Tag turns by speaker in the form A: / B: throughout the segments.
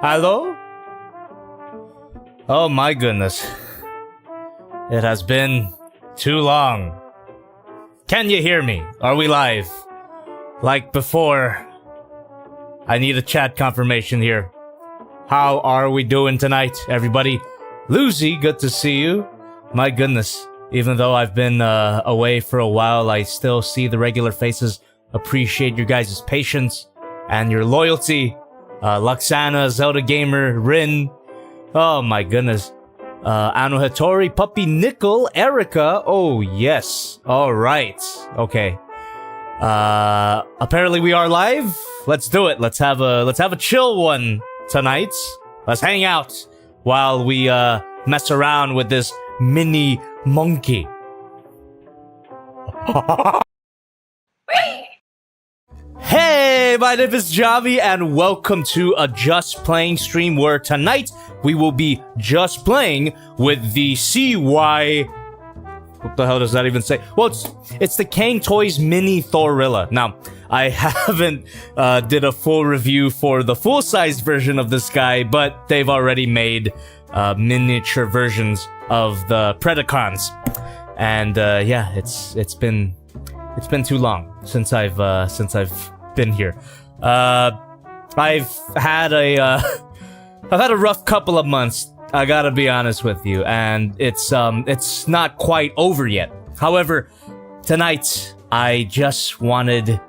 A: Hello? Oh my goodness. It has been too long. Can you hear me? Are we live? Like before. I need a chat confirmation here. How are we doing tonight, everybody? Lucy, good to see you. My goodness. Even though I've been away for a while, I still see the regular faces. Appreciate your guys' patience and your loyalty. Luxana, Zelda Gamer, Rin. Oh my goodness. Anuhatori, Puppy Nickel, Erica. Oh yes. Alright. Okay. Apparently we are live. Let's do it. Let's have a chill one tonight. Let's hang out while we mess around with this mini monkey. Hey, my name is Javi, and welcome to a Just Playing stream where tonight we will be just playing with the CY... What the hell does that even say? Well, it's the Kang Toys Mini Thorilla. Now, I haven't did a full review for the full-size version of this guy, but they've already made miniature versions of the Predacons. And yeah, it's been too long since I've been here. I've had a rough couple of months, I gotta be honest with you, and it's not quite over yet. However, tonight I just wanted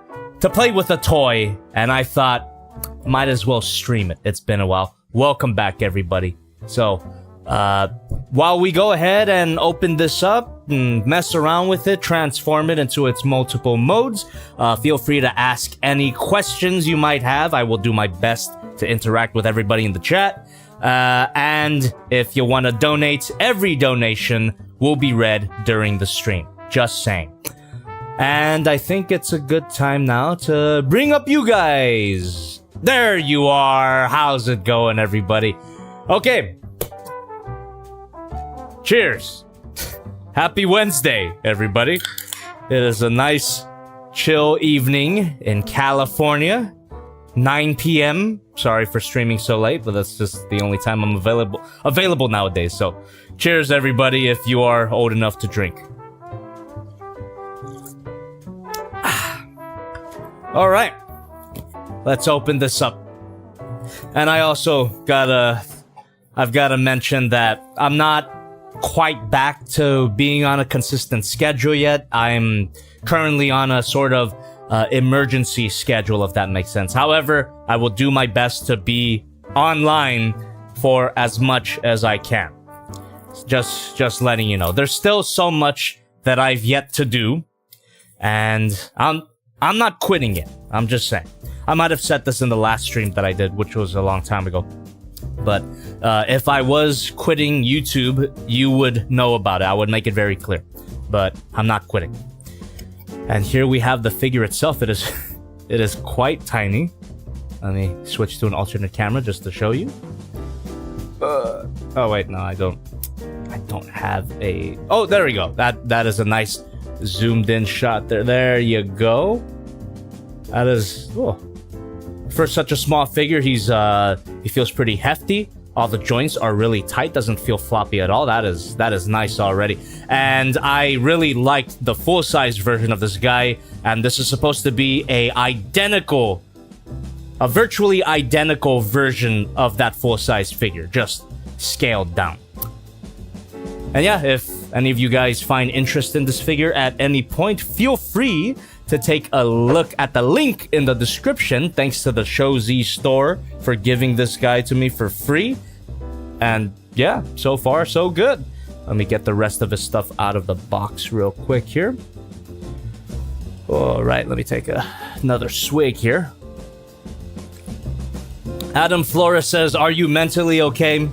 A: to play with a toy, and I thought might as well stream it. It's been a while. Welcome back, everybody. So while we go ahead and open this up and mess around with it, transform it into its multiple modes, feel free to ask any questions you might have. I will do my best to interact with everybody in the chat. And if you want to donate, every donation will be read during the stream. Just saying. And I think it's a good time now to bring up you guys. There you are. How's it going, everybody? Okay. Cheers. Happy Wednesday, everybody. It is a nice, chill evening in California. 9 p.m. Sorry for streaming so late, but that's just the only time I'm available nowadays. So, cheers, everybody, if you are old enough to drink. All right. Let's open this up. And I also I've gotta mention that I'm not quite back to being on a consistent schedule yet. I'm currently on a sort of emergency schedule, if that makes sense. However, I will do my best to be online for as much as I can. Just letting you know. There's still so much that I've yet to do, and I'm not quitting it. I'm just saying. I might have said this in the last stream that I did, which was a long time ago. But if I was quitting YouTube, you would know about it. I would make it very clear. But I'm not quitting. And here we have the figure itself. It is quite tiny. Let me switch to an alternate camera just to show you. Oh wait, no, I don't have a... Oh, there we go. That is a nice zoomed in shot there. There you go. That is... Oh. For such a small figure, he feels pretty hefty. All the joints are really tight, doesn't feel floppy at all. That is nice already. And I really liked the full-size version of this guy, and this is supposed to be a virtually identical version of that full-size figure, just scaled down. And yeah, if any of you guys find interest in this figure at any point, feel free to take a look at the link in the description. Thanks to the Show Z store for giving this guy to me for free. And yeah, so far so good. Let me get the rest of his stuff out of the box real quick here. All right, let me take another swig here. Adam Flores says, "Are you mentally okay?"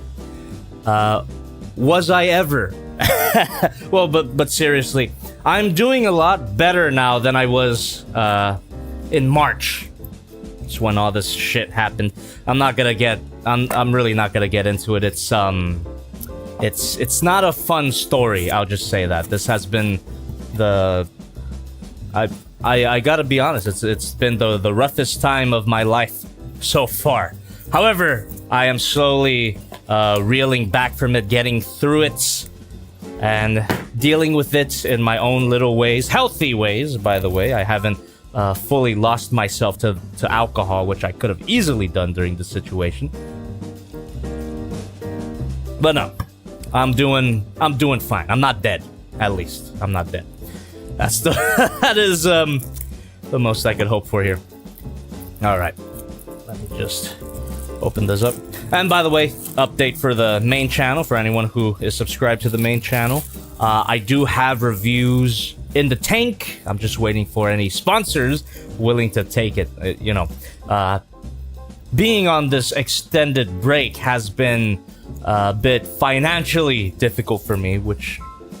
A: Was I ever? Well, but seriously, I'm doing a lot better now than I was in March. It's when all this shit happened. I'm really not gonna get into it. It's not a fun story. I'll just say that this has been I gotta be honest. It's been the roughest time of my life so far. However, I am slowly reeling back from it, getting through it, and dealing with it in my own little ways. Healthy ways, by the way. I haven't fully lost myself to alcohol, which I could have easily done during the situation. But no, I'm doing fine. I'm not dead, at least. I'm not dead. That's that is the most I could hope for here. All right, let me just open this up. And by the way, update for the main channel for anyone who is subscribed to the main channel. I do have reviews in the tank. I'm just waiting for any sponsors willing to take it. Being on this extended break has been a bit financially difficult for me, which,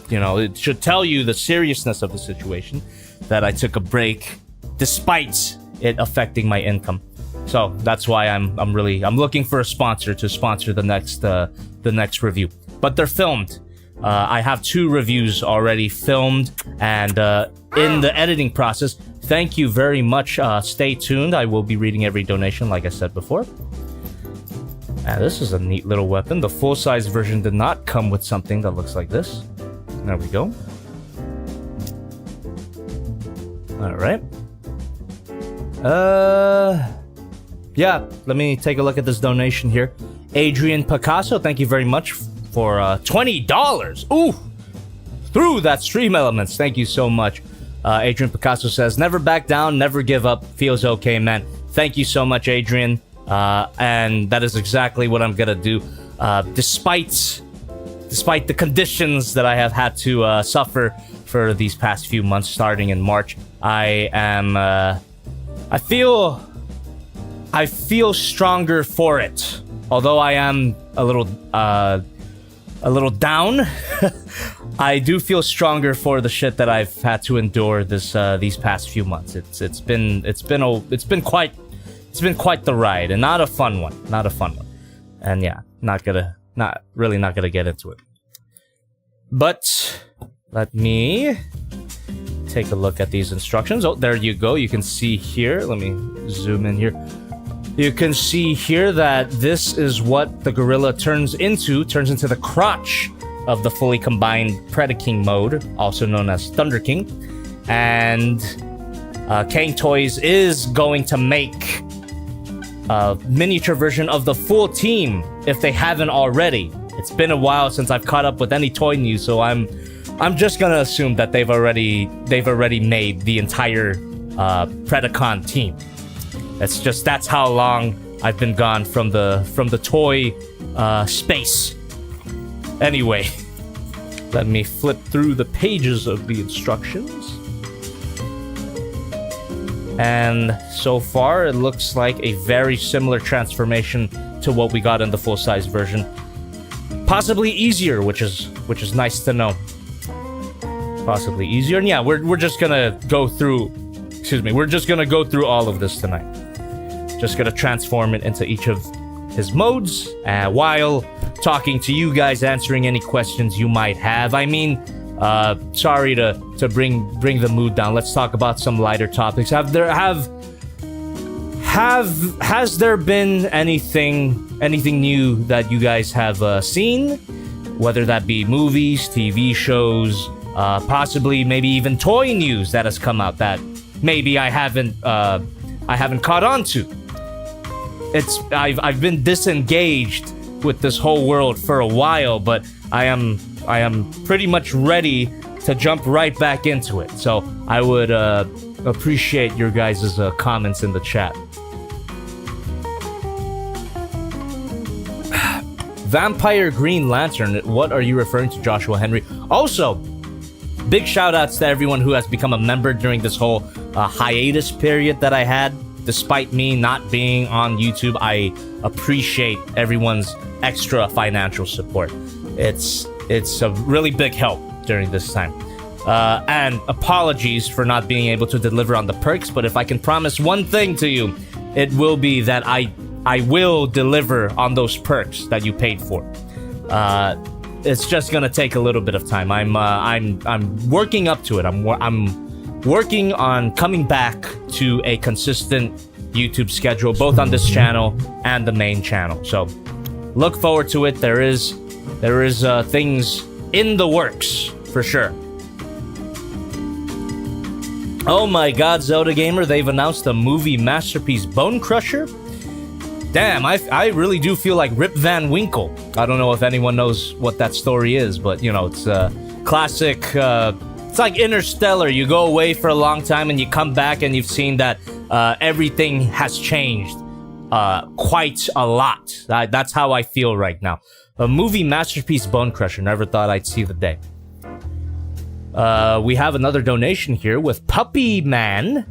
A: it should tell you the seriousness of the situation, that I took a break despite it affecting my income. So that's why I'm looking for a sponsor to sponsor the next review. But they're filmed. I have 2 reviews already filmed and in the editing process. Thank you very much. Stay tuned. I will be reading every donation, like I said before. And this is a neat little weapon. The full-size version did not come with something that looks like this. There we go. All right. Yeah, let me take a look at this donation here. Adrian Picasso, thank you very much for $20. Ooh! Through that stream elements. Thank you so much. Adrian Picasso says, never back down, never give up. Feels okay, man. Thank you so much, Adrian. And that is exactly what I'm gonna do. Despite the conditions that I have had to suffer for these past few months, starting in March, I feel stronger for it. Although I am a little down, I do feel stronger for the shit that I've had to endure these past few months. It's been quite the ride, and not a fun one. And yeah, not really gonna get into it. But let me take a look at these instructions. Oh, there you go. You can see here. Let me zoom in here. You can see here that this is what the gorilla turns into the crotch of the fully combined Predaking mode, also known as Thunder King. And Kang Toys is going to make a miniature version of the full team if they haven't already. It's been a while since I've caught up with any toy news, so I'm just gonna assume that they've already made the entire Predacon team. That's how long I've been gone from the toy space. Anyway, let me flip through the pages of the instructions. And so far, it looks like a very similar transformation to what we got in the full-size version. Possibly easier, which is nice to know. Possibly easier, and yeah, we're just gonna go through. We're just gonna go through all of this tonight. Just gonna transform it into each of his modes, while talking to you guys, answering any questions you might have. I mean, sorry to bring the mood down. Let's talk about some lighter topics. Has there been anything new that you guys have seen? Whether that be movies, TV shows, possibly maybe even toy news that has come out that maybe I haven't caught on to. I've been disengaged with this whole world for a while, but I am pretty much ready to jump right back into it. So I would appreciate your guys' comments in the chat. Vampire Green Lantern, what are you referring to, Joshua Henry? Also, big shout outs to everyone who has become a member during this whole hiatus period that I had. Despite me not being on YouTube, I appreciate everyone's extra financial support. It's a really big help during this time. And apologies for not being able to deliver on the perks, but if I can promise one thing to you, it will be that I will deliver on those perks that you paid for. It's just gonna take a little bit of time. I'm working up to it. I'm working on coming back to a consistent YouTube schedule, both on this channel and the main channel. So look forward to it. There is things in the works for sure. Oh my god, Zelda Gamer, they've announced a movie masterpiece, Bone Crusher. Damn, I really do feel like Rip Van Winkle. I don't know if anyone knows what that story is, but you know, it's a classic, it's like Interstellar. You go away for a long time and you come back and you've seen that everything has changed quite a lot. That's how I feel right now. A movie masterpiece, Bone Crusher. Never thought I'd see the day. We have another donation here with Puppy Man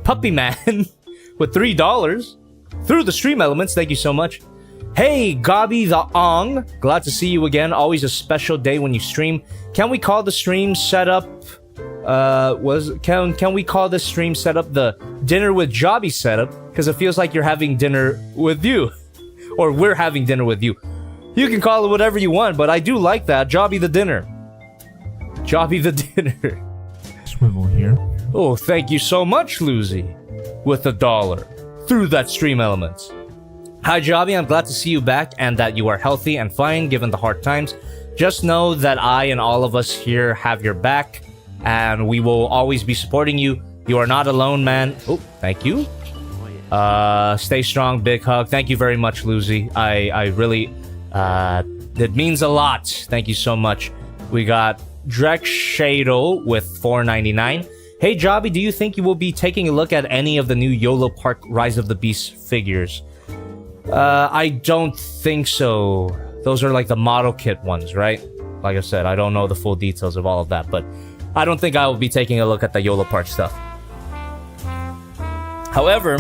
A: with $3 through the stream elements. Thank you so much. Hey, Gabi the Ong, glad to see you again. Always a special day when you stream. Can we call the stream setup? Can we call this stream setup the dinner with Jobby setup? Because it feels like you're having dinner with you, or we're having dinner with you. You can call it whatever you want, but I do like that. Jobby the dinner. Jobby the dinner.
B: Swivel here.
A: Oh, thank you so much, Lucy, with $1 through that stream elements. Hi, Jobby. I'm glad to see you back and that you are healthy and fine given the hard times. Just know that I and all of us here have your back, and we will always be supporting you. You are not alone, man. Oh, thank you. Stay strong. Big hug. Thank you very much, Lucy. I really, it means a lot. Thank you so much. We got Drek Shadle with $4.99. Hey, Jobby, do you think you will be taking a look at any of the new YOLO Park Rise of the Beast figures? I don't think so. Those are like the model kit ones, right? Like I said, I don't know the full details of all of that, but I don't think I will be taking a look at the YOLO Park stuff. However,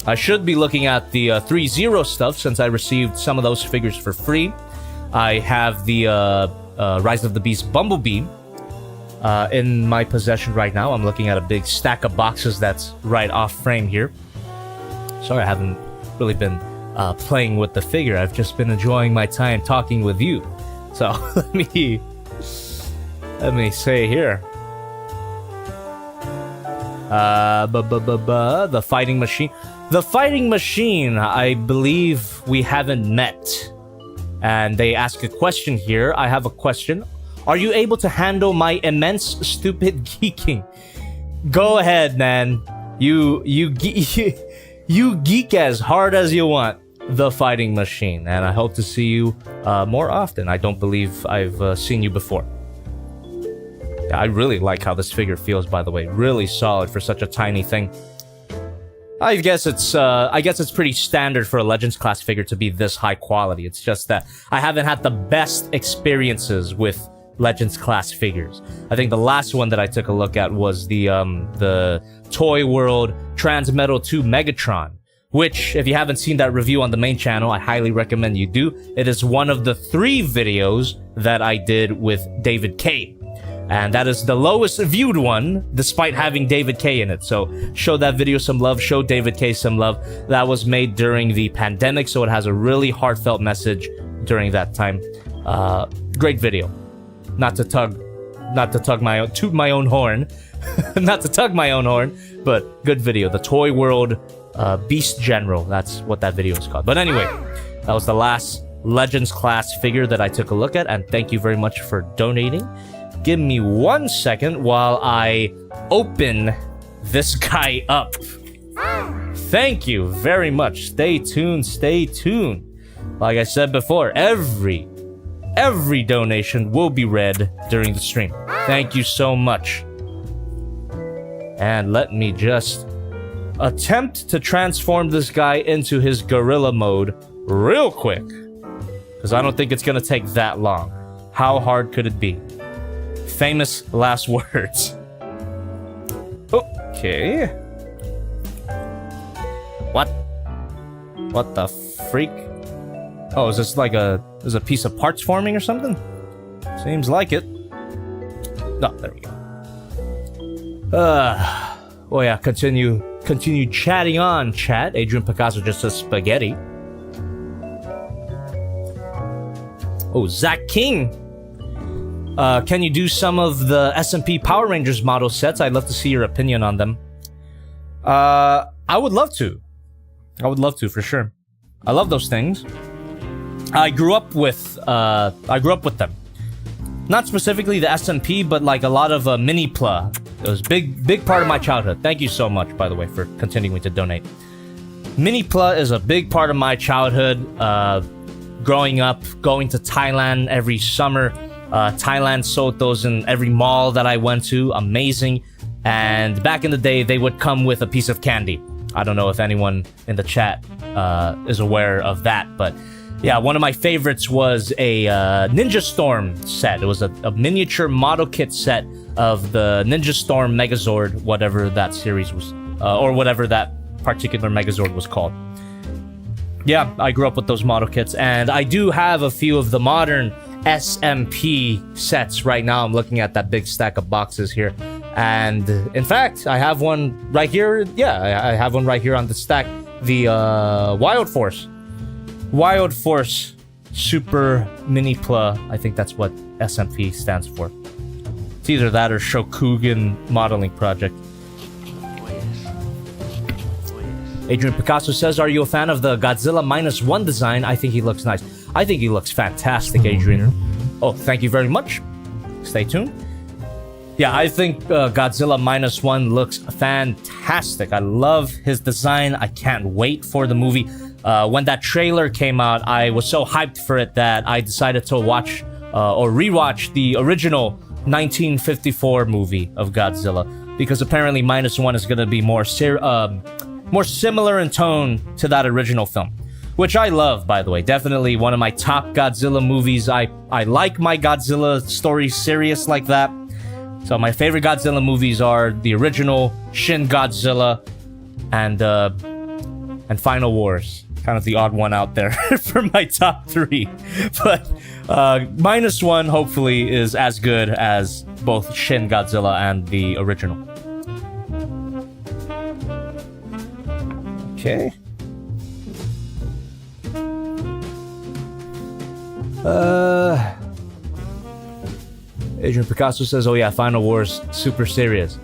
A: I should be looking at the 3-0 stuff since I received some of those figures for free. I have the Rise of the Beast Bumblebee in my possession right now. I'm looking at a big stack of boxes that's right off frame here. Sorry, I haven't really been playing with the figure. I've just been enjoying my time talking with you. So let me say here. The fighting machine. The fighting machine, I believe we haven't met. And they ask a question here. I have a question. Are you able to handle my immense stupid geeking? Go ahead, man. You geek as hard as you want. The fighting machine. And I hope to see you more often. I don't believe I've seen you before. Yeah, I really like how this figure feels, by the way. Really solid for such a tiny thing. I guess it's pretty standard for a Legends class figure to be this high quality. It's just that I haven't had the best experiences with Legends class figures. I think the last one that I took a look at was the Toy World Transmetal 2 Megatron, which, if you haven't seen that review on the main channel, I highly recommend you do. It is one of the 3 videos that I did with David K. And that is the lowest viewed one, despite having David K in it. So show that video some love, show David K some love. That was made during the pandemic, so it has a really heartfelt message during that time. Great video. Not to tug my own, toot my own horn. Not to tug my own horn, but good video. The Toy World Beast General, that's what that video is called. But anyway, that was the last Legends class figure that I took a look at, and thank you very much for donating. Give me 1 second while I open this guy up. Thank you very much. Stay tuned, stay tuned. Like I said before, every donation will be read during the stream. Thank you so much. And let me just attempt to transform this guy into his gorilla mode real quick, because I don't think it's gonna take that long. How hard could it be? Famous last words. Okay. What the freak? Oh, is this like a piece of parts forming or something? Seems like it. No, there we go. Oh yeah, continue chatting on, chat. Adrian Picasso just says spaghetti. Oh, Zach King. Can you do some of the S&P Power Rangers model sets? I'd love to see your opinion on them. I would love to. I would love to, for sure. I love those things. I grew up with them. Not specifically the SMP, but like a lot of mini pla. It was big part of my childhood. Thank you so much, by the way, for continuing to donate. Mini pla is a big part of my childhood. Growing up, going to Thailand every summer. Thailand sold those in every mall that I went to. Amazing. And back in the day, they would come with a piece of candy. I don't know if anyone in the chat is aware of that, but yeah, one of my favorites was a Ninja Storm set. It was a miniature model kit set of the Ninja Storm Megazord, whatever that series was, or whatever that particular Megazord was called. Yeah, I grew up with those model kits, and I do have a few of the modern SMP sets right now. I'm looking at that big stack of boxes here. And in fact, I have one right here. Yeah, I have one right here on the stack. The Wild Force Super Mini Pla. I think that's what SMP stands for. It's either that or Shokugan Modeling Project. Adrian Picasso says, are you a fan of the Godzilla -1 design? I think he looks nice. I think he looks fantastic, Adrian. Oh, thank you very much. Stay tuned. Yeah, I think Godzilla -1 looks fantastic. I love his design. I can't wait for the movie. When that trailer came out, I was so hyped for it that I decided to watch or rewatch the original 1954 movie of Godzilla, because apparently -1 is going to be more similar in tone to that original film, which I love, by the way. Definitely one of my top Godzilla movies. I like my Godzilla stories serious like that. So my favorite Godzilla movies are the original, Shin Godzilla, and Final Wars. Kind of the odd one out there for my top 3. But -1 hopefully is as good as both Shin Godzilla and the original. Okay. Adrian Picasso says, oh yeah, Final War's super serious.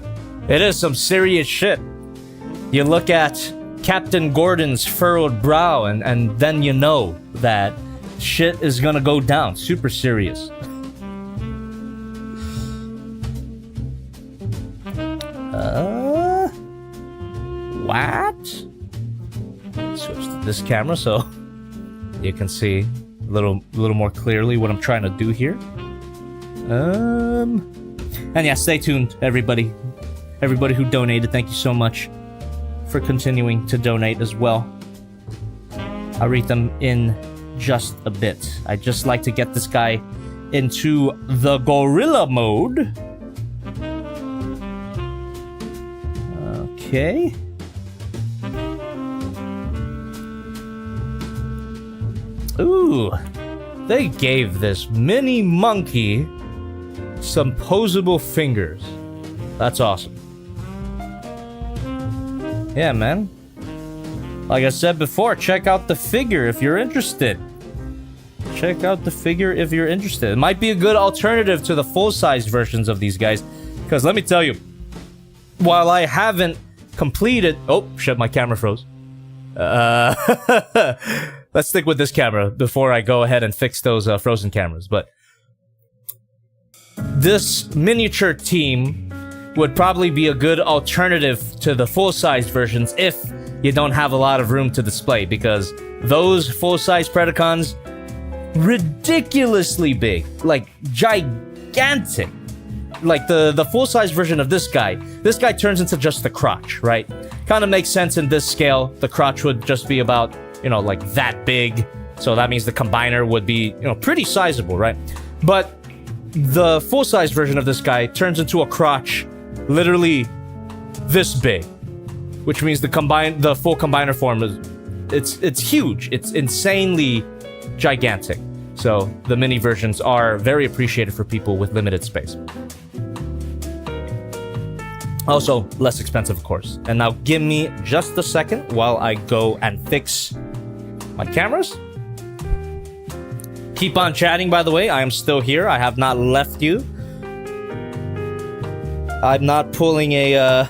A: It is some serious shit. You look at Captain Gordon's furrowed brow and then you know that shit is gonna go down. Super serious. What? Switch to this camera so you can see a little more clearly what I'm trying to do here. And yeah, stay tuned, everybody. Everybody who donated, thank you so much for continuing to donate as well. I'll read them in just a bit. I'd just like to get this guy into the gorilla mode. Okay. Ooh, they gave this mini monkey some posable fingers. That's awesome. Yeah, man. Like I said before, check out the figure if you're interested. Check out the figure if you're interested. It might be a good alternative to the full-size versions of these guys. Because let me tell you, while I haven't completed... Oh, shit, my camera froze. Let's stick with this camera before I go ahead and fix those frozen cameras. But this miniature team would probably be a good alternative to the full-size versions if you don't have a lot of room to display, because those full-size Predacons, ridiculously big, like gigantic. Like the full-size version of this guy turns into just the crotch, right? Kind of makes sense in this scale. The crotch would just be about, you know, like that big. So that means the combiner would be, you know, pretty sizable, right? But the full-size version of this guy turns into a crotch literally this big, which means the full combiner form is it's huge. It's insanely gigantic. So the mini versions are very appreciated for people with limited space. Also, less expensive, of course. And now give me just a second while I go and fix my cameras. Keep on chatting, by the way. I am still here. I have not left you. I'm not pulling a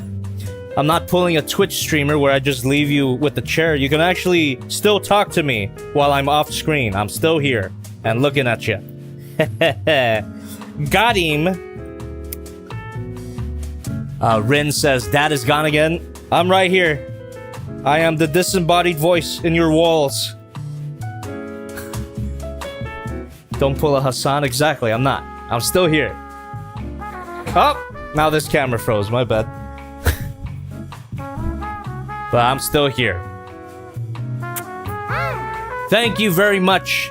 A: I'm not pulling a Twitch streamer where I just leave you with the chair. You can actually still talk to me while I'm off screen. I'm still here and looking at you. Got him. Rin says, Dad is gone again. I'm right here. I am the disembodied voice in your walls. Don't pull a Hassan. Exactly, I'm not. I'm still here. Oh, now this camera froze. My bad. But I'm still here. Thank you very much.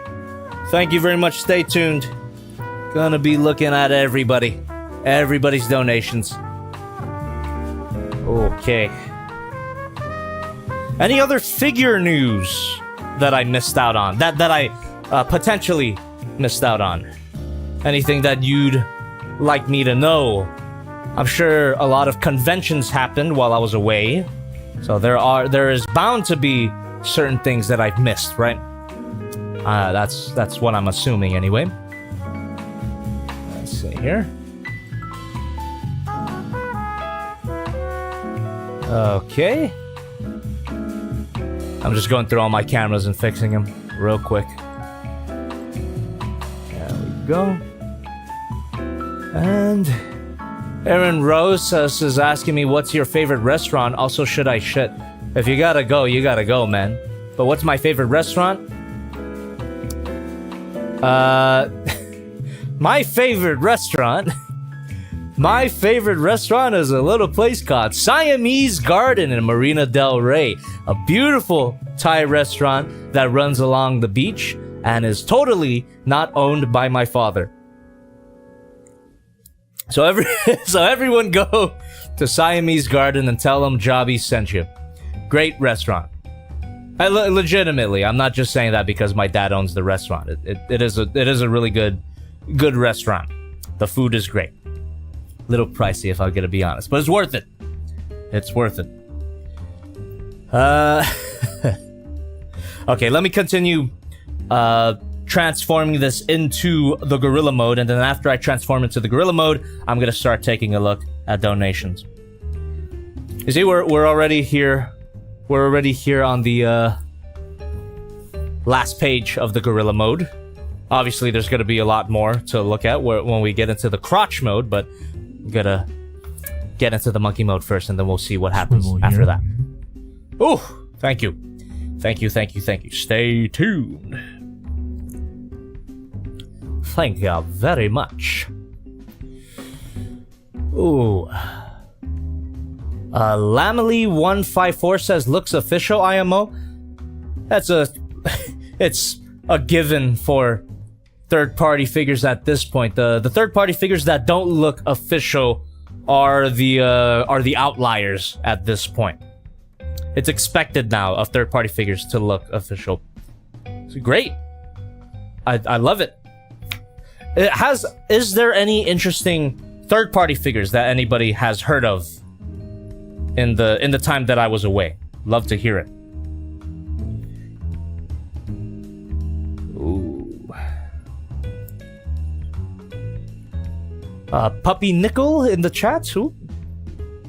A: Thank you very much. Stay tuned. Gonna be looking at everybody. Everybody's donations. Okay. Any other figure news that I missed out on? That I potentially missed out on? Anything that you'd like me to know? I'm sure a lot of conventions happened while I was away. So there is bound to be certain things that I've missed, right? That's what I'm assuming anyway. Let's see here. Okay. I'm just going through all my cameras and fixing them real quick. There we go. And Aaron Rose is asking me, what's your favorite restaurant? Also, should I shit? If you gotta go, man. But what's my favorite restaurant? My favorite restaurant... My favorite restaurant is a little place called Siamese Garden in Marina del Rey. A beautiful Thai restaurant that runs along the beach and is totally not owned by my father. So everyone go to Siamese Garden and tell them Jobby sent you. Great restaurant. Legitimately, I'm not just saying that because my dad owns the restaurant. It is a really good restaurant. The food is great. Little pricey if I'm gonna be honest, but it's worth it. It's worth it. Okay, let me continue transforming this into the gorilla mode, and then after I transform into the gorilla mode, I'm gonna start taking a look at donations. You see, we're already here. We're already here on the last page of the gorilla mode. Obviously, there's gonna be a lot more to look at when we get into the crotch mode, but I'm gonna get into the monkey mode first, and then we'll see what happens after that. Oh, thank you. Thank you. Stay tuned. Thank you very much. Ooh. Lamely154 says, looks official, IMO. It's a given for third-party figures at this point. The third-party figures that don't look official are the outliers at this point. It's expected now of third-party figures to look official. It's great. I love it. Is there any interesting third-party figures that anybody has heard of in the time that I was away? Love to hear it. Ooh. Puppy Nickel in the chat, who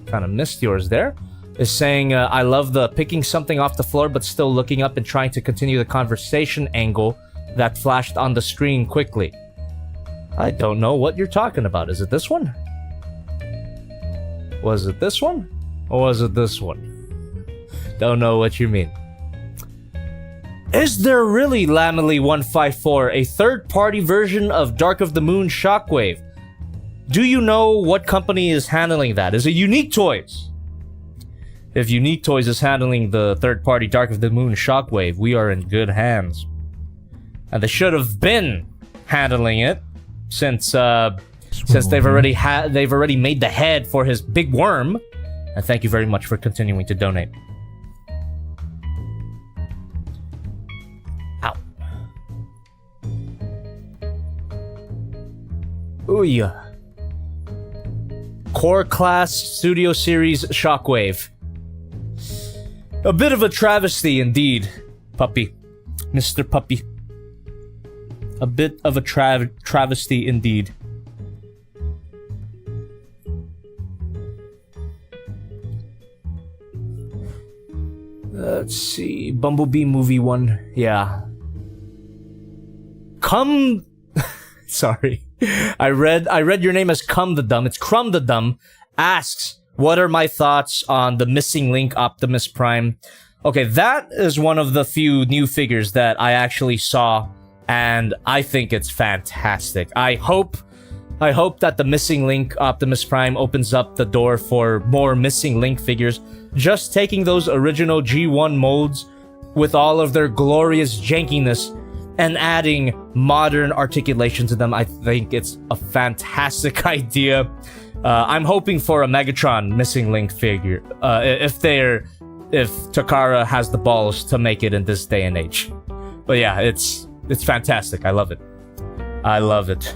A: kind of missed yours there, is saying, I love the picking something off the floor but still looking up and trying to continue the conversation angle that flashed on the screen quickly. I don't know what you're talking about. Is it this one? Was it this one? Or was it this one? Don't know what you mean. Is there really, Lamely154, a third-party version of Dark of the Moon Shockwave? Do you know what company is handling that? Is it Unique Toys? If Unique Toys is handling the third-party Dark of the Moon Shockwave, we are in good hands. And they should have been handling it since they've already made the head for his big worm. And thank you very much for continuing to donate. Ow. Ooh yeah. Core Class Studio Series Shockwave. A bit of a travesty indeed, Puppy. Mr. Puppy. A bit of a travesty indeed. Let's see. Bumblebee movie one. Yeah. Come... Sorry. I read your name as Come the Dumb. It's Crumb the Dumb. Asks, what are my thoughts on the missing link Optimus Prime? Okay, that is one of the few new figures that I actually saw, and I think it's fantastic. I hope that the missing link Optimus Prime opens up the door for more missing link figures. Just taking those original G1 molds with all of their glorious jankiness and adding modern articulation to them, I think it's a fantastic idea. I'm hoping for a Megatron missing link figure, if Takara has the balls to make it in this day and age. But yeah, it's fantastic. I love it. I love it.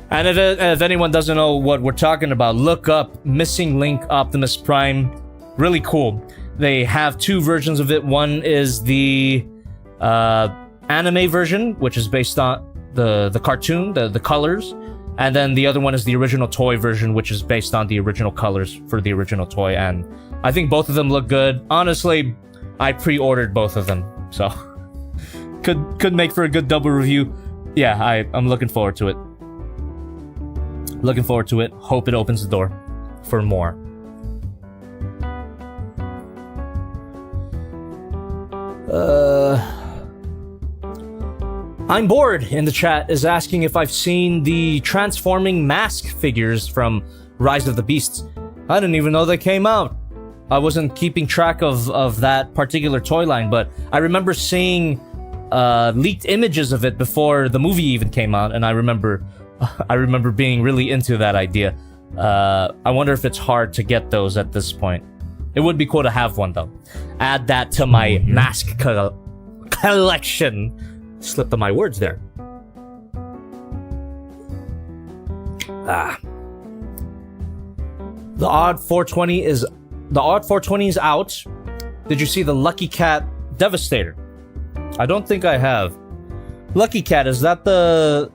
A: And if anyone doesn't know what we're talking about, look up Missing Link Optimus Prime. Really cool. They have two versions of it. One is the anime version, which is based on the cartoon, the colors. And then the other one is the original toy version, which is based on the original colors for the original toy. And I think both of them look good. Honestly, I pre-ordered both of them, so could make for a good double review. Yeah, I'm looking forward to it. Looking forward to it. Hope it opens the door for more. I'm bored in the chat is asking if I've seen the transforming mask figures from Rise of the Beasts. I didn't even know they came out. I wasn't keeping track of that particular toy line, but I remember seeing leaked images of it before the movie even came out, and I remember being really into that idea. I wonder if it's hard to get those at this point. It would be cool to have one, though. Add that to my mask collection. Slipped on my words there. The Odd 420 is out. Did you see the Lucky Cat Devastator? I don't think I have. Lucky Cat, is that the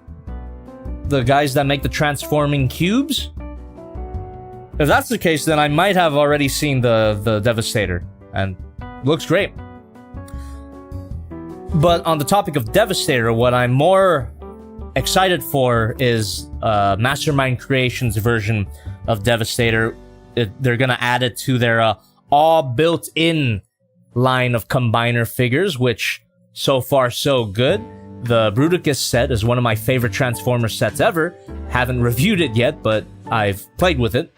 A: guys that make the transforming cubes? If that's the case, then I might have already seen the Devastator, and looks great. But on the topic of Devastator, what I'm more excited for is Mastermind Creations' version of Devastator. They're gonna add it to their all built-in line of combiner figures, which so far so good. The Bruticus set is one of my favorite Transformers sets ever. Haven't reviewed it yet, but I've played with it.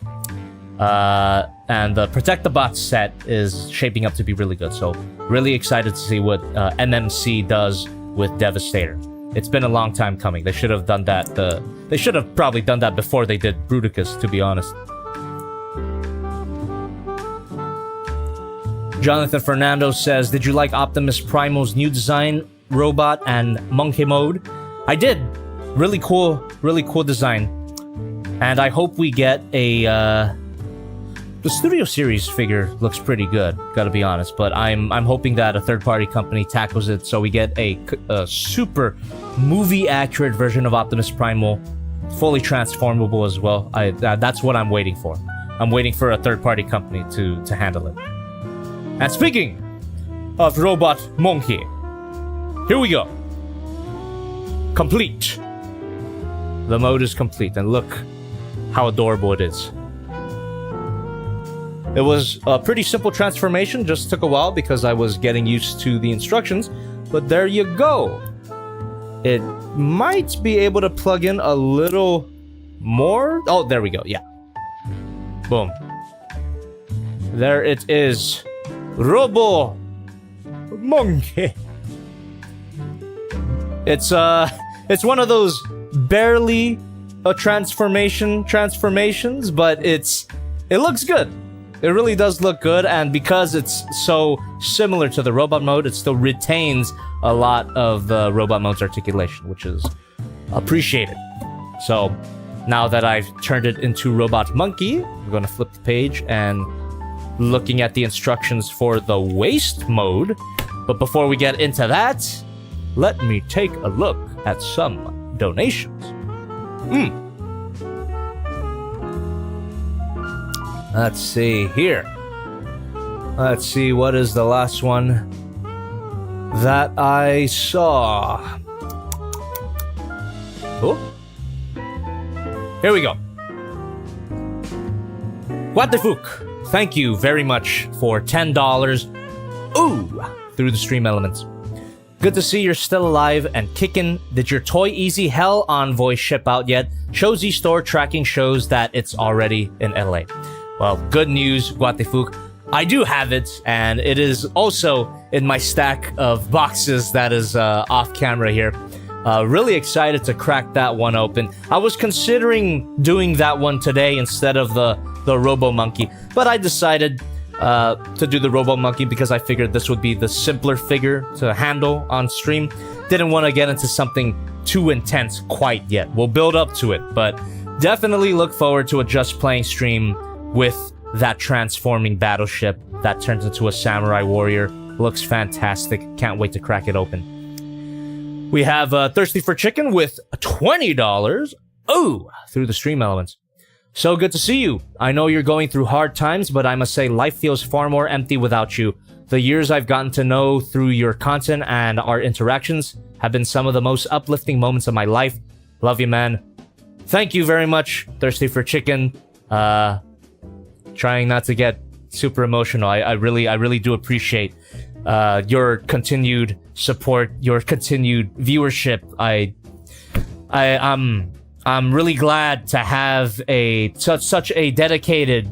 A: And the Protect the Bots set is shaping up to be really good, so really excited to see what MMC does with Devastator. It's been a long time coming. They should have done that. They should have probably done that before they did Bruticus, to be honest. Jonathan Fernando says, did you like Optimus Primal's new design, robot, and monkey mode? I did. Really cool design. And I hope we get a the Studio Series figure looks pretty good, gotta be honest, but I'm hoping that a third-party company tackles it so we get a super movie-accurate version of Optimus Primal, fully transformable as well. That's what I'm waiting for. I'm waiting for a third-party company to handle it. And speaking of Robot Monkey, here we go. Complete. The mode is complete, and look how adorable it is. It was a pretty simple transformation, just took a while because I was getting used to the instructions, but there you go. It might be able to plug in a little more. Oh, there we go, yeah. Boom. There it is. Robo Monkey. It's one of those barely a transformations, but it looks good. It really does look good, and because it's so similar to the robot mode, it still retains a lot of the robot mode's articulation, which is appreciated. So now that I've turned it into Robot Monkey, we're going to flip the page and looking at the instructions for the waste mode. But before we get into that, let me take a look at some donations. Let's see here. Let's see, what is the last one that I saw? Oh. Here we go. What the fuck? Thank you very much for $10. Ooh, through the stream elements. Good to see you're still alive and kicking. Did your Toy Easy Hell Envoy ship out yet? Shozy store tracking shows that it's already in LA. Well, good news, Guatifuk. I do have it, and it is also in my stack of boxes that is off camera here. Really excited to crack that one open. I was considering doing that one today instead of the Robo Monkey, but I decided to do the Robo Monkey because I figured this would be the simpler figure to handle on stream. Didn't want to get into something too intense quite yet. We'll build up to it, but definitely look forward to a Just Playing stream with that transforming battleship that turns into a samurai warrior. Looks fantastic. Can't wait to crack it open. We have Thirsty for Chicken with $20. Ooh, through the stream elements. So good to see you. I know you're going through hard times, but I must say life feels far more empty without you. The years I've gotten to know through your content and our interactions have been some of the most uplifting moments of my life. Love you, man. Thank you very much, Thirsty for Chicken. Trying not to get super emotional. I really do appreciate your continued support, your continued viewership. I'm really glad to have such a dedicated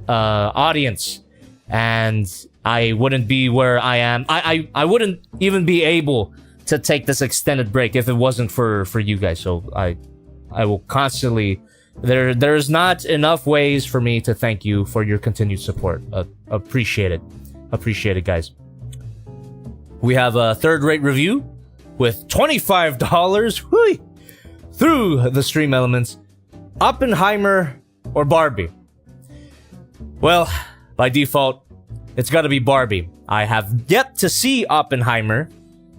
A: audience, and I wouldn't be where I am. I wouldn't even be able to take this extended break if it wasn't for you guys. So I will constantly. There's not enough ways for me to thank you for your continued support. Appreciate it, guys. We have a third-rate review with $25. Whee! Through the stream elements. Oppenheimer or Barbie? Well, by default, it's got to be Barbie. I have yet to see Oppenheimer,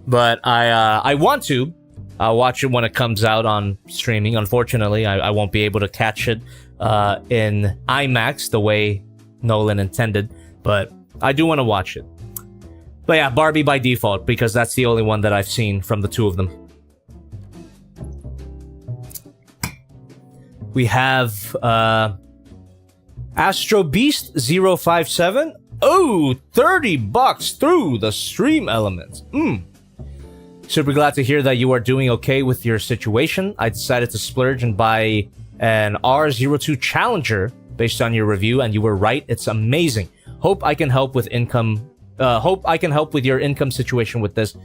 A: but I want to. I'll watch it when it comes out on streaming. Unfortunately, I won't be able to catch it in IMAX the way Nolan intended, but I do want to watch it. But yeah, Barbie by default, because that's the only one that I've seen from the two of them. We have Astro Beast 057. Oh, $30 through the stream elements. Super glad to hear that you are doing okay with your situation. I decided to splurge and buy an R02 Challenger based on your review, and you were right. It's amazing. Hope I can help with income. Hope I can help with your income situation with this.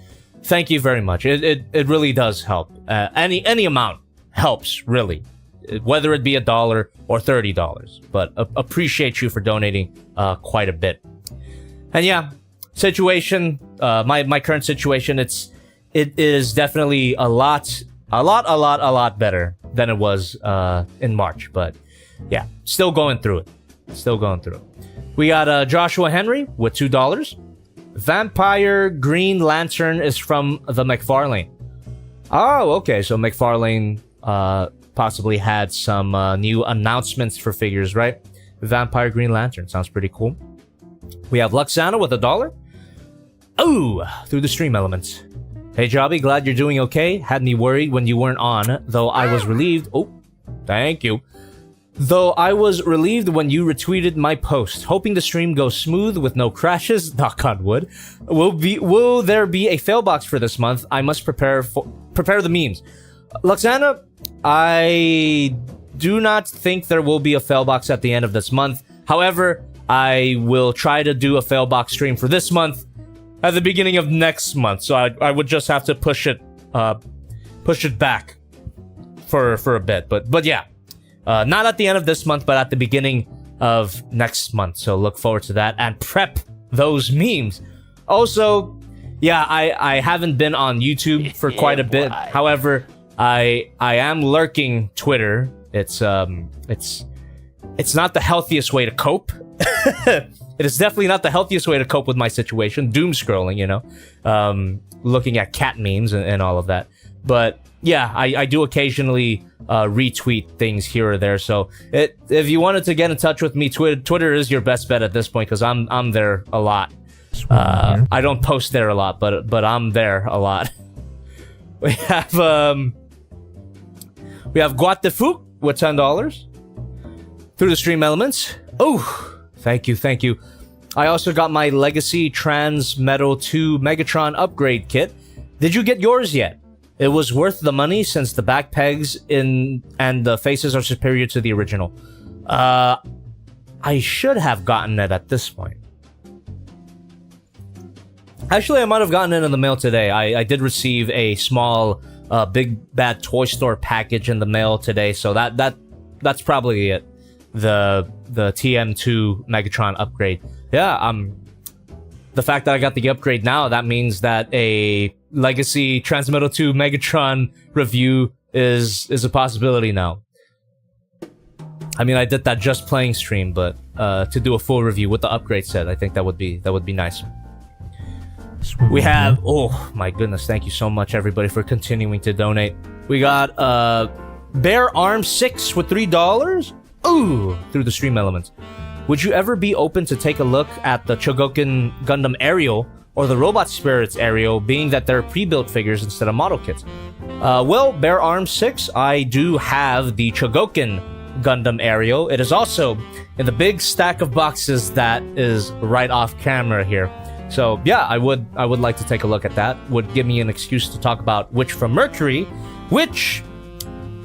A: Thank you very much. It really does help. Any amount helps, really, whether it be $1 or $30. But appreciate you for donating quite a bit. And yeah, situation. My current situation. It is definitely a lot better than it was in March. But yeah, still going through it. We got Joshua Henry with $2. Vampire Green Lantern is from the McFarlane. Oh, okay. So McFarlane possibly had some new announcements for figures, right? Vampire Green Lantern sounds pretty cool. We have Luxana with $1. Ooh, through the stream elements. Hey Jobby, glad you're doing okay. Had me worried when you weren't on, though I was relieved. Oh, thank you. Though I was relieved when you retweeted my post. Hoping the stream goes smooth with no crashes. Knock on wood. Will there be a fail box for this month? I must prepare the memes. Luxana, I do not think there will be a fail box at the end of this month. However, I will try to do a fail box stream for this month at the beginning of next month, so I would just have to push it back for a bit. But yeah, not at the end of this month, but at the beginning of next month. So look forward to that and prep those memes. Also, yeah, I haven't been on YouTube for quite a bit. However, I am lurking Twitter. It's not the healthiest way to cope. It is definitely not the healthiest way to cope with my situation. Doom scrolling, looking at cat memes and all of that. But yeah, I do occasionally retweet things here or there. So if you wanted to get in touch with me, Twitter is your best bet at this point because I'm there a lot. I don't post there a lot, but I'm there a lot. We have Guatefuk with $10 through the stream elements. Oh, thank you. I also got my Legacy Trans Metal 2 Megatron upgrade kit. Did you get yours yet? It was worth the money since the back pegs and the faces are superior to the original. I should have gotten it at this point. Actually, I might have gotten it in the mail today. I did receive a small Big Bad Toy Store package in the mail today, so that's probably it. The TM2 Megatron upgrade. Yeah, the fact that I got the upgrade now, that means that a Legacy Transmetal 2 Megatron review is a possibility now. I mean, I did that Just Playing stream, but to do a full review with the upgrade set, I think that would be nice. We have, oh my goodness, thank you so much everybody for continuing to donate. We got Bear Arm 6 with $3. Ooh, through the stream elements. Would you ever be open to take a look at the Chogokin Gundam Aerial or the Robot Spirits Aerial, being that they're pre-built figures instead of model kits? Well, Bear Arm 6, I do have the Chogokin Gundam Aerial. It is also in the big stack of boxes that is right off camera here. So yeah, I would like to take a look at that. Would give me an excuse to talk about Witch from Mercury, which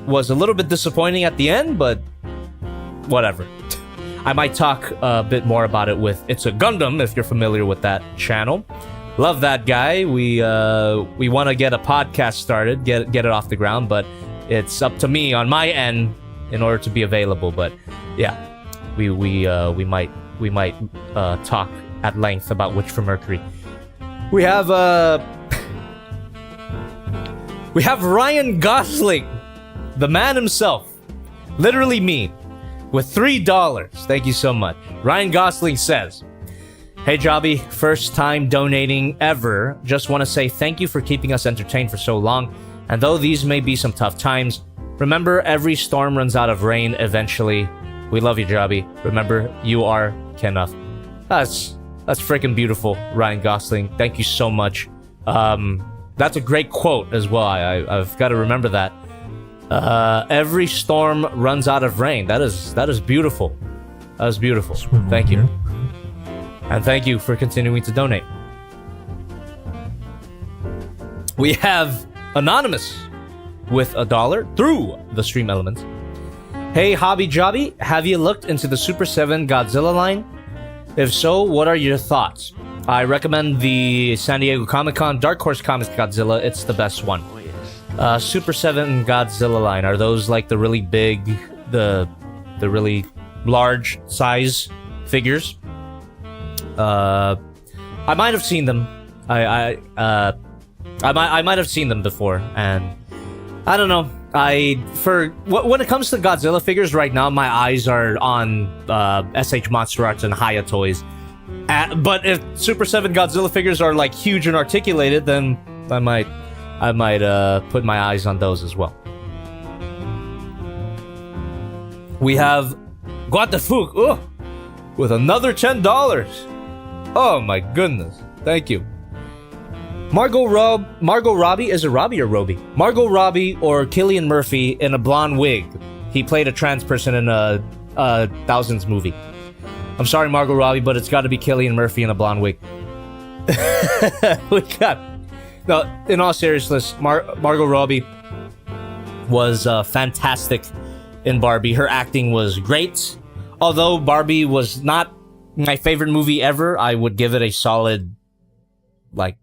A: was a little bit disappointing at the end, but whatever. I might talk a bit more about it with It's a Gundam, if you're familiar with that channel. Love that guy. We want to get a podcast started, get it off the ground, but it's up to me on my end in order to be available. But yeah, we might talk at length about Witch from Mercury. We have Ryan Gosling, the man himself, literally me, with $3. Thank you so much. Ryan Gosling says, "Hey Jobby, first time donating ever. Just want to say thank you for keeping us entertained for so long. And though these may be some tough times, remember every storm runs out of rain eventually. We love you, Jobby. Remember, you are Kenneth." That's freaking beautiful, Ryan Gosling. Thank you so much. That's a great quote as well. I've got to remember that. Every storm runs out of rain. That is beautiful. That is beautiful. Thank you. And thank you for continuing to donate. We have Anonymous with $1 through the stream elements. "Hey Hobby Jobby, have you looked into the Super 7 Godzilla line? If so, what are your thoughts? I recommend the San Diego Comic-Con Dark Horse Comics Godzilla. It's the best one." Super 7 Godzilla line, are those like the really big, the really large size figures? I might have seen them. I might have seen them before, and I don't know. When it comes to Godzilla figures right now, my eyes are on SH Monster Arts and Haya Toys. But if Super 7 Godzilla figures are like huge and articulated, then I might put my eyes on those as well. We have Guatefuk with another $10. Oh my goodness. Thank you. Margot Robbie, is it Robbie or Robbie? Margot Robbie or Cillian Murphy in a blonde wig. He played a trans person in a Thousands movie. I'm sorry, Margot Robbie, but it's got to be Cillian Murphy in a blonde wig. No, in all seriousness, Margot Robbie was fantastic in Barbie. Her acting was great. Although Barbie was not my favorite movie ever, I would give it a solid like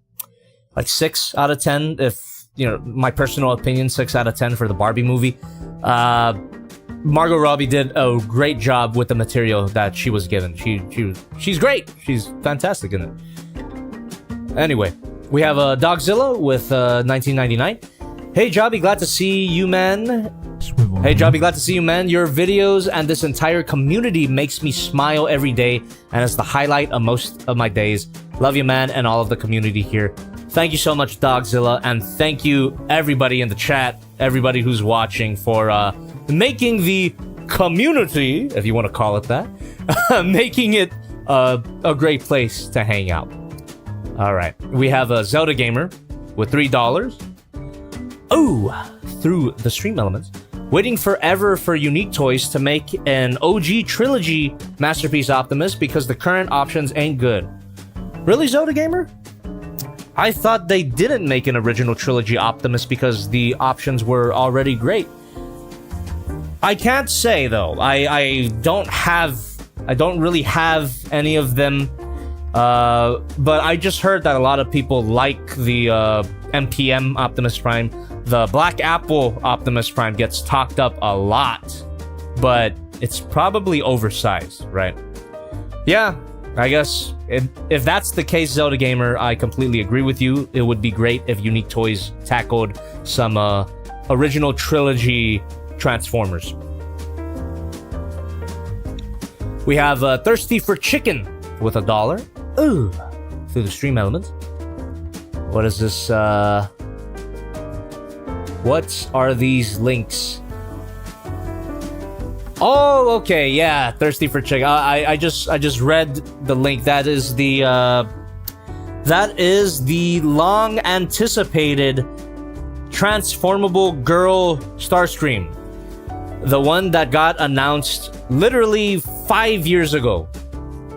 A: 6 out of 10. If, you know, my personal opinion, 6 out of 10 for the Barbie movie. Margot Robbie did a great job with the material that she was given. She's great. She's fantastic in it. Anyway, we have Dogzilla with 1999. Hey Jobby, glad to see you, man. Hey Jobby, glad to see you, man. Your videos and this entire community makes me smile every day, and it's the highlight of most of my days. Love you, man, and all of the community here. Thank you so much, Dogzilla, and thank you everybody in the chat, everybody who's watching for making the community, if you want to call it that, making it a great place to hang out. All right, we have a Zelda Gamer with $3. Oh, through the stream elements. Waiting forever for Unique Toys to make an OG trilogy Masterpiece Optimus because the current options ain't good. Really, Zelda Gamer? I thought they didn't make an original trilogy Optimus because the options were already great. I can't say though. I don't really have any of them. But I just heard that a lot of people like the MPM Optimus Prime. The Black Apple Optimus Prime gets talked up a lot, but it's probably oversized, right? Yeah, I guess if that's the case, Zelda Gamer, I completely agree with you. It would be great if Unique Toys tackled some original trilogy Transformers. We have Thirsty for Chicken with $1. Ooh, through the stream elements. What is this? What are these links? Oh, okay, yeah, Thirsty for Chicken. I just read the link. That is the long anticipated transformable girl Starscream. The one that got announced literally 5 years ago.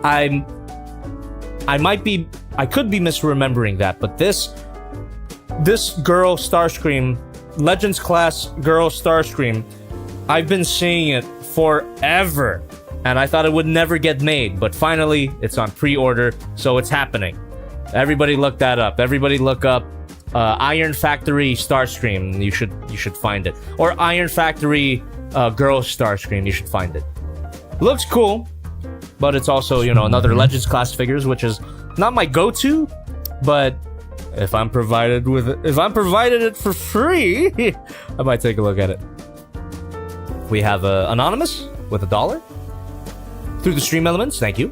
A: I could be misremembering that, but this girl Starscream, Legends class girl Starscream, I've been seeing it forever, and I thought it would never get made, but finally it's on pre-order, so it's happening. Everybody look that up. Everybody look up Iron Factory Starscream. You should find it, or Iron Factory girl Starscream. You should find it. Looks cool, but it's also, you know, another Legends class figures, which is not my go-to, but if I'm provided it for free, I might take a look at it. We have Anonymous with $1 through the stream elements. Thank you.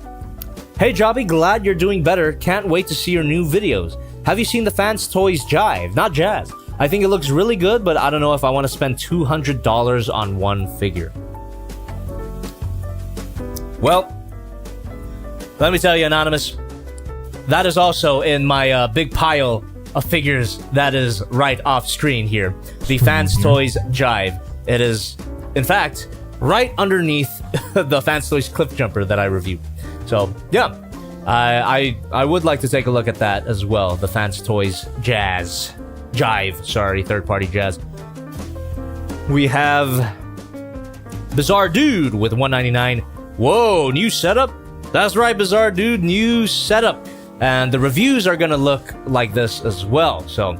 A: Hey Jobby, glad you're doing better. Can't wait to see your new videos. Have you seen the Fans Toys Jive? Not Jazz. I think it looks really good, but I don't know if I want to spend $200 on one figure. Well, let me tell you, Anonymous, that is also in my big pile of figures that is right off screen here. The Fans Toys Jive. It is, in fact, right underneath the Fans Toys Cliff Jumper that I reviewed. So, yeah, I would like to take a look at that as well. The Fans Toys Jive, sorry, third-party Jazz. We have Bizarre Dude with $1.99. Whoa, new setup? That's right, Bizarre Dude, new setup. And the reviews are gonna look like this as well. So,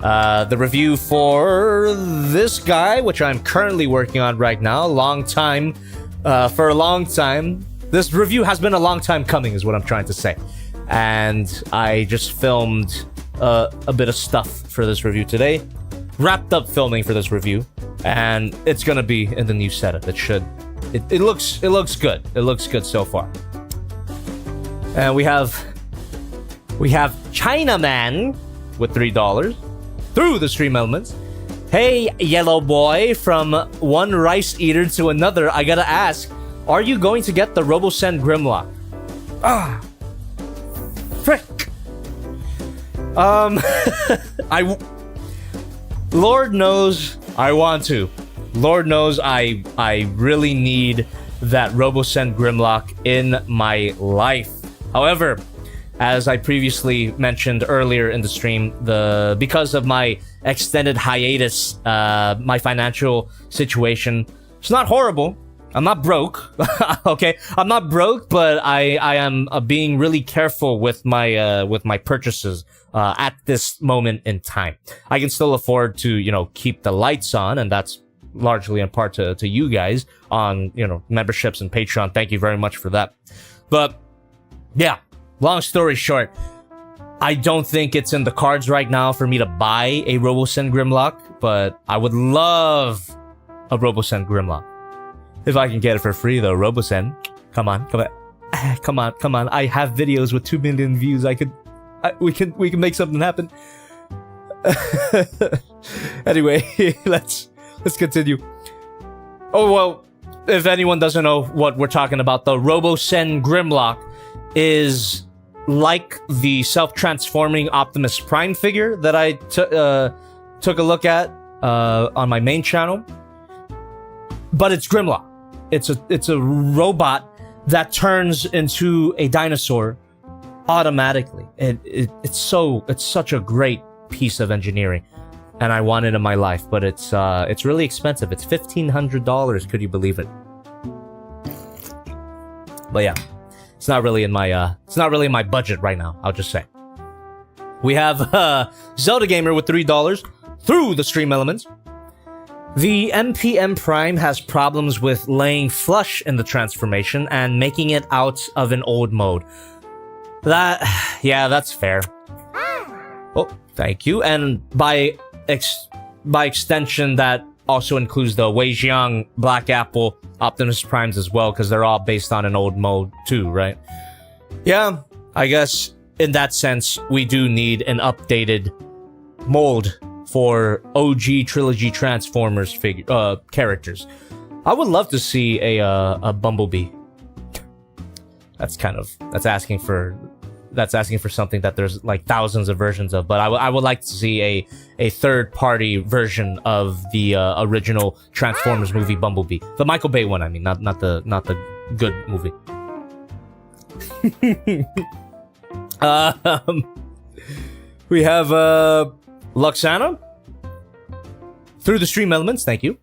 A: the review for this guy, which I'm currently working on right now, for a long time. This review has been a long time coming, is what I'm trying to say. And I just filmed a bit of stuff for this review today. Wrapped up filming for this review, and it's gonna be in the new setup. It looks good. It looks good so far. And we have Chinaman with $3 through the stream elements. Hey, yellow boy, from one rice eater to another, I gotta ask, are you going to get the RoboSen Grimlock? Frick. Lord knows I want to. Lord knows I really need that RoboSen Grimlock in my life. However, as I previously mentioned earlier in the stream, because of my extended hiatus, my financial situation, it's not horrible. I'm not broke, okay? I'm not broke, but I am being really careful with my purchases at this moment in time. I can still afford to, you know, keep the lights on, and that's largely in part to you guys on, you know, memberships and Patreon. Thank you very much for that. But yeah, long story short, I don't think it's in the cards right now for me to buy a RoboSen Grimlock, but I would love a RoboSen Grimlock. If I can get it for free though, RoboSen. Come on. I have videos with 2 million views. I we can make something happen. Anyway, let's continue. Oh, well, if anyone doesn't know what we're talking about, the RoboSen Grimlock is like the self-transforming Optimus Prime figure that I took a look at on my main channel. But it's Grimlock. It's a robot that turns into a dinosaur automatically. It's such a great piece of engineering, and I want it in my life, but it's really expensive. It's $1,500. Could you believe it? But yeah, it's not really in my budget right now. I'll just say. We have Zelda Gamer with $3 through the stream elements. The MPM Prime has problems with laying flush in the transformation and making it out of an old mode. Yeah, that's fair. Oh, thank you. And by extension, that also includes the Weijiang Black Apple Optimus Primes as well, because they're all based on an old mode too, right? Yeah, I guess in that sense, we do need an updated mold for OG Trilogy Transformers characters. I would love to see a Bumblebee. That's asking for something that there's like thousands of versions of, but I would like to see a third-party version of the original Transformers movie Bumblebee, the Michael Bay one. I mean, not the good movie. We have Luxana through the stream elements. Thank you.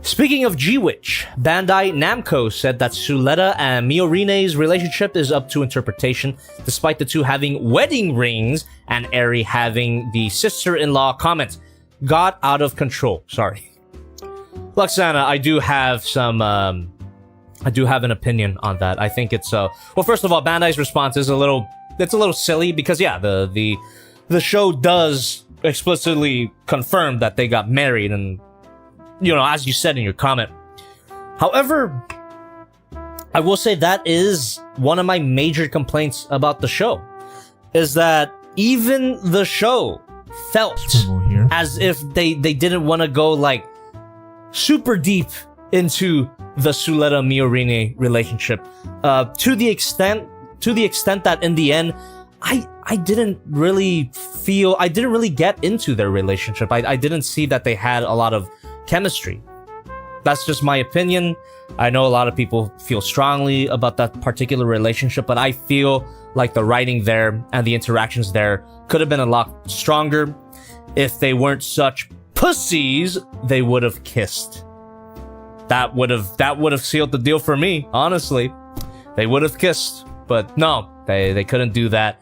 A: Speaking of G-Witch, Bandai Namco said that Suletta and Miorine's relationship is up to interpretation, despite the two having wedding rings and Eri having the sister-in-law comment. Got out of control. Sorry. Luxana, I do have an opinion on that. I think it's well, first of all, Bandai's response is a little silly because yeah, the show does explicitly confirm that they got married, and you know, as you said in your comment. However, I will say that is one of my major complaints about the show, is that even the show felt as if they didn't want to go like super deep into the Suletta Miorine relationship, to the extent that in the end, I didn't really get into their relationship. I didn't see that they had a lot of chemistry. That's just my opinion. I know a lot of people feel strongly about that particular relationship, but I feel like the writing there and the interactions there could have been a lot stronger. If they weren't such pussies, they would have kissed. That would have sealed the deal for me, honestly. They would have kissed, but no, they couldn't do that.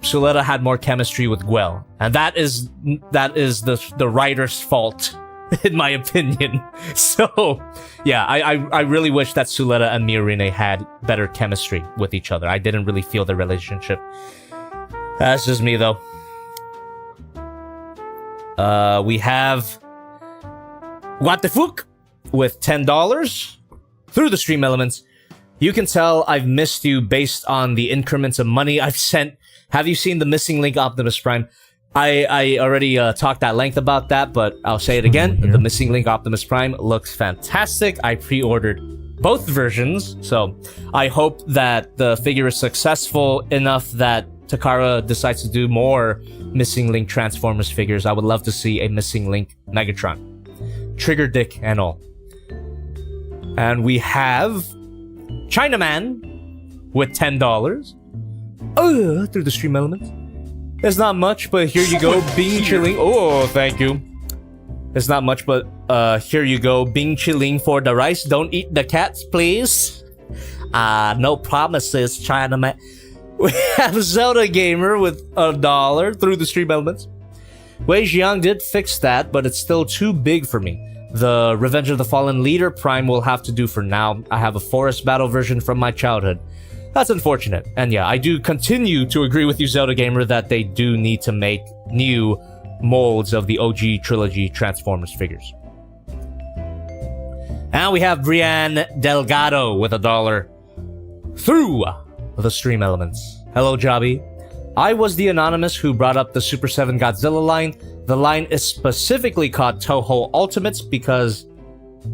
A: Suletta had more chemistry with Guel, and that is the writer's fault, in my opinion. So, yeah, I really wish that Suletta and Miorine had better chemistry with each other. I didn't really feel the relationship. That's just me, though. We have What the Fuck with $10 through the stream elements. You can tell I've missed you based on the increments of money I've sent. Have you seen the Missing Link Optimus Prime? I already talked at length about that, but I'll say it again. The Missing Link Optimus Prime looks fantastic. I pre-ordered both versions, so I hope that the figure is successful enough that Takara decides to do more Missing Link Transformers figures. I would love to see a Missing Link Megatron. Trigger Dick and all. And we have Chinaman with $10. Through the stream elements. There's not much, but here you go, Bing Chilling. Oh, thank you. There's not much, but here you go, Bing Chilling for the rice. Don't eat the cats, please. No promises, Chinaman. We have Zelda Gamer with $1 through the stream elements. Wei Jiang did fix that, but it's still too big for me. The Revenge of the Fallen Leader Prime will have to do for now. I have a Forest Battle version from my childhood. That's unfortunate. And yeah, I do continue to agree with you, Zelda Gamer, that they do need to make new molds of the OG Trilogy Transformers figures. And we have Brianne Delgado with $1 through the stream elements. Hello, Jobby. I was the anonymous who brought up the Super 7 Godzilla line. The line is specifically called Toho Ultimates because...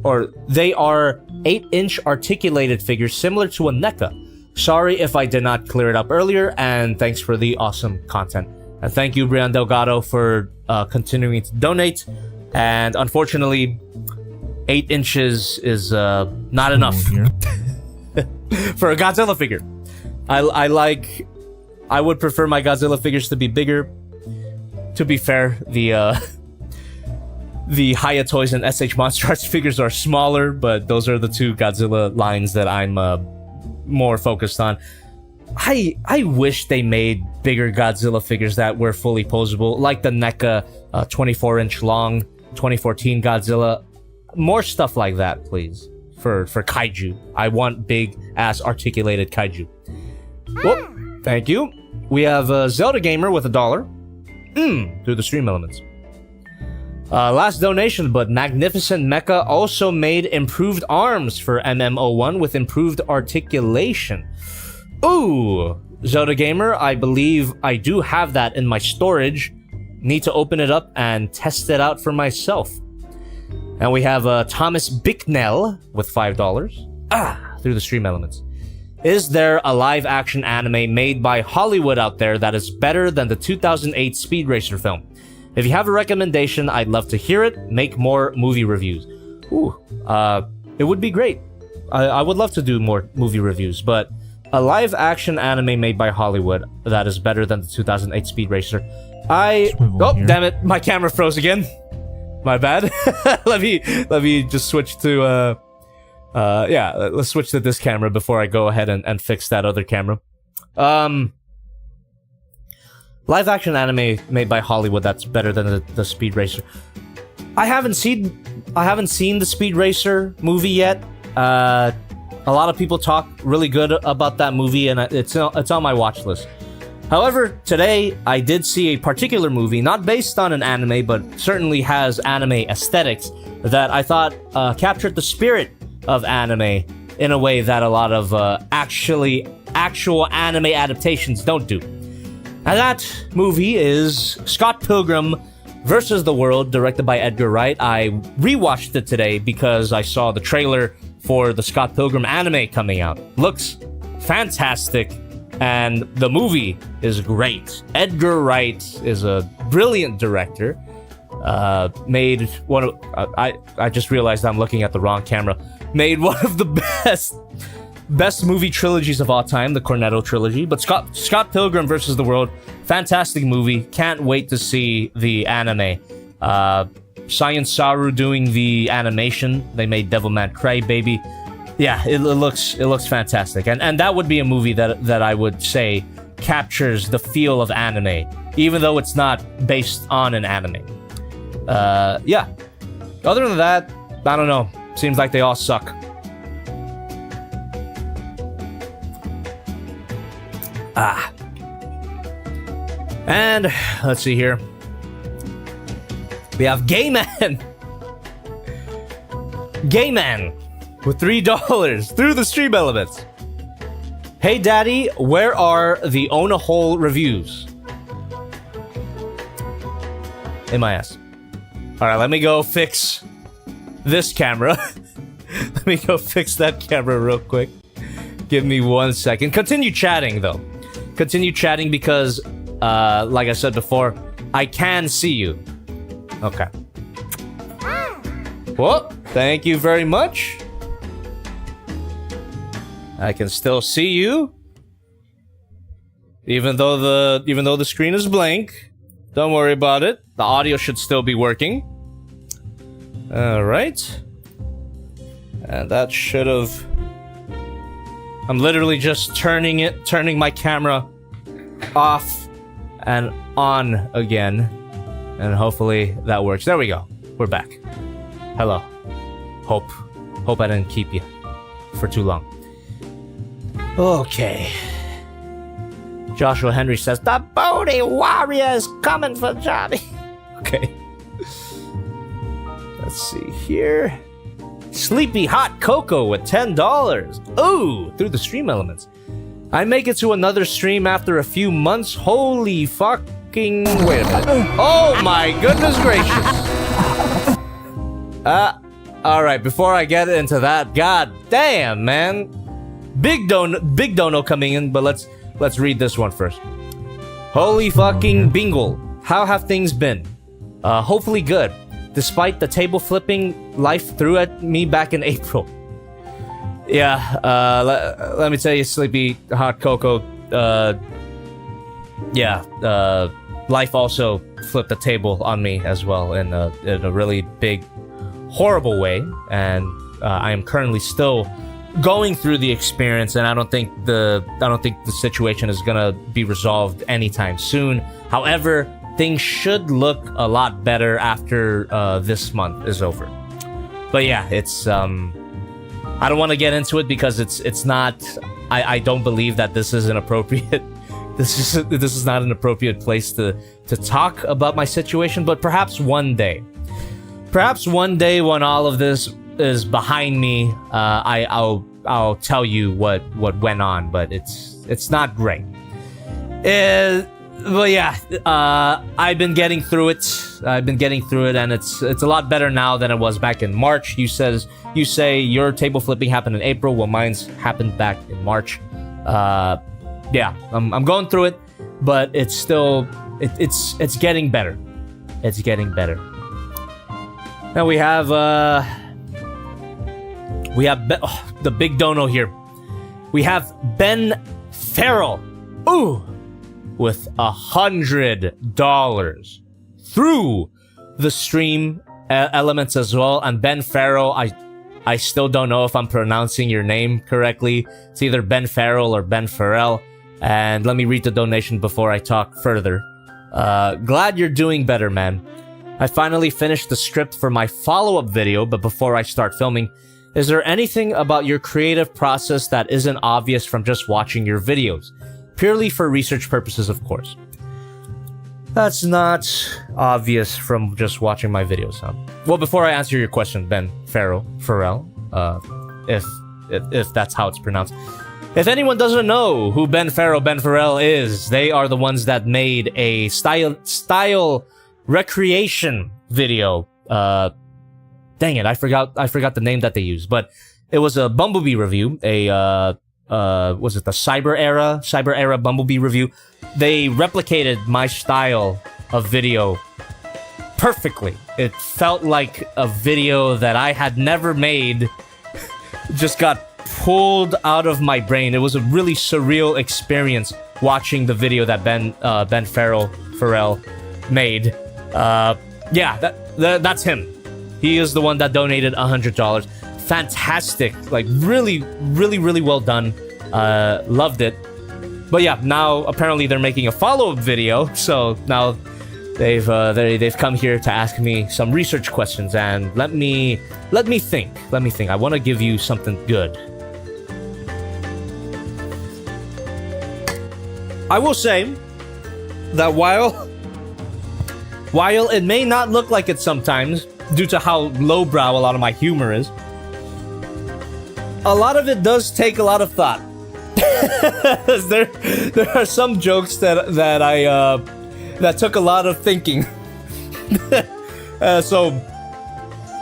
A: or they are 8-inch articulated figures similar to a NECA. Sorry if I did not clear it up earlier, and thanks for the awesome content. And thank you, Brian Delgado, for continuing to donate. And unfortunately, 8 inches is not enough for a Godzilla figure. I would prefer my Godzilla figures to be bigger. To be fair, the Hayatoys and SH Monster Arts figures are smaller, but those are the two Godzilla lines that I'm more focused on. I wish they made bigger Godzilla figures that were fully posable, like the NECA 24-inch long 2014 Godzilla. More stuff like that, please, for kaiju. I want big-ass articulated kaiju. Whoop, thank you. We have a Zelda Gamer with $1. Through the stream elements. Last donation, but Magnificent Mecha also made improved arms for MMO1 with improved articulation. Ooh, Zelda Gamer, I believe I do have that in my storage. Need to open it up and test it out for myself. And we have Thomas Bicknell with $5. Through the stream elements. Is there a live-action anime made by Hollywood out there that is better than the 2008 Speed Racer film? If you have a recommendation, I'd love to hear it. Make more movie reviews. Ooh, it would be great. I would love to do more movie reviews, but a live-action anime made by Hollywood that is better than the 2008 Speed Racer. Damn it, my camera froze again. My bad. let me just switch to let's switch to this camera before I go ahead and fix that other camera. Live action anime made by Hollywood that's better than the Speed Racer. I haven't seen the Speed Racer movie yet. A lot of people talk really good about that movie, and it's on my watch list. However, today I did see a particular movie, not based on an anime, but certainly has anime aesthetics, that I thought captured the spirit of anime in a way that a lot of actual anime adaptations don't do. And that movie is Scott Pilgrim vs. the World, directed by Edgar Wright. I rewatched it today because I saw the trailer for the Scott Pilgrim anime coming out. Looks fantastic, and the movie is great. Edgar Wright is a brilliant director. Made one of... I just realized I'm looking at the wrong camera. Made one of the best movie trilogies of all time, the Cornetto trilogy. But Scott Pilgrim vs. the World, fantastic movie. Can't wait to see the anime. Science Saru doing the animation. They made Devilman Crybaby. Yeah, it looks fantastic. And that would be a movie that I would say captures the feel of anime, even though it's not based on an anime. Yeah. Other than that, I don't know. Seems like they all suck. And let's see here. We have Gayman. Gayman with $3 through the stream elements. Hey daddy, where are the Own a Hole reviews? MIS. Alright, let me go fix this camera. Let me go fix that camera real quick. Give me 1 second. Continue chatting though. Continue chatting because, like I said before, I can see you. Okay. Well, thank you very much. I can still see you, even though the screen is blank. Don't worry about it. The audio should still be working. All right. And that should have... I'm literally just turning my camera off and on again. And hopefully that works. There we go. We're back. Hello. Hope I didn't keep you for too long. Okay. Joshua Henry says, the Bodhi Warrior is coming for Johnny. Okay. Let's see here. Sleepy Hot Cocoa with $10. Ooh, through the stream elements. I make it to another stream after a few months. Holy fucking... Wait a minute. Oh my goodness gracious. Alright, before I get into that, god damn, man. Big dono coming in, but let's read this one first. Holy fucking bingle. How have things been? Hopefully good. Despite the table flipping life threw at me back in April. Yeah, let me tell you, Sleepy Hot Cocoa, life also flipped the table on me as well in a really big, horrible way, and I am currently still going through the experience, and I don't think the situation is gonna be resolved anytime soon. However, things should look a lot better after this month is over. But yeah, it's I don't want to get into it because it's not. I don't believe that this is an appropriate. This is not an appropriate place to talk about my situation. But perhaps one day when all of this is behind me, I'll tell you what went on. But it's not great. But yeah, I've been getting through it. And it's a lot better now than it was back in March. You say your table flipping happened in April, well, mine's happened back in March. Yeah, I'm going through it, but it's still it's getting better. It's getting better. Now we have the big dono here. We have Ben Farrell. Ooh. With $100 through the stream elements as well. And Ben Farrell, I still don't know if I'm pronouncing your name correctly. It's either Ben Farrell or Ben Farrell. And let me read the donation before I talk further. Glad you're doing better, man. I finally finished the script for my follow-up video, but before I start filming, is there anything about your creative process that isn't obvious from just watching your videos? Purely for research purposes, of course. That's not obvious from just watching my videos, huh? Well, before I answer your question, Ben Farrell, if that's how it's pronounced. If anyone doesn't know who Ben Farrell is, they are the ones that made a style recreation video. Dang it, I forgot the name that they used, but it was a Bumblebee review, was it the Cyber Era Bumblebee review? They replicated my style of video perfectly. It felt like a video that I had never made, just got pulled out of my brain. It was a really surreal experience watching the video that Ben Farrell made. Yeah, that's him. He is the one that donated $100. Fantastic, like really well done. Loved it. But yeah, now apparently they're making a follow-up video, so now they've come here to ask me some research questions, and let me think. I want to give you something good. I will say that while it may not look like it sometimes due to how lowbrow a lot of my humor is, a lot of it does take a lot of thought. there are some jokes that took a lot of thinking. So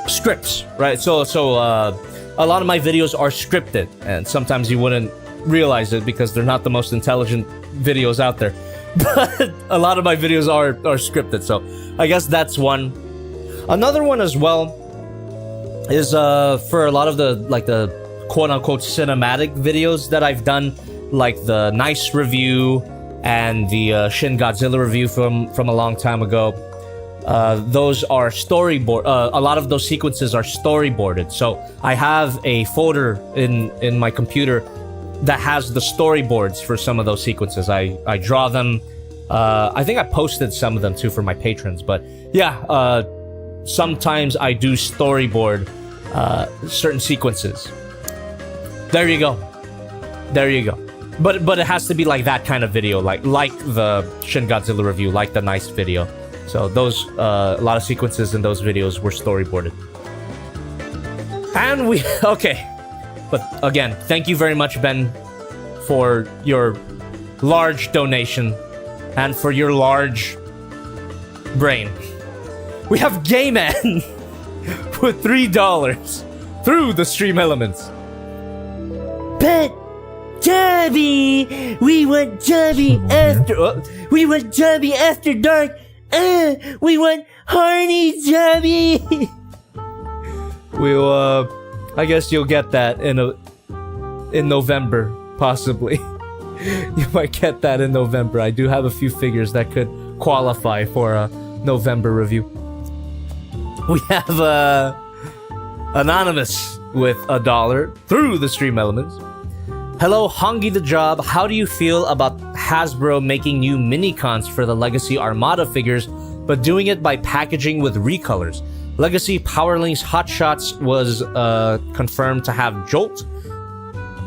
A: scripts, right? So a lot of my videos are scripted, and sometimes you wouldn't realize it because they're not the most intelligent videos out there. But a lot of my videos are scripted, so I guess that's one. Another one as well is for a lot of the quote-unquote cinematic videos that I've done, like the Nice review and the Shin Godzilla review from a long time ago. Those are storyboard. A lot of those sequences are storyboarded. So I have a folder in my computer that has the storyboards for some of those sequences. I draw them. I think I posted some of them too for my patrons. But yeah, sometimes I do storyboard certain sequences. There you go. But it has to be like that kind of video, like the Shin Godzilla review, like the Nice video. So those a lot of sequences in those videos were storyboarded. And okay. But again, thank you very much, Ben for your large donation and for your large brain. We have Gay Man with $3 through the stream elements.
B: But Dobby, we want Dobby after. We want Dobby after dark. We want horny Dobby.
A: We'll I guess you'll get that in November, possibly. You might get that in November. I do have a few figures that could qualify for a November review. We have Anonymous with $1 through the stream elements. Hello, Hongi the Job. How do you feel about Hasbro making new mini-cons for the Legacy Armada figures, but doing it by packaging with recolors? Legacy Powerlinks Hotshots was confirmed to have Jolt.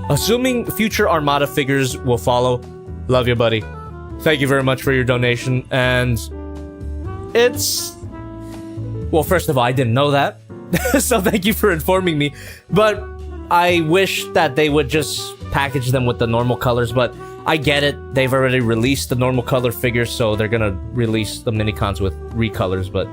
A: Assuming future Armada figures will follow. Love you, buddy. Thank you very much for your donation. And it's... Well, first of all, I didn't know that. So thank you for informing me. But I wish that they would just package them with the normal colors, but I get it. They've already released the normal color figures, so they're gonna release the mini-cons with recolors, but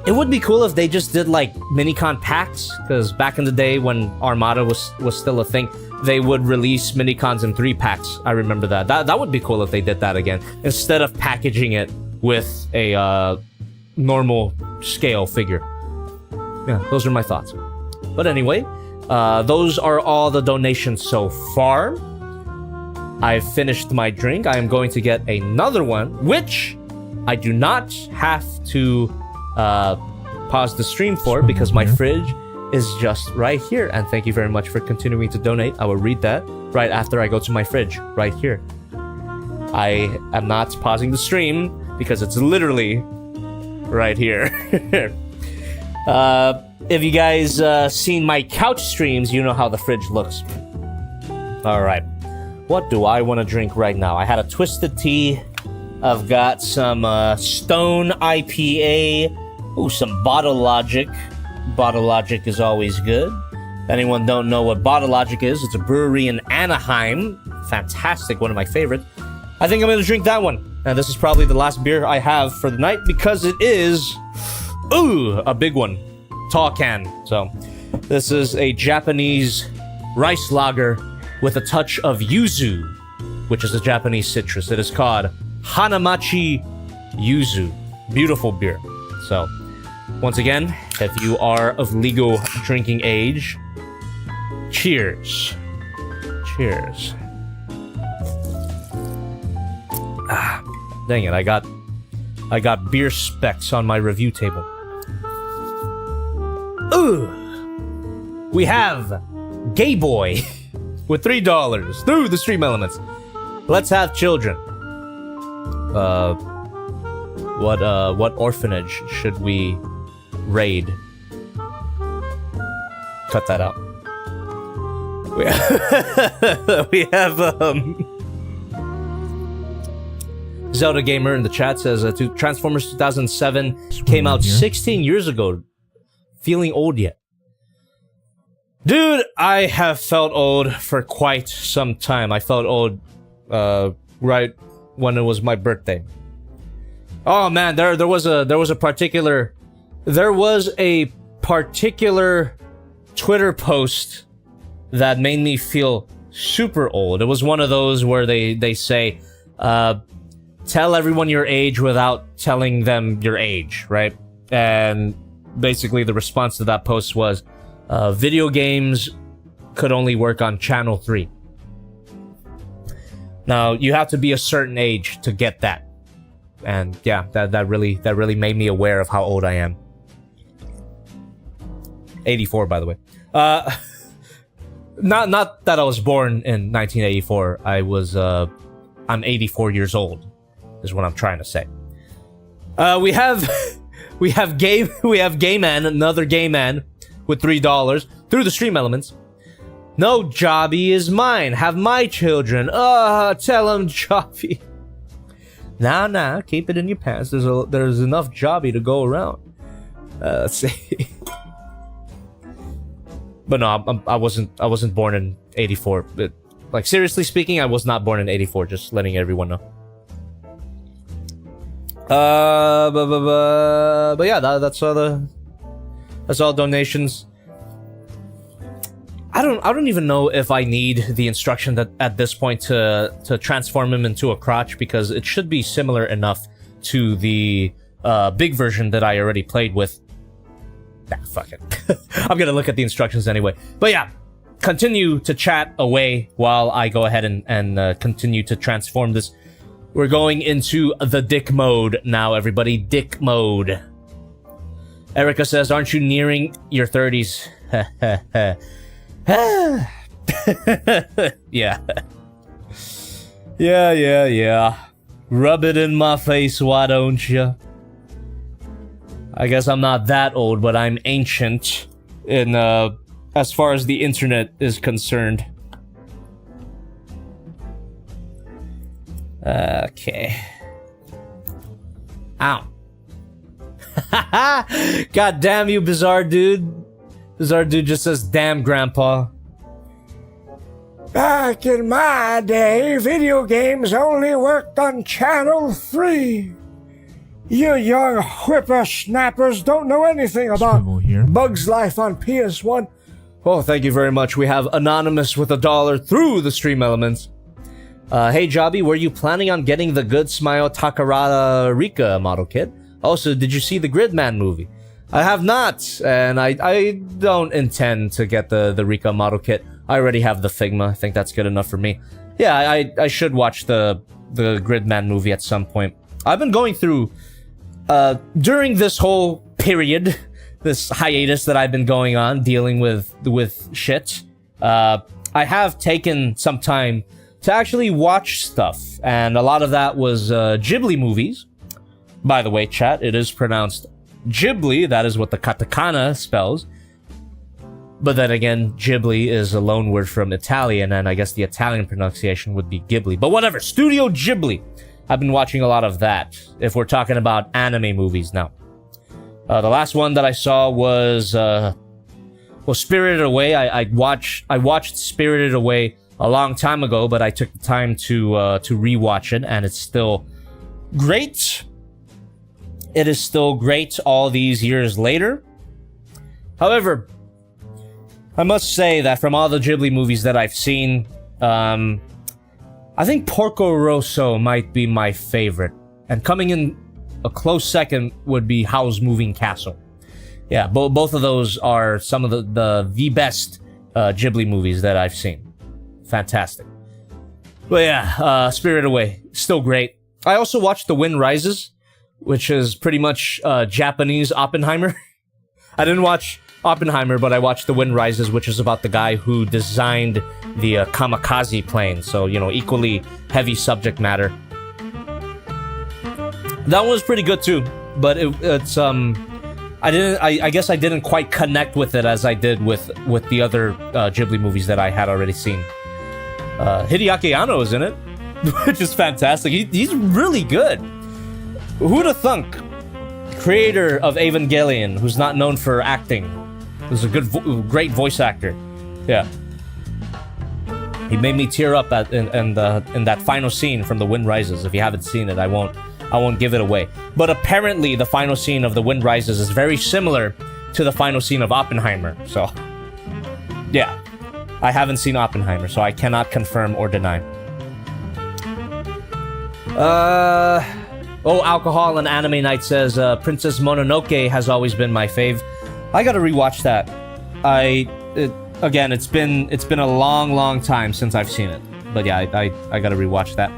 A: it would be cool if they just did like mini-con packs, because back in the day when Armada was still a thing, they would release mini-cons in 3 packs. I remember that. That would be cool if they did that again, instead of packaging it with a normal scale figure. Yeah, those are my thoughts. But anyway, those are all the donations so far. I've finished my drink. I am going to get another one, which I do not have to pause the stream for, because my fridge is just right here. And thank you very much for continuing to donate. I will read that right after I go to my fridge, right here. I am not pausing the stream because it's literally right here. If you guys seen my couch streams, you know how the fridge looks. Alright. What do I want to drink right now? I had a twisted tea. I've got some Stone IPA. Ooh, some Bottle Logic. Bottle Logic is always good. If anyone don't know what Bottle Logic is, it's a brewery in Anaheim. Fantastic, one of my favorites. I think I'm going to drink that one. And this is probably the last beer I have for the night, because it is... Ooh, a big one. Tall can. So, this is a Japanese rice lager with a touch of yuzu, which is a Japanese citrus. It is called Hanamachi Yuzu. Beautiful beer. So, once again, if you are of legal drinking age, cheers. Cheers. Ah, dang it, I got beer specs on my review table. Ooh! We have Gay Boy with $3 through the stream elements. Let's have children. What orphanage should we raid? Cut that out. We have Zelda Gamer in the chat says Transformers 2007 came out 16 years ago. Feeling old yet? Dude, I have felt old for quite some time. I felt old right when it was my birthday. Oh man, there was a particular Twitter post that made me feel super old. It was one of those where they say tell everyone your age without telling them your age, right? And basically the response to that post was video games could only work on channel 3. Now you have to be a certain age to get that. And yeah, that really made me aware of how old I am. 84, by the way. Not that I was born in 1984. I'm 84 years old, is what I'm trying to say. We have Gay Man, another Gay Man with $3 through the stream elements. No, Jobby is mine. Have my children. Tell him, Jobby. Nah, keep it in your pants. There's enough Jobby to go around. Let's see. But no, I wasn't born in '84. Like, seriously speaking, I was not born in 84, just letting everyone know. But yeah, that's all donations. I don't even know if I need the instruction that at this point to transform him into a crotch, because it should be similar enough to the big version that I already played with. Nah, fuck it. I'm gonna look at the instructions anyway. But yeah, continue to chat away while I go ahead and continue to transform this. We're going into the dick mode now, everybody. Dick mode. Erica says, aren't you nearing your 30s? Yeah. Yeah. Rub it in my face, why don't you? I guess I'm not that old, but I'm ancient in, as far as the internet is concerned. Okay. Ow. God damn you, Bizarre Dude. Bizarre Dude just says, damn, Grandpa.
C: Back in my day, video games only worked on Channel 3. You young whippersnappers don't know anything about Bug's Life on PS1.
A: Oh, thank you very much. We have Anonymous with $1 through the stream elements. Hey, Jobby, were you planning on getting the Good Smile Takarada Rika model kit? Also, did you see the Gridman movie? I have not, and I don't intend to get the Rika model kit. I already have the Figma. I think that's good enough for me. Yeah, I should watch the Gridman movie at some point. I've been going through, during this whole period, this hiatus that I've been going on, dealing with shit, I have taken some time to actually watch stuff, and a lot of that was Ghibli movies. By the way, chat, it is pronounced Ghibli. That is what the katakana spells. But then again, Ghibli is a loan word from Italian, and I guess the Italian pronunciation would be Ghibli. But whatever, Studio Ghibli. I've been watching a lot of that, if we're talking about anime movies now. The last one that I saw was Spirited Away. I watched Spirited Away a long time ago, but I took the time to rewatch it, and it's still great. It is still great all these years later. However, I must say that from all the Ghibli movies that I've seen, I think Porco Rosso might be my favorite. And coming in a close second would be Howl's Moving Castle. Yeah, both of those are some of the best Ghibli movies that I've seen. Fantastic. But yeah, Spirited Away, still great. I also watched The Wind Rises, which is pretty much Japanese Oppenheimer. I didn't watch Oppenheimer, but I watched The Wind Rises, which is about the guy who designed the kamikaze plane. So, you know, equally heavy subject matter. That one was pretty good too, but it's I guess I didn't quite connect with it as I did with the other Ghibli movies that I had already seen. Hideaki Anno is in it, which is fantastic. He's really good. Who'd have thunk? Creator of Evangelion, who's not known for acting, who's a great voice actor. Yeah, he made me tear up in that final scene from The Wind Rises. If you haven't seen it, I won't give it away. But apparently, the final scene of The Wind Rises is very similar to the final scene of Oppenheimer. So, yeah, I haven't seen Oppenheimer, so I cannot confirm or deny. Oh, Alcohol and Anime Night says, Princess Mononoke has always been my fave. I gotta rewatch that. Again, it's been a long time since I've seen it. But yeah, I gotta rewatch that.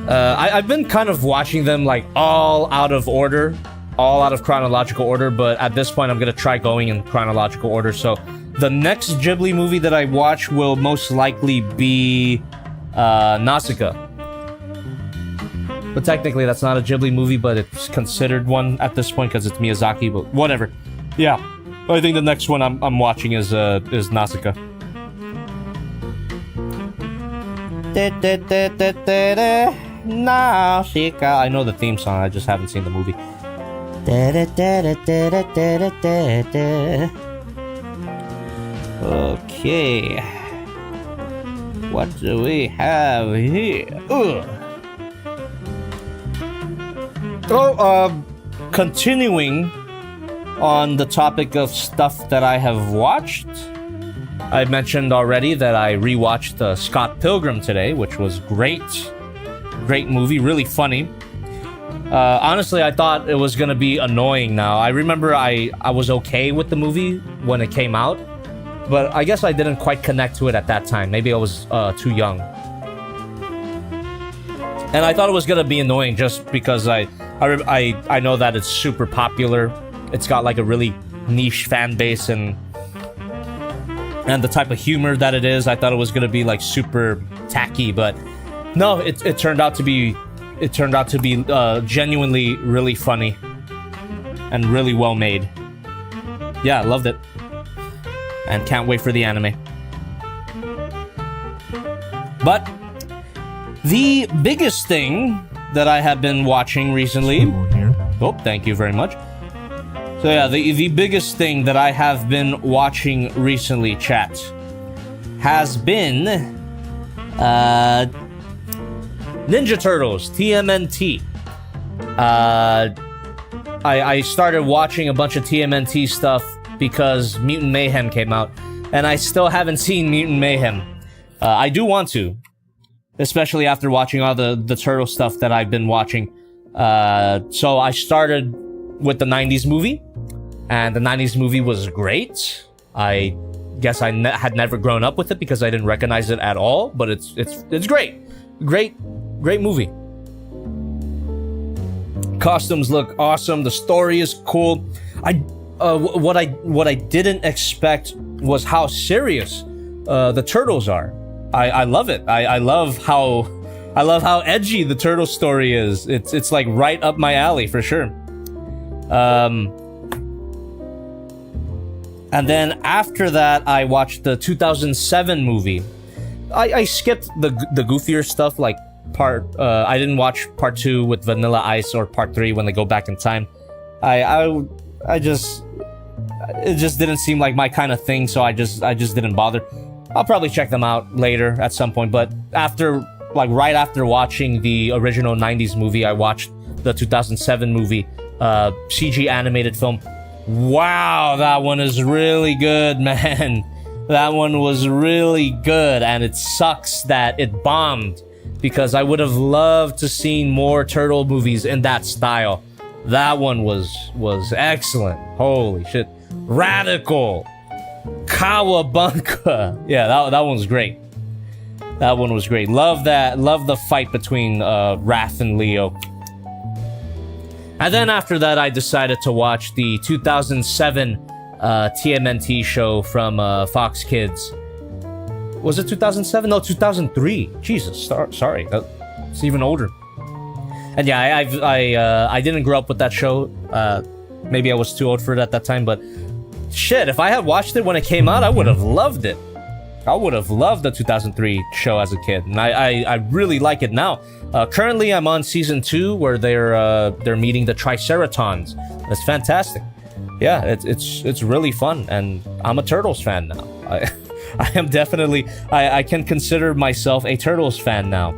A: I've been kind of watching them like all out of order, all out of chronological order, but at this point I'm gonna try going in chronological order. So the next Ghibli movie that I watch will most likely be Nausicaa. But technically that's not a Ghibli movie, but it's considered one at this point because it's Miyazaki, but whatever. Yeah, I think the next one I'm watching is Nausicaa. Nausicaa. I know the theme song, I just haven't seen the movie. Okay. What do we have here? Ugh. Oh, continuing on the topic of stuff that I have watched. I mentioned already that I rewatched Scott Pilgrim today, which was great. Great movie, really funny. Honestly, I thought it was gonna be annoying now. I remember I was okay with the movie when it came out, but I guess I didn't quite connect to it at that time. Maybe I was too young. And I thought it was gonna be annoying just because I know that it's super popular. It's got like a really niche fan base and the type of humor that it is. I thought it was gonna be like super tacky, but no, it turned out to be genuinely really funny and really well made. Yeah, I loved it. And can't wait for the anime. But the biggest thing that I have been watching recently... Oh, thank you very much. So yeah, the biggest thing that I have been watching recently, chat, has been... Ninja Turtles, TMNT. I started watching a bunch of TMNT stuff because Mutant Mayhem came out, and I still haven't seen Mutant Mayhem. I do want to, especially after watching all the Turtle stuff that I've been watching. So I started with the 90s movie, and the 90s movie was great. I guess I had never grown up with it because I didn't recognize it at all, but it's great. Great movie. Costumes look awesome. The story is cool. What I didn't expect was how serious the turtles are. I love it. I love how edgy the turtle story is. It's like right up my alley for sure. And then after that, I watched the 2007 movie. I skipped the goofier stuff like I didn't watch part 2 with Vanilla Ice or part 3 when they go back in time. It just didn't seem like my kind of thing, so I just didn't bother. I'll probably check them out later at some point, but right after watching the original 90s movie, I watched the 2007 movie, CG animated film. Wow, that one is really good, man. That one was really good, and it sucks that it bombed because I would have loved to seen more turtle movies in that style. That one was excellent. Holy shit. Radical. Kawabunka. Yeah, that one was great. That one was great. Love that. Love the fight between Wrath and Leo. And then after that, I decided to watch the 2007 TMNT show from Fox Kids. Was it 2007? No, 2003. Jesus, sorry. It's even older. And yeah, I didn't grow up with that show. Maybe I was too old for it at that time, but shit, if I had watched it when it came out, I would have loved it. I would have loved the 2003 show as a kid, and I really like it now. Currently, I'm on season 2 where they're meeting the Triceratons. It's fantastic. Yeah, it's really fun, and I'm a Turtles fan now. I am definitely... I can consider myself a Turtles fan now.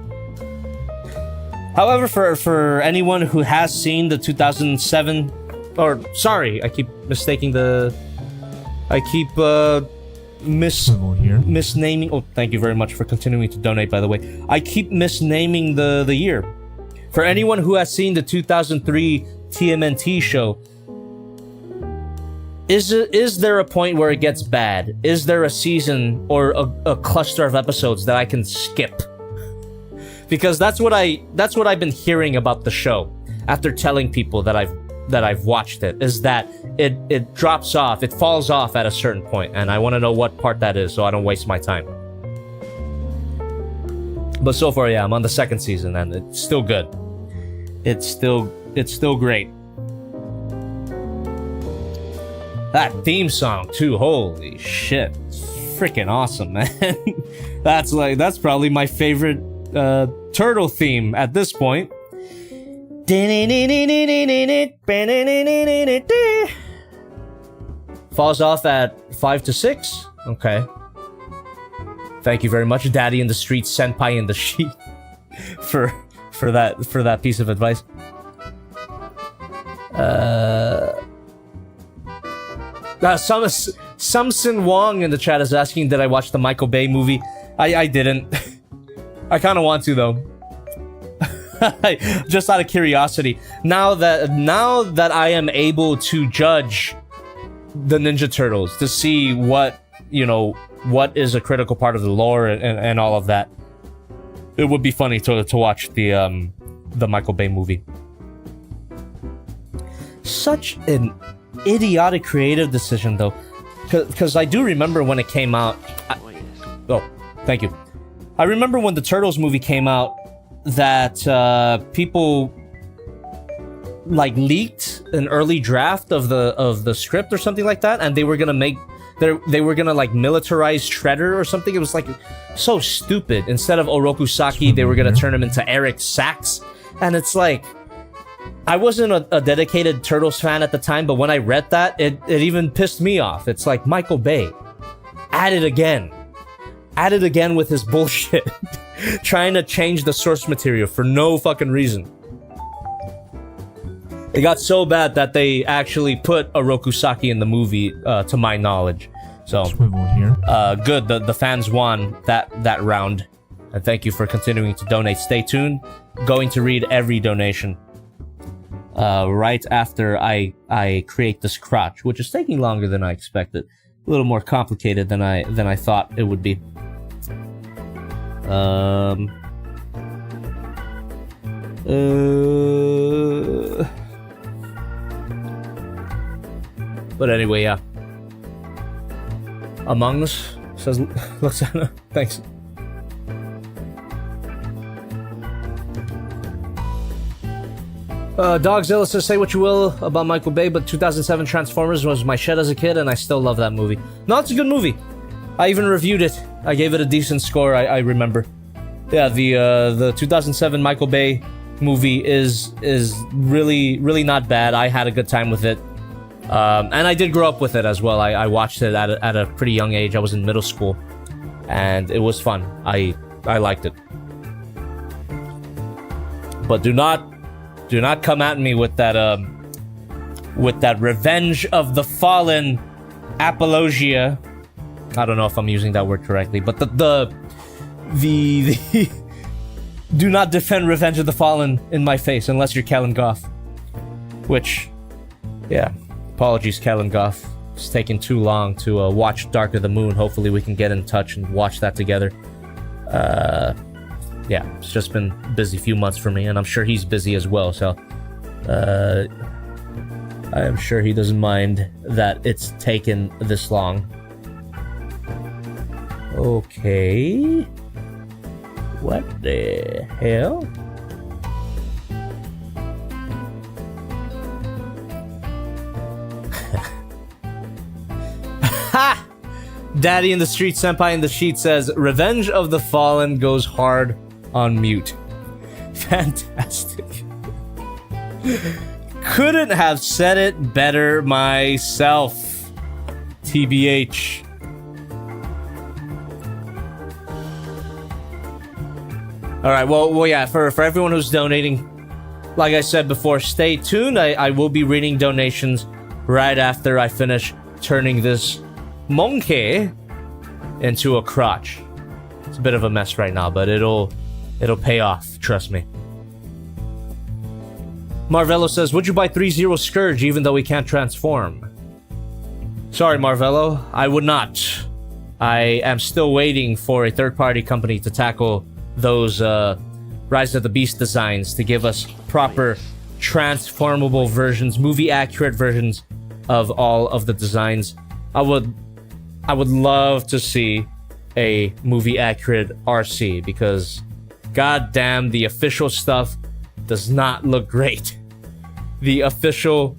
A: However, for anyone who has seen the 2007... Or, sorry, I keep mistaking the... I keep, misnaming... Oh, thank you very much for continuing to donate, by the way. I keep misnaming the year. For anyone who has seen the 2003 TMNT show, is there a point where it gets bad? Is there a season or a cluster of episodes that I can skip? Because that's what I've been hearing about the show after telling people that I've watched it, is that it drops off, it falls off at a certain point, and I want to know what part that is so I don't waste my time. But so far, yeah, I'm on the 2nd season and it's still good. It's still great. That theme song too, holy shit. It's freaking awesome, man. That's probably my favorite turtle theme at this point. Falls off at 5 to 6? Okay. Thank you very much, Daddy in the street, Senpai in the sheet, for that piece of advice. Samson Wong in the chat is asking, did I watch the Michael Bay movie? I didn't. I kind of want to though. Just out of curiosity. Now that I am able to judge the Ninja Turtles, to see what, you know, what is a critical part of the lore and all of that, it would be funny to watch the Michael Bay movie. Such an idiotic creative decision though, because I do remember when it came out. Oh, thank you. I remember when the Turtles movie came out that people like leaked an early draft of the script or something like that, and they were gonna like militarize Shredder or something. It was like so stupid. Instead of Oroku Saki, they were gonna turn him into Eric Sachs, and it's like, I wasn't a dedicated Turtles fan at the time, but when I read that, it even pissed me off. It's like, Michael Bay, at it again with his bullshit. Trying to change the source material for no fucking reason. It got so bad that they actually put Oroku Saki in the movie, to my knowledge. So, good, the fans won that round. And thank you for continuing to donate. Stay tuned. Going to read every donation. Right after I create this crotch, which is taking longer than I expected. A little more complicated than I thought it would be. But anyway, yeah. Among Us says Luxana. Thanks. Dogzilla says, say what you will about Michael Bay, but 2007 Transformers was my shit as a kid, and I still love that movie. No, it's a good movie. I even reviewed it. I gave it a decent score, I remember. Yeah, the 2007 Michael Bay movie is really, really not bad. I had a good time with it. And I did grow up with it as well. I watched it at a pretty young age. I was in middle school. And it was fun. I liked it. But do not come at me with that Revenge of the Fallen apologia. I don't know if I'm using that word correctly, but the do not defend Revenge of the Fallen in my face unless you're Kellen Goff. Which, yeah, apologies, Kellen Goff. It's taking too long to watch Dark of the Moon. Hopefully we can get in touch and watch that together. Yeah, it's just been a busy few months for me, and I'm sure he's busy as well, so I am sure he doesn't mind that it's taken this long. Okay. What the hell? Ha! Daddy in the street, Senpai in the sheet says, Revenge of the Fallen goes hard on mute. Fantastic. Couldn't have said it better myself. TBH. Alright, well, yeah, for everyone who's donating, like I said before, stay tuned. I will be reading donations right after I finish turning this monkey into a crotch. It's a bit of a mess right now, but it'll pay off, trust me. Marvello says, would you buy 3-0 Scourge even though he can't transform? Sorry, Marvello, I would not. I am still waiting for a third-party company to tackle those Rise of the Beast designs to give us proper transformable versions, movie-accurate versions of all of the designs. I would love to see a movie-accurate RC because, goddamn, the official stuff does not look great. The official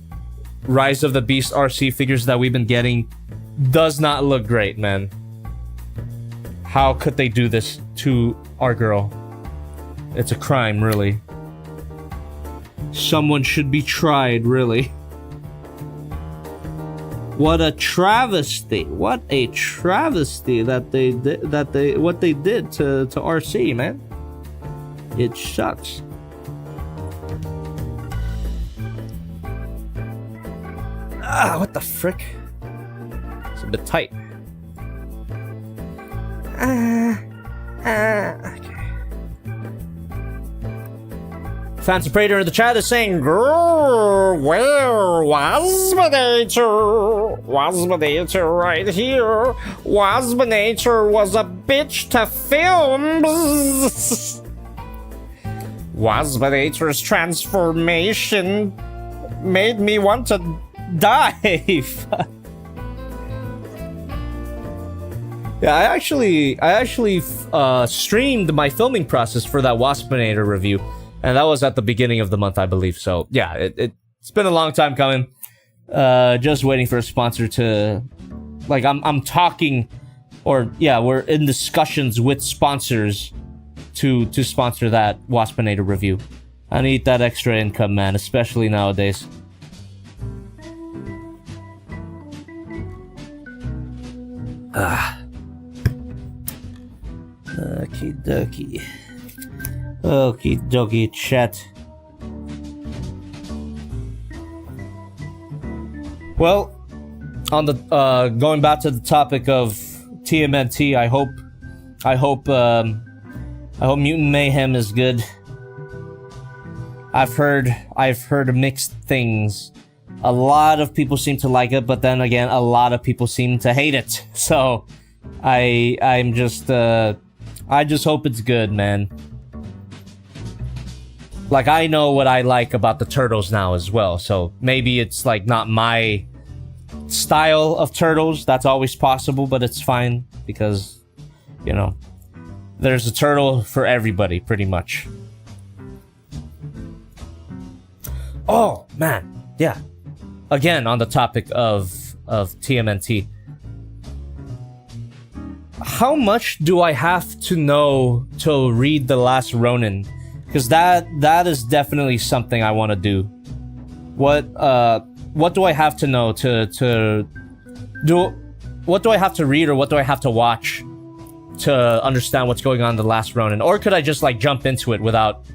A: Rise of the Beast RC figures that we've been getting does not look great, man. How could they do this to our girl? It's a crime, really. Someone should be tried, really. What a travesty! What a travesty that they did. What they did to RC, man. It sucks. Ah, what the frick? It's a bit tight. Okay. Fancy Prater in the chat is saying, "Grrr, where Waspinator? Waspinator right here. Waspinator was a bitch to film." Waspinator's transformation made me want to dive. Yeah, I actually streamed my filming process for that Waspinator review, and that was at the beginning of the month, I believe. So yeah, it's been a long time coming. Just waiting for a sponsor to, like, I'm talking, or yeah, we're in discussions with sponsors to sponsor that Waspinator review. I need that extra income, man, especially nowadays. Okie dokie. Okie dokie, chat. Well, on the going back to the topic of TMNT, I hope Mutant Mayhem is good. I've heard mixed things. A lot of people seem to like it, but then again, a lot of people seem to hate it. So I just hope it's good, man. Like, I know what I like about the Turtles now as well, so maybe it's like not my style of Turtles. That's always possible, but it's fine because, you know, there's a turtle for everybody, pretty much. Oh man, yeah. Again, on the topic of TMNT. How much do I have to know to read The Last Ronin? Because that is definitely something I want to do. What do I have to know to do? What do I have to read, or what do I have to watch to understand what's going on in The Last Ronin? Or could I just like jump into it without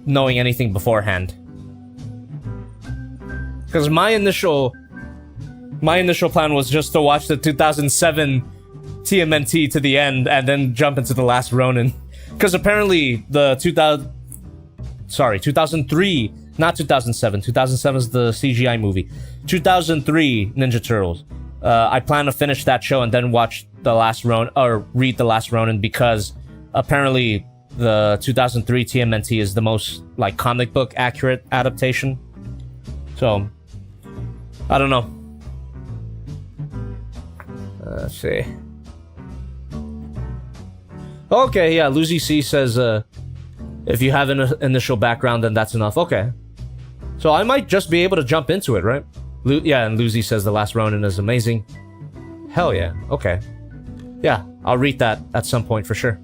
A: knowing anything beforehand? Because my initial plan was just to watch the 2007 TMNT to the end and then jump into The Last Ronin. Because apparently the 2003, not 2007. 2007 is the CGI movie. 2003 Ninja Turtles. I plan to finish that show and then watch The Last Ronin, or read The Last Ronin, because apparently the 2003 TMNT is the most like comic book accurate adaptation. So I don't know. Let's see. Okay, yeah, Lucy C says, if you have an initial background, then that's enough. Okay. So I might just be able to jump into it, right? Yeah, and Lucy says The Last Ronin is amazing. Hell yeah, okay. Yeah, I'll read that at some point for sure.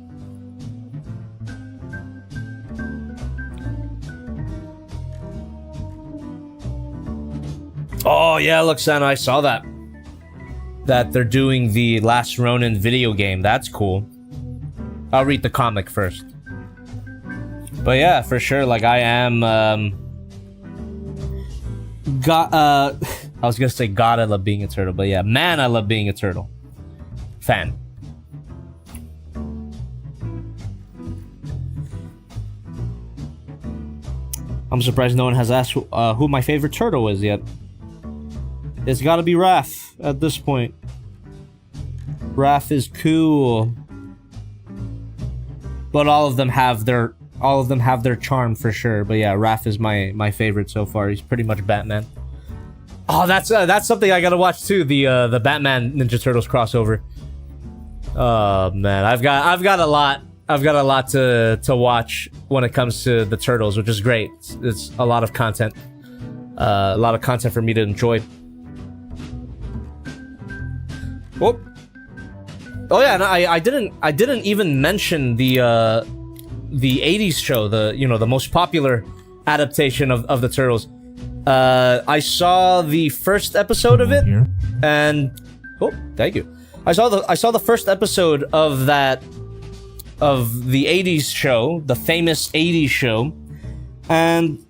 A: Oh yeah, Luxana, I saw that. That they're doing the Last Ronin video game. That's cool. I'll read the comic first. But yeah, for sure, like I am I was gonna say God, I love being a turtle, but yeah, man, I love being a turtle. Fan. I'm surprised no one has asked who my favorite turtle is yet. It's gotta be Raph at this point. Raph is cool. But all of them have their charm for sure. But yeah, Raph is my favorite so far. He's pretty much Batman. Oh, that's something I gotta watch too. The Batman Ninja Turtles crossover. Oh man, I've got a lot to watch when it comes to the Turtles, which is great. It's a lot of content. A lot of content for me to enjoy. Oh. Oh yeah, and I didn't even mention the 80s show, the most popular adaptation of the Turtles. I saw the first episode of it, and oh, thank you. I saw the first episode of the 80s show, the famous 80s show, and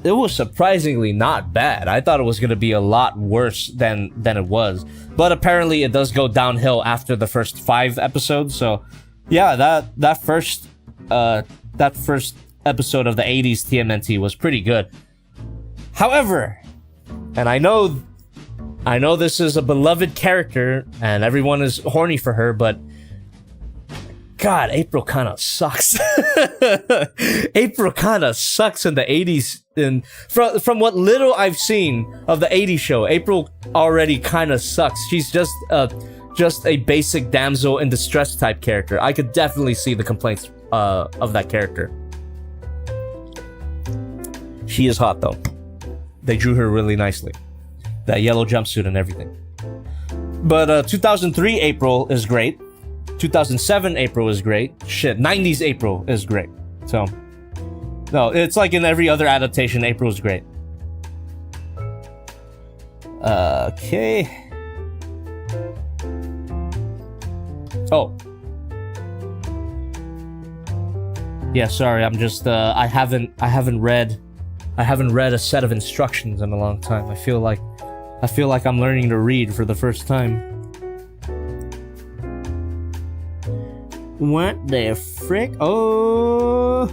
A: it was surprisingly not bad. I thought it was gonna be a lot worse than it was, but apparently it does go downhill after the first 5 episodes. So, yeah, that first episode of the 80s TMNT was pretty good. However, and I know this is a beloved character and everyone is horny for her, but God, April kind of sucks. April kind of sucks in the 80s. And from what little I've seen of the 80s show, April already kind of sucks. She's just a basic damsel in distress type character. I could definitely see the complaints of that character. She is hot though. They drew her really nicely. That yellow jumpsuit and everything. But 2003 April is great. 2007 April is great. Shit, 90s April is great. So, no, it's like in every other adaptation, April is great. Okay. Oh. Yeah, sorry, I'm just I haven't read a set of instructions in a long time. I feel like I'm learning to read for the first time. What the frick? Oh,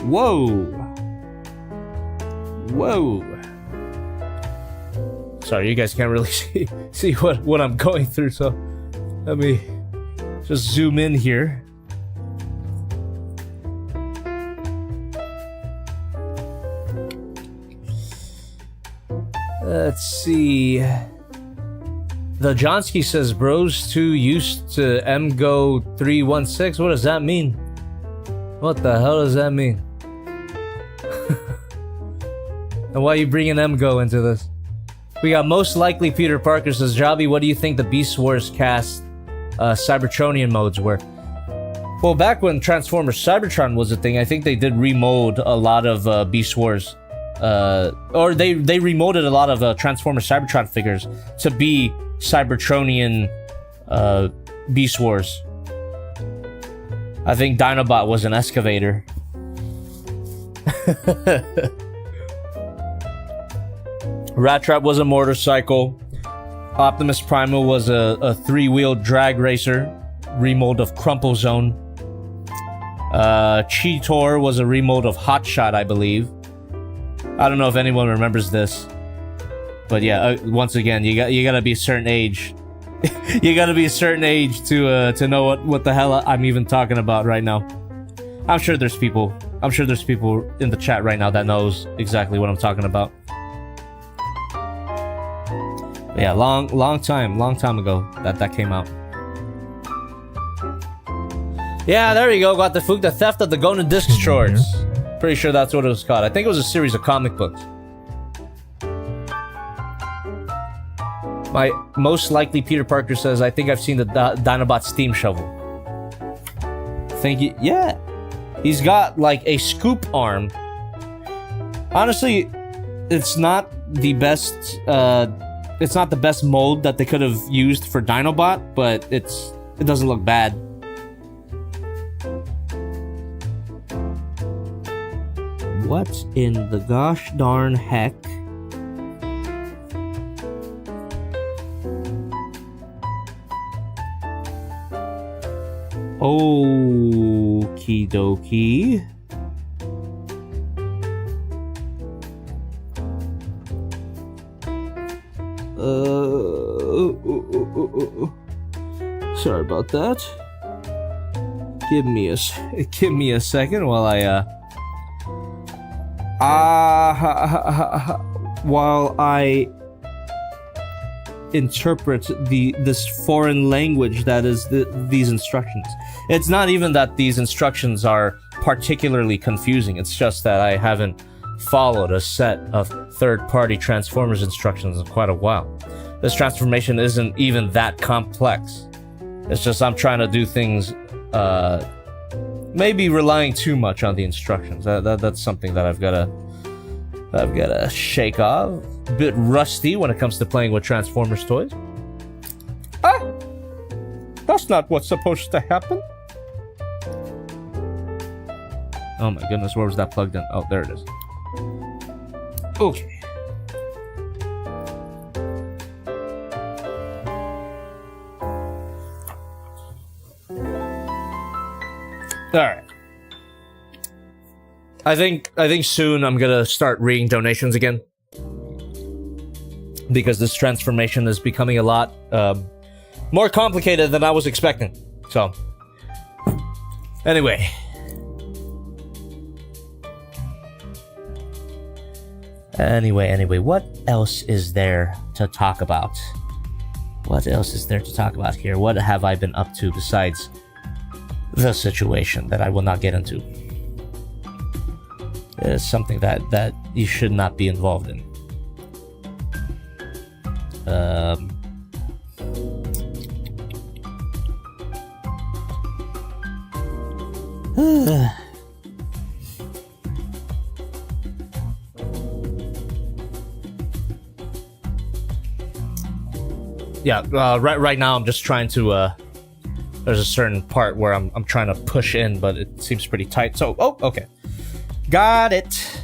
A: whoa. Sorry, you guys can't really see what I'm going through, so let me just zoom in here. Let's see. The Johnsky says bros 2 used to MGO 316. What does that mean? What the hell does that mean? And why are you bringing MGO into this? We got most likely Peter Parker says, Javi, what do you think the Beast Wars cast Cybertronian modes were? Well, back when Transformers Cybertron was a thing, I think they did remold a lot of Beast Wars. Or they remolded a lot of Transformers Cybertron figures to be Cybertronian Beast Wars. I think Dinobot was an excavator. Rat Trap was a motorcycle. Optimus Primal was a 3-wheel drag racer, remold of Crumple Zone. Cheetor was a remold of Hotshot, I believe. I don't know if anyone remembers this, but yeah, once again, you gotta be a certain age. You gotta be a certain age to know what the hell I'm even talking about right now. I'm sure there's people in the chat right now that knows exactly what I'm talking about. But yeah, long time ago that came out. Yeah, there you go. Got the Theft of the Golden Disc shorts. Pretty sure that's what it was called. I think it was a series of comic books. My most likely Peter Parker says, I think I've seen the Dinobot steam shovel. Yeah. He's got like a scoop arm. Honestly, it's not the best mold that they could have used for Dinobot, but it doesn't look bad. What in the gosh darn heck? Okie dokie. Sorry about that. Give me a second while I interpret this foreign language that is these instructions. It's not even that these instructions are particularly confusing. It's just that I haven't followed a set of third-party Transformers instructions in quite a while. This transformation isn't even that complex. It's just I'm trying to do things maybe relying too much on the instructions. That's something that I've gotta shake off. A bit rusty when it comes to playing with Transformers toys. Ah! That's not what's supposed to happen. Oh my goodness, where was that plugged in? Oh, there it is. Okay. Alright. I think soon I'm gonna start reading donations again. Because this transformation is becoming a lot more complicated than I was expecting. So, anyway. Anyway, what else is there to talk about? What else is there to talk about here? What have I been up to besides the situation that I will not get into? It is something that you should not be involved in. Yeah, right now I'm just trying to, there's a certain part where I'm trying to push in, but it seems pretty tight, so, oh, okay. Got it.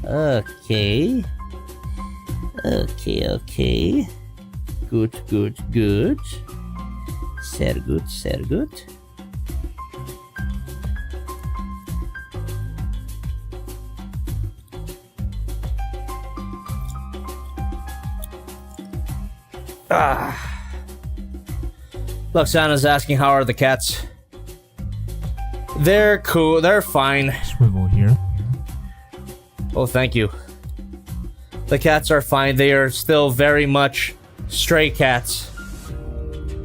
A: Okay. Good. Sehr good. Luxana's asking how are the cats. They're cool, they're fine.
D: Swivel here.
A: Oh, thank you. The cats are fine, they are still very much stray cats.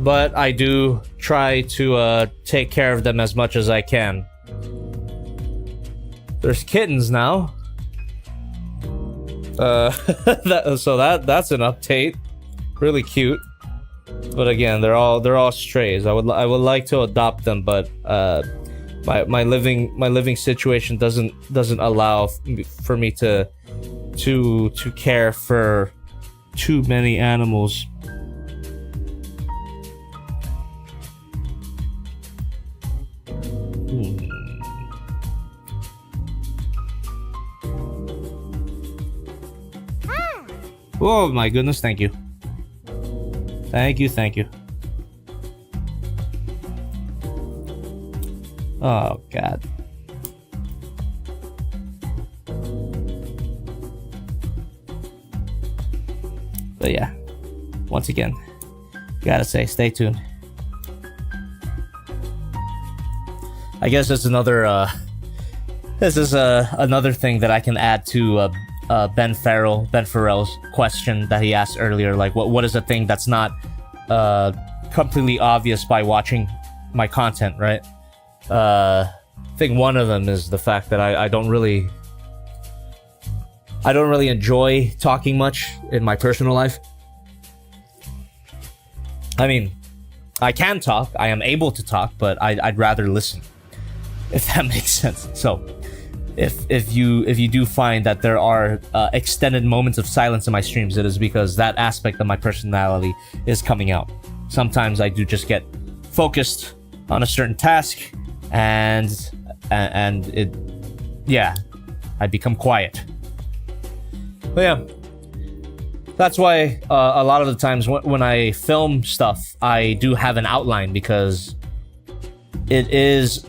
A: But I do try to take care of them as much as I can. There's kittens now. So that's an update. Really cute. But again, they're all strays. I would like to adopt them, but my living situation doesn't allow for me to care for too many animals. Oh my goodness, thank you. Thank you. Oh god. But yeah, once again, gotta say, stay tuned. I guess it's another, this is another thing that I can add to Ben Farrell's question that he asked earlier, like what is a thing that's not completely obvious by watching my content, right? I think one of them is the fact that I don't really enjoy talking much in my personal life. I mean, I can talk, I am able to talk, but I'd rather listen, if that makes sense. So if you do find that there are extended moments of silence in my streams, it is because that aspect of my personality is coming out. Sometimes I do just get focused on a certain task, and it, yeah, I become quiet. But yeah, that's why a lot of the times when I film stuff, I do have an outline, because it is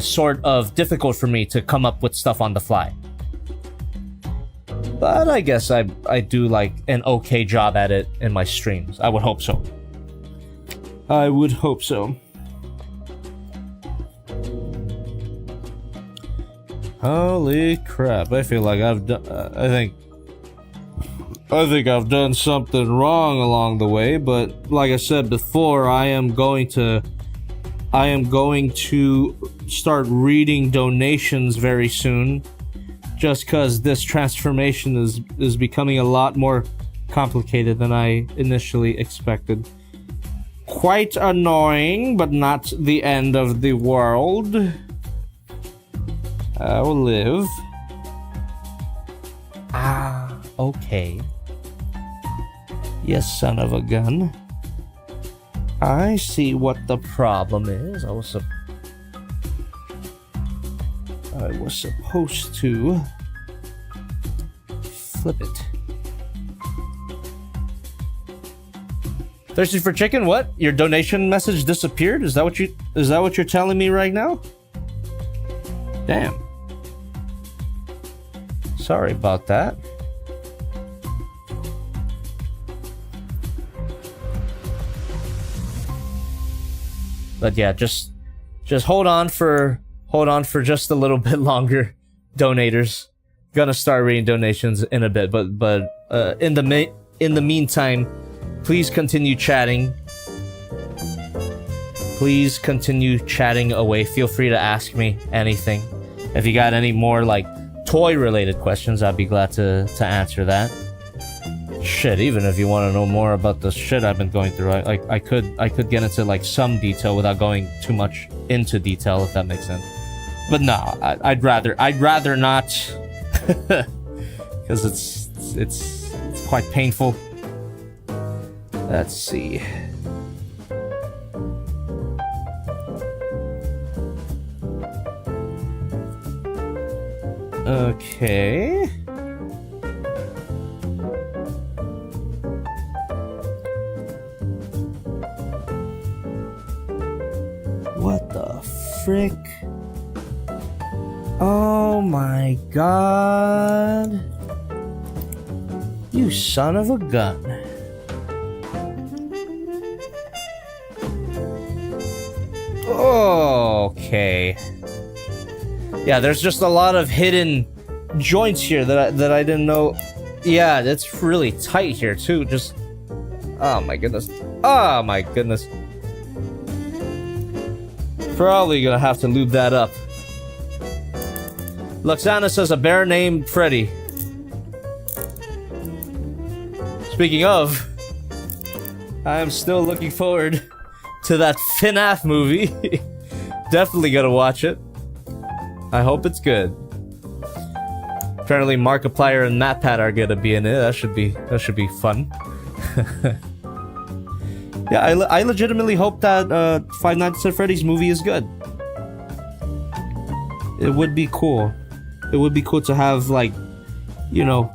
A: sort of difficult for me to come up with stuff on the fly. But I guess I do like an okay job at it in my streams. I would hope so. Holy crap, I feel like I've done, I think I've done something wrong along the way, but like I said before, I am going to start reading donations very soon, just because this transformation is becoming a lot more complicated than I initially expected. quite annoying, but not the end of the world. I will live. Ah, okay. Yes, son of a gun. I see what the problem is. I was supposed to flip it. Thirsty for chicken? What? Your donation message disappeared? Is that what you're telling me right now? Damn. Sorry about that. But yeah, just hold on for just a little bit longer, donators. Gonna start reading donations in a bit, but in the meantime, please continue chatting. Please continue chatting away. Feel free to ask me anything. If you got any more like toy related questions, I'd be glad to answer that. Shit, even if you want to know more about the shit I've been going through, I could get into like some detail without going too much into detail, if that makes sense. But no, I'd rather not, because it's quite painful. Let's see. Okay. What the frick? Oh my god. You son of a gun. Okay. Yeah, there's just a lot of hidden joints here that I didn't know. Yeah, it's really tight here too. Just, oh my goodness. Oh my goodness. Probably gonna have to lube that up. Luxana says a bear named Freddy. Speaking of, I am still looking forward to that FNAF movie. Definitely gonna watch it. I hope it's good. Apparently Markiplier and MatPat are gonna be in it. That should be fun. Yeah, I legitimately hope that Five Nights at Freddy's movie is good. It would be cool. It would be cool to have, like, you know,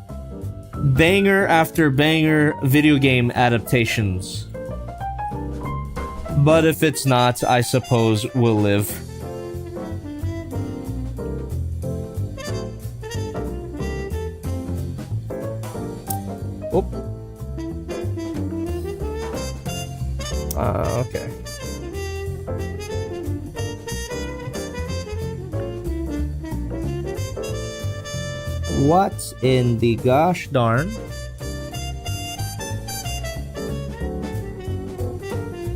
A: banger after banger video game adaptations. But if it's not, I suppose we'll live. Oh. Okay. What in the gosh darn?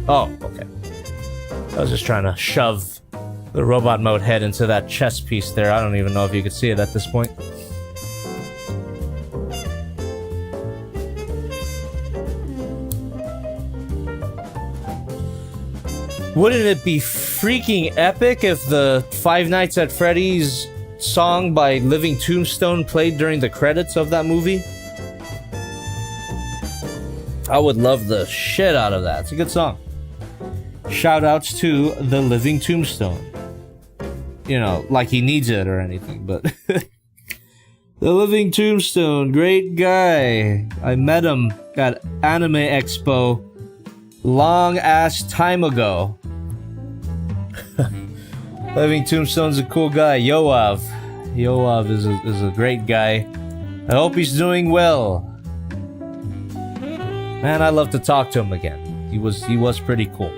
A: Oh, okay. I was just trying to shove the robot mode head into that chest piece there. I don't even know if you could see it at this point. Wouldn't it be freaking epic if the Five Nights at Freddy's song by Living Tombstone played during the credits of that movie? I would love the shit out of that. It's a good song. Shoutouts to the Living Tombstone. You know, like he needs it or anything, but... The Living Tombstone, great guy. I met him at Anime Expo long ass time ago. Living Tombstone's a cool guy. Yoav is a great guy. I hope he's doing well. Man, I'd love to talk to him again. He was pretty cool.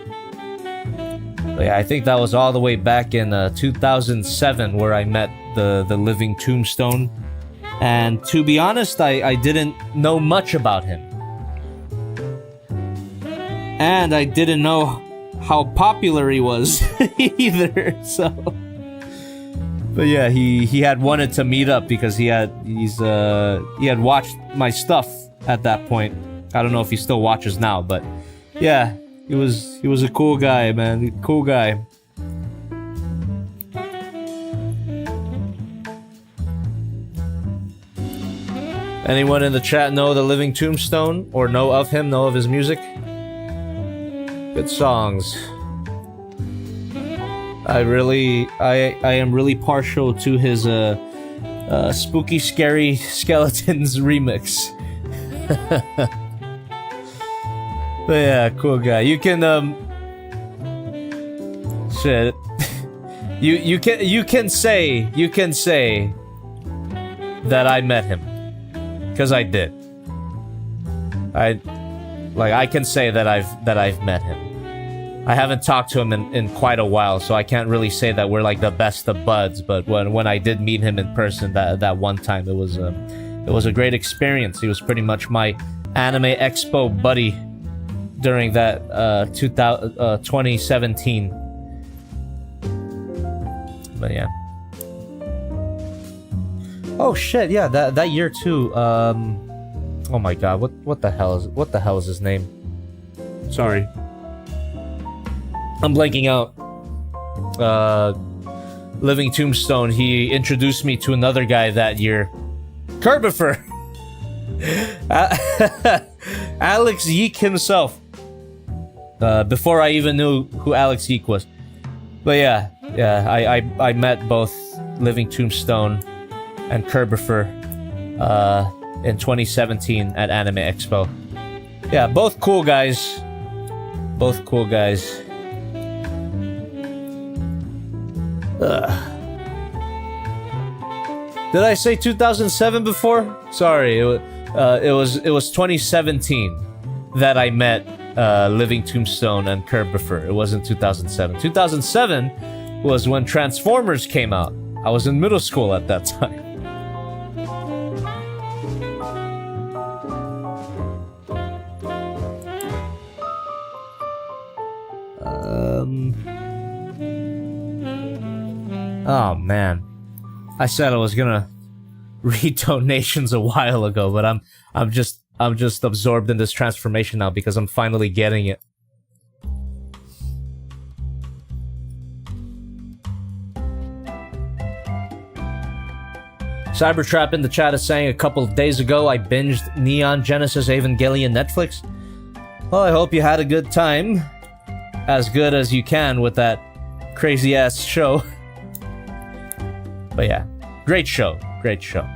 A: But yeah, I think that was all the way back in 2007 where I met the Living Tombstone. And to be honest, I didn't know much about him. And I didn't know how popular he was either, so... But yeah, he had wanted to meet up because he had watched my stuff at that point. I don't know if he still watches now, but yeah, He was a cool guy, man. Cool guy. Anyone in the chat know the Living Tombstone? Or know of him, know of his music? Good songs. I am really partial to his Spooky Scary Skeletons remix. But yeah, cool guy. You can shit. you can say that I met him. 'Cause I did. I can say that I've met him. I haven't talked to him in quite a while, so I can't really say that we're like the best of buds, but when I did meet him in person that one time, it was a great experience. He was pretty much my Anime Expo buddy during that 2017. But yeah. Oh shit, yeah, that year too. Oh my god, what the hell is his name? Sorry. I'm blanking out. Living Tombstone, he introduced me to another guy that year. Kerbifer! Alex Yeek himself. Before I even knew who Alex Yeek was. But yeah, I met both Living Tombstone and Kerbifer in 2017 at Anime Expo. Yeah, both cool guys. Both cool guys. Did I say 2007 before? Sorry, it was 2017 that I met Living Tombstone and Kerbifer. It wasn't 2007. 2007 was when Transformers came out. I was in middle school at that time. Oh man, I said I was gonna read donations a while ago, but I'm just absorbed in this transformation now because I'm finally getting it. Cybertrap in the chat is saying a couple of days ago I binged Neon Genesis Evangelion Netflix. Well, I hope you had a good time. As good as you can with that crazy ass show. But yeah, great show, great show.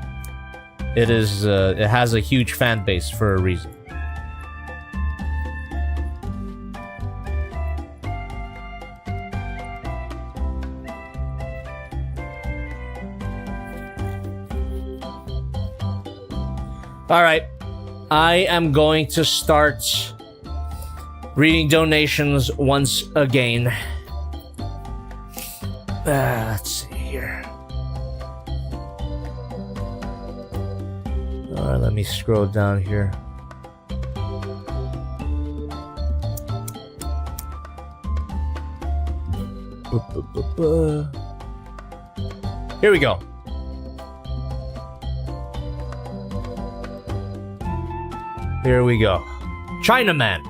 A: It is, it has a huge fan base for a reason. All right, I am going to start reading donations once again. Let's see here. Alright, let me scroll down here. Here we go. Here we go. Chinaman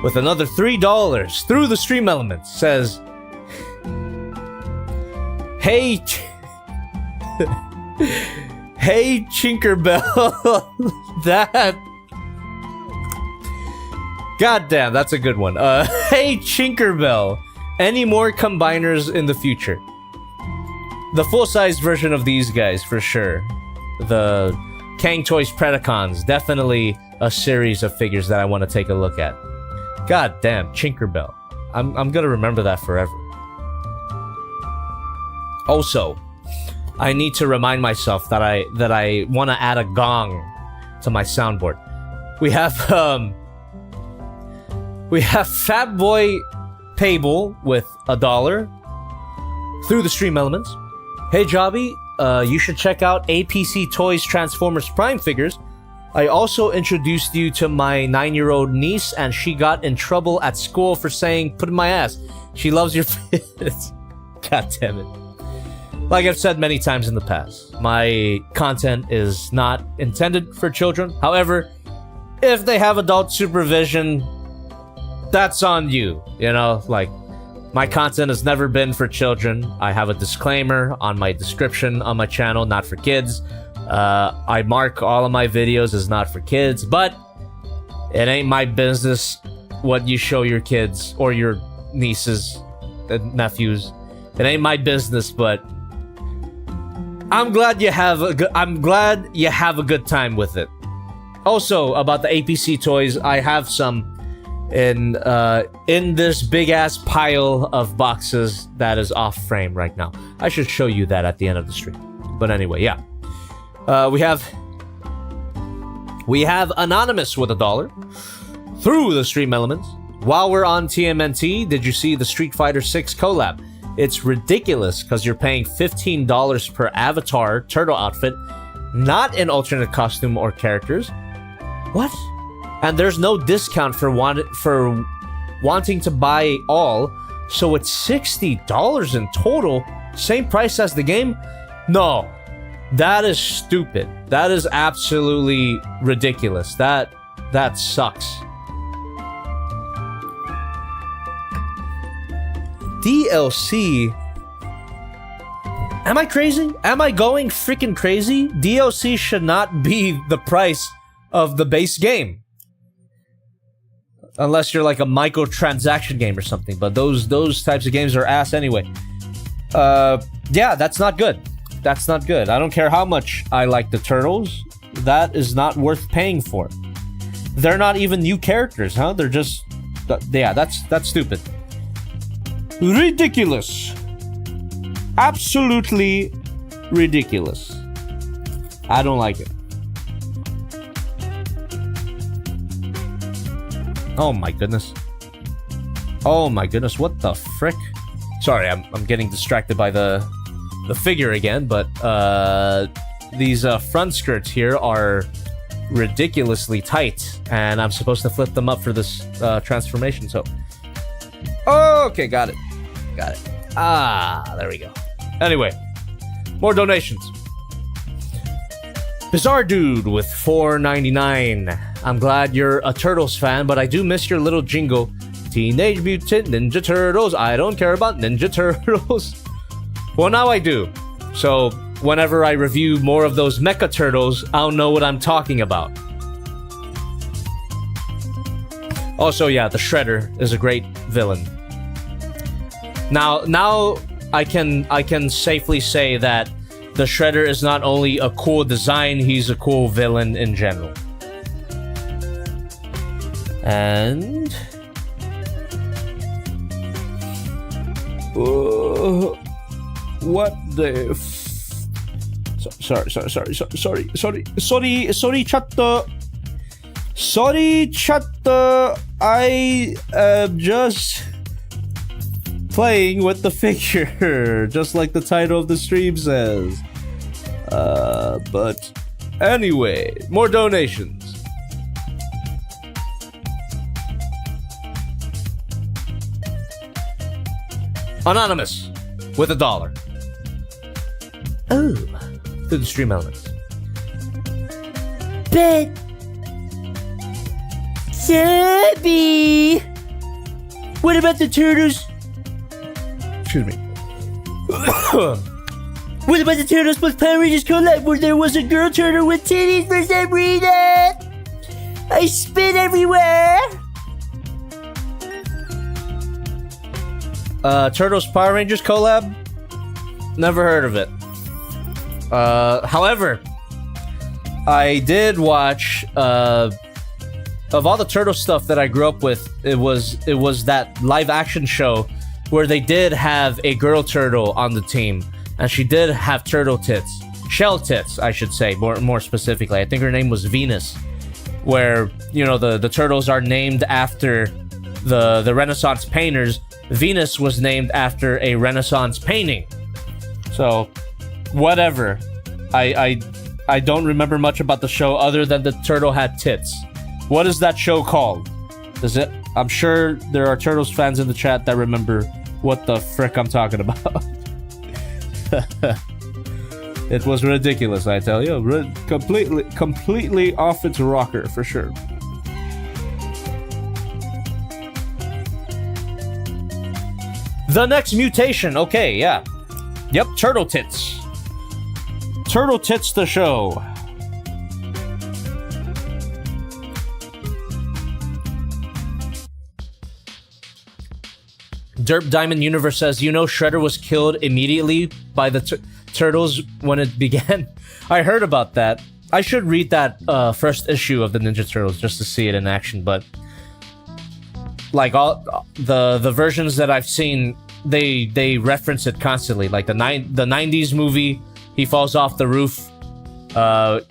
A: with another $3 through the stream elements says, Hey, hey, Tinkerbell. That. Goddamn, that's a good one. Hey, Tinkerbell. Any more combiners in the future? The full-size version of these guys, for sure. The Kang Toys Predacons, definitely a series of figures that I want to take a look at. God damn, Tinkerbell. I'm gonna remember that forever. Also, I need to remind myself that I want to add a gong to my soundboard. We have Fatboy Payble with $1 through the stream elements. Hey Jobby, you should check out APC Toys Transformers Prime figures. I also introduced you to my 9-year-old niece, and she got in trouble at school for saying, "Put in my ass." She loves your fits. God damn it. Like I've said many times in the past, my content is not intended for children. However, if they have adult supervision, that's on you. You know, like, my content has never been for children. I have a disclaimer on my description on my channel, not for kids. I mark all of my videos as not for kids, but it ain't my business what you show your kids or your nieces and nephews. It ain't my business, but I'm glad you have a good time with it. Also, about the APC toys, I have some in this big ass pile of boxes that is off frame right now. I should show you that at the end of the stream. But anyway, yeah. We have Anonymous with $1 through the stream elements. While we're on TMNT, did you see the Street Fighter 6 collab? It's ridiculous because you're paying $15 per avatar turtle outfit, not an alternate costume or characters. What? And there's no discount for wanting to buy all, so it's $60 in total, same price as the game? No, that is stupid. That is absolutely ridiculous. That sucks. DLC? Am I crazy? Am I going freaking crazy? DLC should not be the price of the base game. Unless you're like a microtransaction game or something, but those types of games are ass anyway. Yeah, that's not good. That's not good. I don't care how much I like the turtles. That is not worth paying for. They're not even new characters, huh? They're just... yeah, that's stupid. Ridiculous. Absolutely ridiculous. I don't like it. Oh my goodness. Oh my goodness, what the frick? Sorry, I'm getting distracted by the figure again, but these front skirts here are ridiculously tight, and I'm supposed to flip them up for this transformation, so... Okay, got it. Got it. Ah, there we go. Anyway, more donations. Bizarre Dude with $4.99. I'm glad you're a Turtles fan, but I do miss your little jingle. Teenage Mutant Ninja Turtles. I don't care about Ninja Turtles. Well, now I do. So, whenever I review more of those Mecha Turtles, I'll know what I'm talking about. Also, yeah, the Shredder is a great villain. Now I can safely say that the Shredder is not only a cool design, he's a cool villain in general. And... what the sorry, chat. I am just playing with the figure, just like the title of the stream says. But anyway, more donations. Anonymous with $1.
B: Oh.
A: Through the stream elements.
B: But Chubby, what about the turtles?
A: Excuse me.
B: What about the Turtles plus Power Rangers collab where there was a girl turtle with titties for some reason? I spit everywhere.
A: Turtles Power Rangers collab? Never heard of it. However, I did watch, of all the turtle stuff that I grew up with, it was that live action show where they did have a girl turtle on the team, and she did have turtle tits. Shell tits, I should say, more specifically. I think her name was Venus, where, you know, the turtles are named after the Renaissance painters. Venus was named after a Renaissance painting. So, whatever. I don't remember much about the show other than the turtle had tits. What is that show called? Does it? I'm sure there are Turtles fans in the chat that remember what the frick I'm talking about. It was ridiculous, I tell you. Completely off its rocker, for sure. The next mutation. Okay, yeah. Yep, Turtle Tits. Turtle Tits the show. Derp Diamond Universe says, you know Shredder was killed immediately by the turtles when it began? I heard about that. I should read that first issue of the Ninja Turtles just to see it in action, but like all the versions that I've seen, they reference it constantly. Like the 90s movie, he falls off the roof.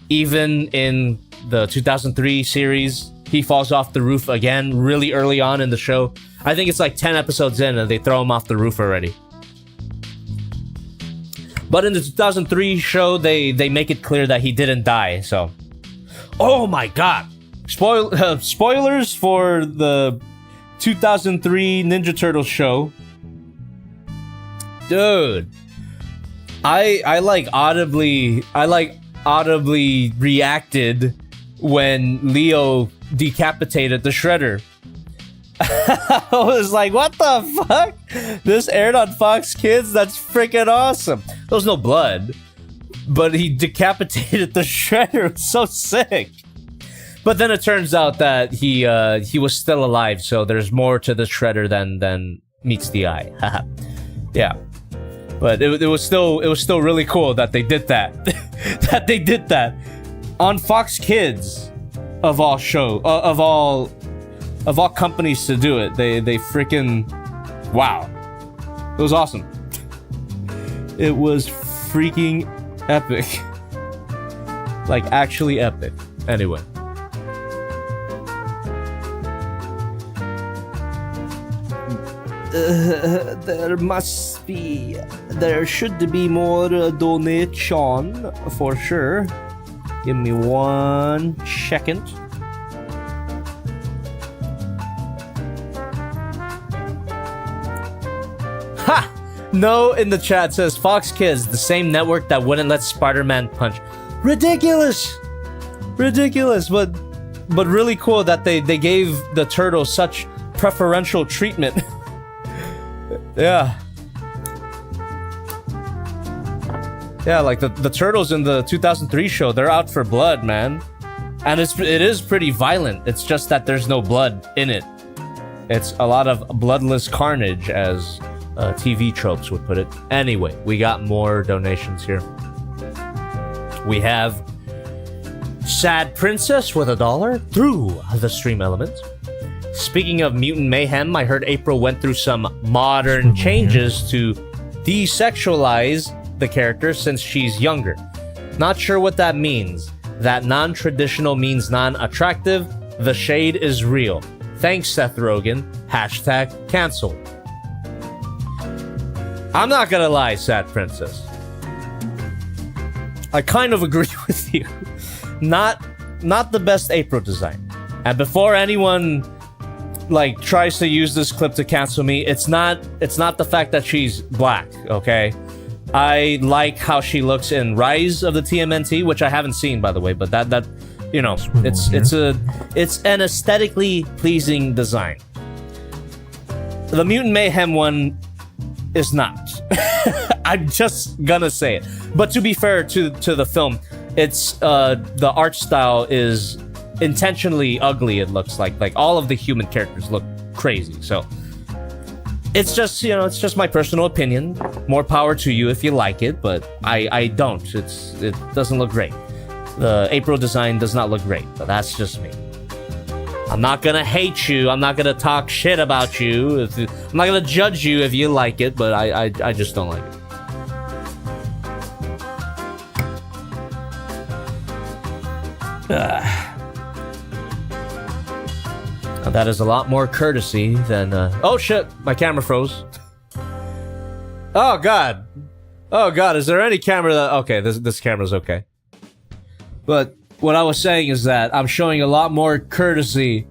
A: Even in the 2003 series, he falls off the roof again really early on in the show. I think it's like 10 episodes in and they throw him off the roof already. But in the 2003 show, they make it clear that he didn't die, so... Oh my god! Spoilers for the 2003 Ninja Turtles show. Dude. I audibly reacted when Leo decapitated the Shredder. I was like, what the fuck? This aired on Fox Kids? That's freaking awesome. There was no blood, but he decapitated the Shredder. It's so sick. But then it turns out that he was still alive, so there's more to the Shredder than meets the eye. Yeah. But it was still really cool that they did that. That they did that on Fox Kids, of all companies to do it. They freaking, wow. It was awesome. It was freaking epic. Like actually epic. Anyway. There should be more donation for sure. Give me 1 second. Ha! No in the chat says Fox Kids, the same network that wouldn't let Spider-Man punch. Ridiculous! Ridiculous, but really cool that they gave the turtles such preferential treatment. Yeah. Yeah, like the turtles in the 2003 show, they're out for blood, man. And it is pretty violent. It's just that there's no blood in it. It's a lot of bloodless carnage, as TV tropes would put it. Anyway, we got more donations here. We have Sad Princess with $1 through the stream element. Speaking of mutant mayhem, I heard April went through some modern changes to desexualize the character since she's younger. Not sure what that means. That non-traditional means non-attractive. The shade is real. Thanks, Seth Rogen. # cancelled. I'm not gonna lie, Sad Princess. I kind of agree with you. Not the best April design. And before anyone like tries to use this clip to cancel me, it's not the fact that she's black, okay? I like how she looks in Rise of the TMNT, which I haven't seen, by the way, but that you know, it's an aesthetically pleasing design. The Mutant Mayhem one is not. I'm just gonna say it. But to be fair to the film, it's the art style is intentionally ugly. It looks like all of the human characters look crazy. So it's just, you know, it's just my personal opinion. More power to you if you like it, but I don't. It doesn't look great. The April design does not look great, but that's just me. I'm not gonna hate you. I'm not gonna talk shit about you. I'm not gonna judge you if you like it, but I just don't like it. Now that is a lot more courtesy than... Oh shit, my camera froze. Oh god. Oh god, is there any camera that... Okay, this camera's okay. But what I was saying is that I'm showing a lot more courtesy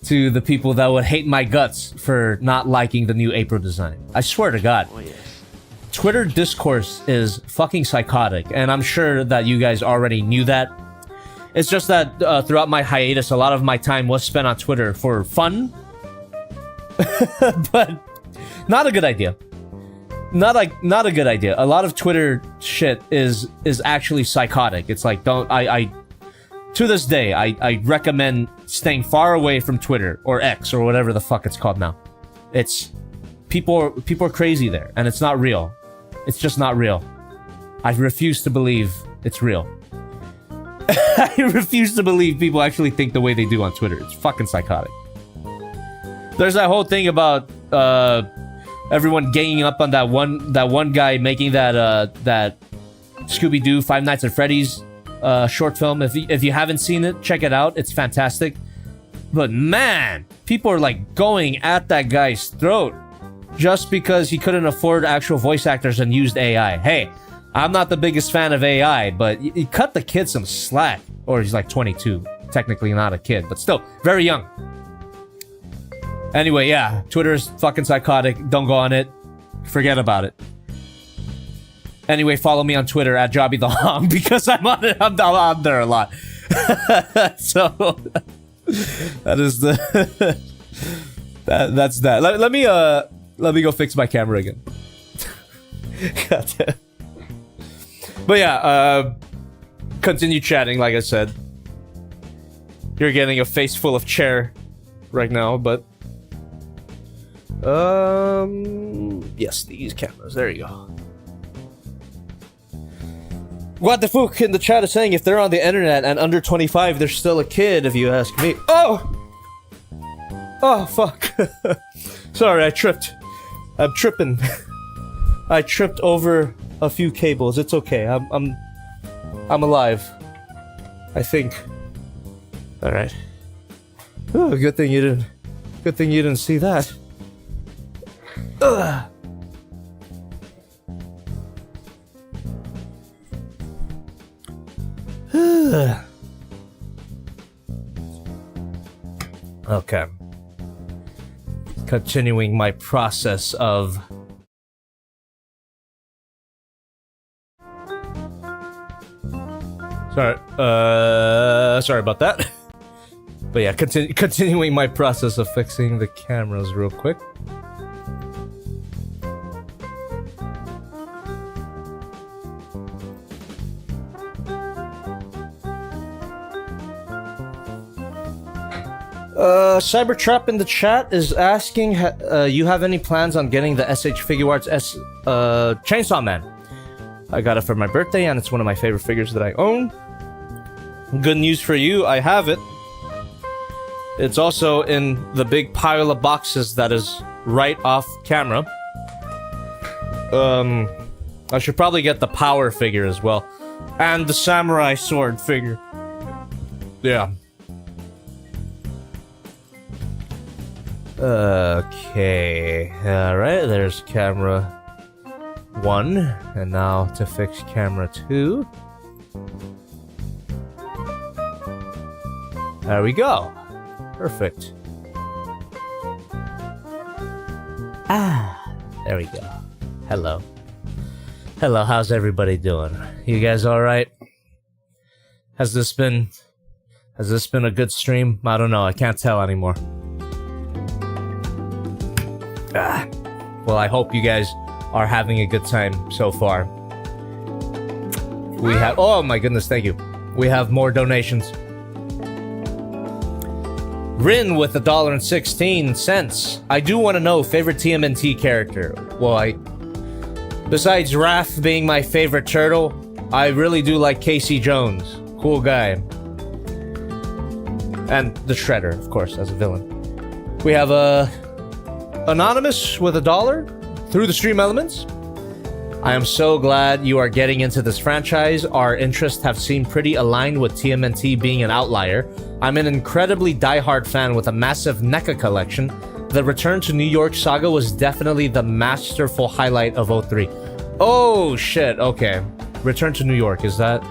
A: to the people that would hate my guts for not liking the new April design. I swear to god. Oh, yes. Twitter discourse is fucking psychotic, and I'm sure that you guys already knew that. It's just that throughout my hiatus, a lot of my time was spent on Twitter for fun. But not a good idea. not a good idea. A lot of Twitter shit is actually psychotic. It's like, I to this day, I recommend staying far away from Twitter or X or whatever the fuck it's called now. It's people are crazy there, and it's not real. It's just not real. I refuse to believe it's real. I refuse to believe people actually think the way they do on Twitter. It's fucking psychotic. There's that whole thing about everyone ganging up on that one guy making that Scooby-Doo Five Nights at Freddy's short film. If you haven't seen it, check it out. It's fantastic. But man, people are like going at that guy's throat just because he couldn't afford actual voice actors and used AI. Hey, I'm not the biggest fan of AI, but you cut the kid some slack. Or he's like 22. Technically not a kid, but still very young. Anyway, yeah, Twitter's fucking psychotic. Don't go on it. Forget about it. Anyway, follow me on Twitter at Jobby the Hong because I'm on it. I'm on there a lot. So that is the that's that. Let me go fix my camera again. God damn. But yeah, continue chatting. Like I said, you're getting a face full of chair right now, but yes, these cameras. There you go. What the fuck in the chat is saying if they're on the internet and under 25, they're still a kid, if you ask me. Oh! Oh, fuck. Sorry, I tripped. I'm tripping. I tripped over a few cables. It's okay. I'm alive. I think. Alright. Oh, good thing you didn't see that. Ugh. Okay. Continuing my process of sorry about that. But yeah, continuing my process of fixing the cameras real quick. Cybertrap in the chat is asking, you have any plans on getting the SH Figure Arts Chainsaw Man? I got it for my birthday and it's one of my favorite figures that I own. Good news for you, I have it. It's also in the big pile of boxes that is right off camera. I should probably get the power figure as well. And the samurai sword figure. Yeah. Okay, alright, there's camera 1, and now to fix camera 2. There we go. Perfect. There we go. Hello. Hello, how's everybody doing? You guys alright? Has this been a good stream? I don't know, I can't tell anymore. Well, I hope you guys are having a good time so far. We have... Oh my goodness, thank you. We have more donations. Rin with $1.16. I do want to know favorite TMNT character. Well, besides Raph being my favorite turtle, I really do like Casey Jones. Cool guy. And the Shredder, of course, as a villain. We have Anonymous with $1 through the stream elements. I am so glad you are getting into this franchise. Our interests have seemed pretty aligned with TMNT being an outlier. I'm an incredibly diehard fan with a massive NECA collection. The Return to New York saga was definitely the masterful highlight of 03. Oh shit, okay. Return to New York, is that...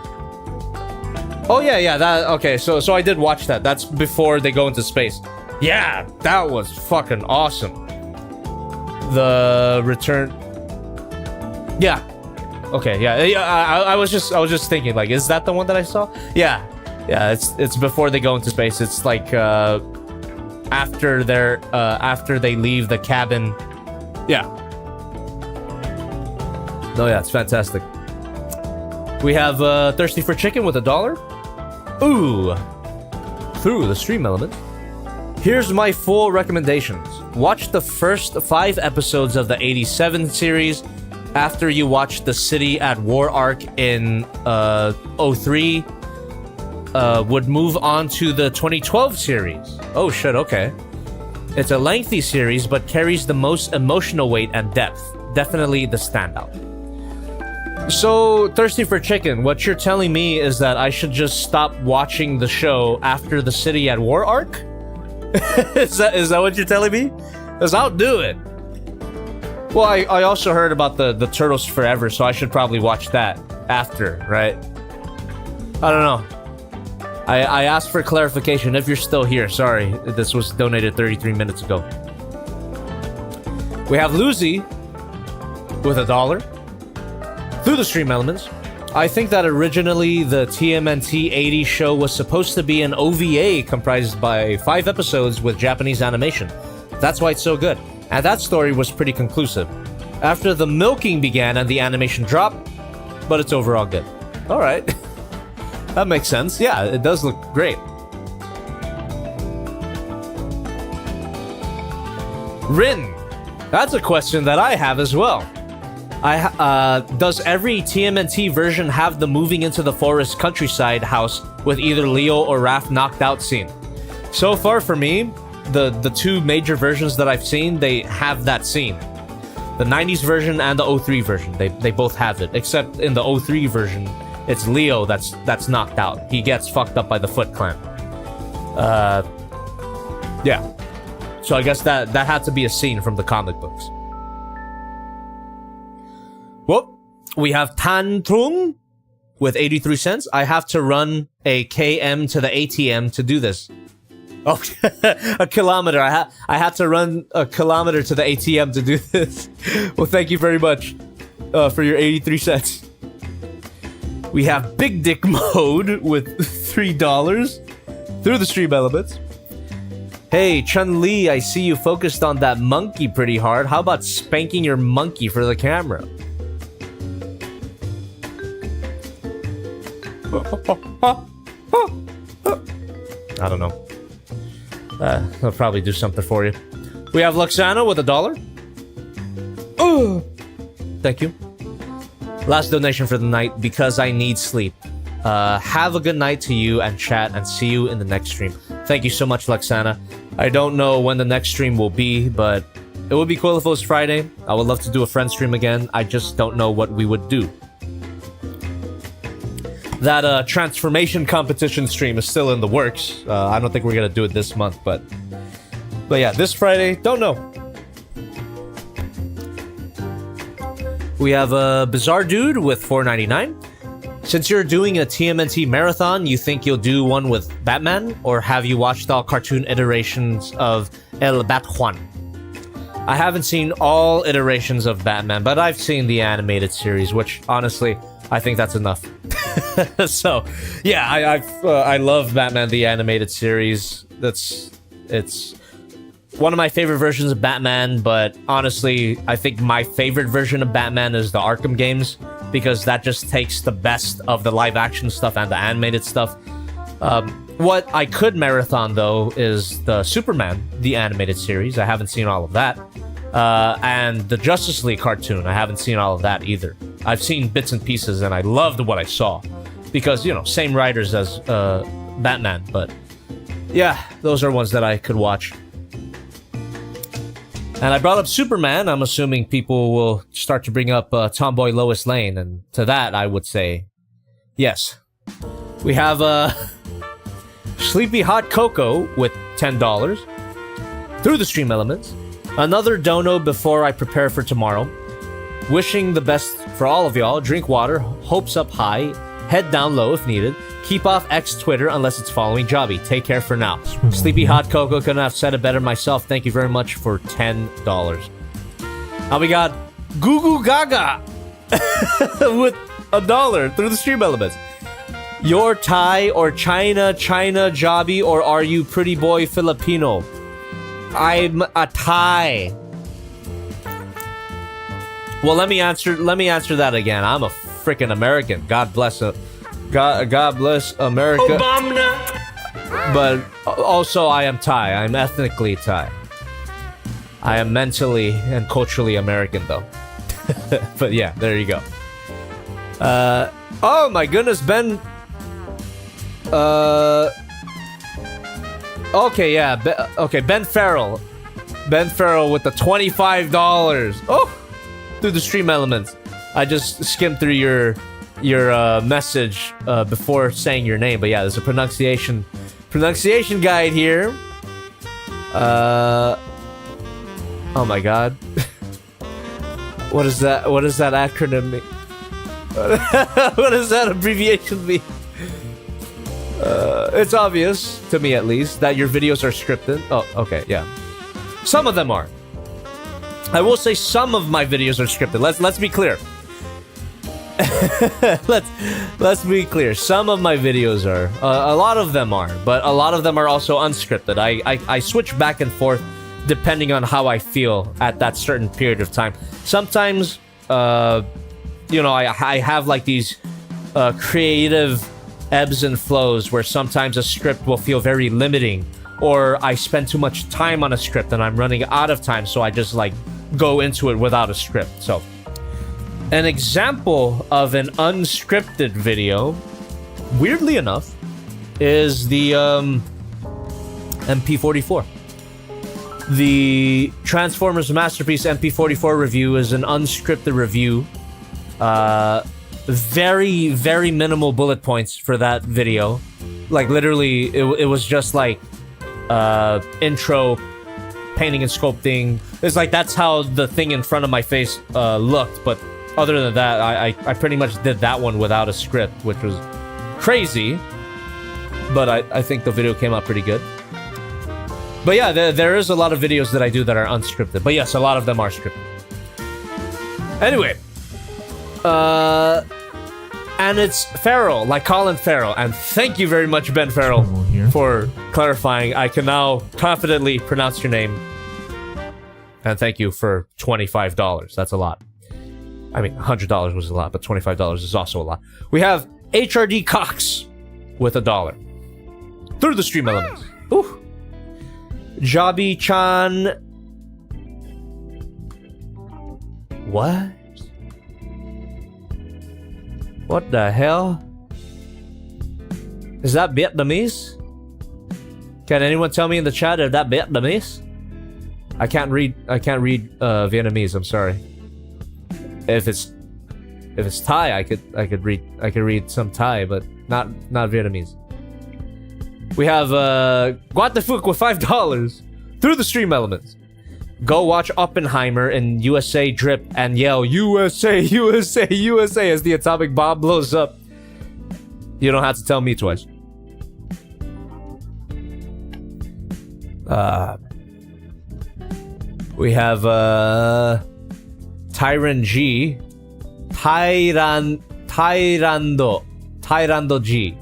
A: Oh yeah, that... Okay, so I did watch that. That's before they go into space. Yeah, that was fucking awesome. The Return... Yeah. Okay, yeah. I was just thinking, like, is that the one that I saw? Yeah. Yeah, it's before they go into space. It's like after they leave the cabin. Yeah. Oh yeah, it's fantastic. We have Thirsty for Chicken with $1. Ooh. Through the stream element. Here's my full recommendations. Watch the first 5 episodes of the 87 series. After you watch the City at War arc in 03, would move on to the 2012 series. Oh shit, okay. It's a lengthy series, but carries the most emotional weight and depth. Definitely the standout. So, Thirsty for Chicken, what you're telling me is that I should just stop watching the show after the City at War arc? is that what you're telling me? Because I'll do it. Well, I also heard about the Turtles Forever, so I should probably watch that after, right? I don't know. I asked for clarification if you're still here. Sorry, this was donated 33 minutes ago. We have Lucy with $1. Through the stream elements. I think that originally the TMNT 80 show was supposed to be an OVA comprised by 5 episodes with Japanese animation. That's why it's so good. And that story was pretty conclusive. After the milking began and the animation dropped, but it's overall good. Alright. That makes sense. Yeah, it does look great. Rin. That's a question that I have as well. Does every TMNT version have the moving into the forest countryside house with either Leo or Raph knocked out scene? So far for me, the 2 major versions that I've seen, they have that scene. The 90s version and the 03 version, they both have it. Except in the 03 version, it's Leo that's knocked out. He gets fucked up by the Foot Clan. Yeah. So I guess that had to be a scene from the comic books. Well, we have Tan Trung with 83 cents. I have to run a KM to the ATM to do this. Oh, a kilometer. I had to run a kilometer to the ATM to do this. Well, thank you very much for your 83 cents. We have Big Dick Mode with $3 through the stream elements. Hey, Chun-Li, I see you focused on that monkey pretty hard. How about spanking your monkey for the camera? I don't know. I'll probably do something for you. We have Luxano with $1. Oh, thank you. Last donation for the night because I need sleep. Have a good night to you and chat, and see you in the next stream. Thank you so much, Luxana. I don't know when the next stream will be, but it would be cool if it was Friday. I would love to do a friend stream again. I just don't know what we would do. That transformation competition stream is still in the works. I don't think we're gonna do it this month, but yeah, this Friday, don't know. We have a Bizarre Dude with $4.99. Since you're doing a TMNT marathon, you think you'll do one with Batman, or have you watched all cartoon iterations of El Batjuan? I haven't seen all iterations of Batman, but I've seen the animated series, which honestly, I think that's enough. So, yeah, I love Batman the animated series. It's one of my favorite versions of Batman, but honestly, I think my favorite version of Batman is the Arkham games, because that just takes the best of the live action stuff and the animated stuff. What I could marathon, though, is the Superman, the animated series. I haven't seen all of that. And the Justice League cartoon, I haven't seen all of that either. I've seen bits and pieces, and I loved what I saw. Because, you know, same writers as Batman, but yeah, those are ones that I could watch. And I brought up Superman. I'm assuming people will start to bring up Tomboy Lois Lane, and to that I would say yes. We have Sleepy Hot Cocoa with $10 through the stream elements. Another dono before I prepare for tomorrow. Wishing the best for all of y'all. Drink water, hopes up high, head down low if needed. Keep off X Twitter unless it's following Jobby. Take care for now. Sleepy Hot Cocoa, couldn't have said it better myself. Thank you very much for $10. Now we got Goo Goo Gaga with $1 through the stream elements. You're Thai or China Jobby, or are you pretty boy Filipino? I'm a Thai. Well, let me answer that again. I'm a freaking American. God bless God bless America. Obama. But also I am Thai. I'm ethnically Thai. I am mentally and culturally American though. But yeah, there you go. Oh my goodness, Ben. Okay, yeah. Okay, Ben Farrell. Ben Farrell with the $25. Oh, through the stream elements. I just skimmed through your message before saying your name, but yeah, there's a pronunciation guide here. Oh my god. What is that? What does that acronym mean? What does that abbreviation mean? It's obvious, to me at least, that your videos are scripted. Oh, okay, yeah. Some of them are. I will say some of my videos are scripted. Let's be clear. let's be clear. Some of my videos are. A lot of them are, but a lot of them are also unscripted. I switch back and forth depending on how I feel at that certain period of time. Sometimes, you know, I have like these creative ebbs and flows where sometimes a script will feel very limiting, or I spend too much time on a script and I'm running out of time, so I just like go into it without a script. So an example of an unscripted video, weirdly enough, is the MP44. The Transformers Masterpiece MP44 review is an unscripted review. Very, very minimal bullet points for that video. Like literally, it was just like intro, painting and sculpting. It's like that's how the thing in front of my face looked, but other than that, I pretty much did that one without a script, which was crazy, but I think the video came out pretty good. But yeah, there is a lot of videos that I do that are unscripted, but yes, a lot of them are scripted. Anyway, and it's Farrell, like Colin Farrell, and thank you very much, Ben Farrell, for clarifying. I can now confidently pronounce your name, and thank you for $25. That's a lot. I mean, $100 was a lot, but $25 is also a lot. We have HRD Cox with $1 through the stream elements. Ooh. Jabi-chan. What? What the hell? Is that Vietnamese? Can anyone tell me in the chat if that Vietnamese? I can't read Vietnamese, I'm sorry. If it's Thai, I could read some Thai, but not Vietnamese. We have Guatefuk with $5 through the stream elements. Go watch Oppenheimer in USA drip and yell USA, USA, USA as the atomic bomb blows up. You don't have to tell me twice. We have Tyran G. Tyrando G.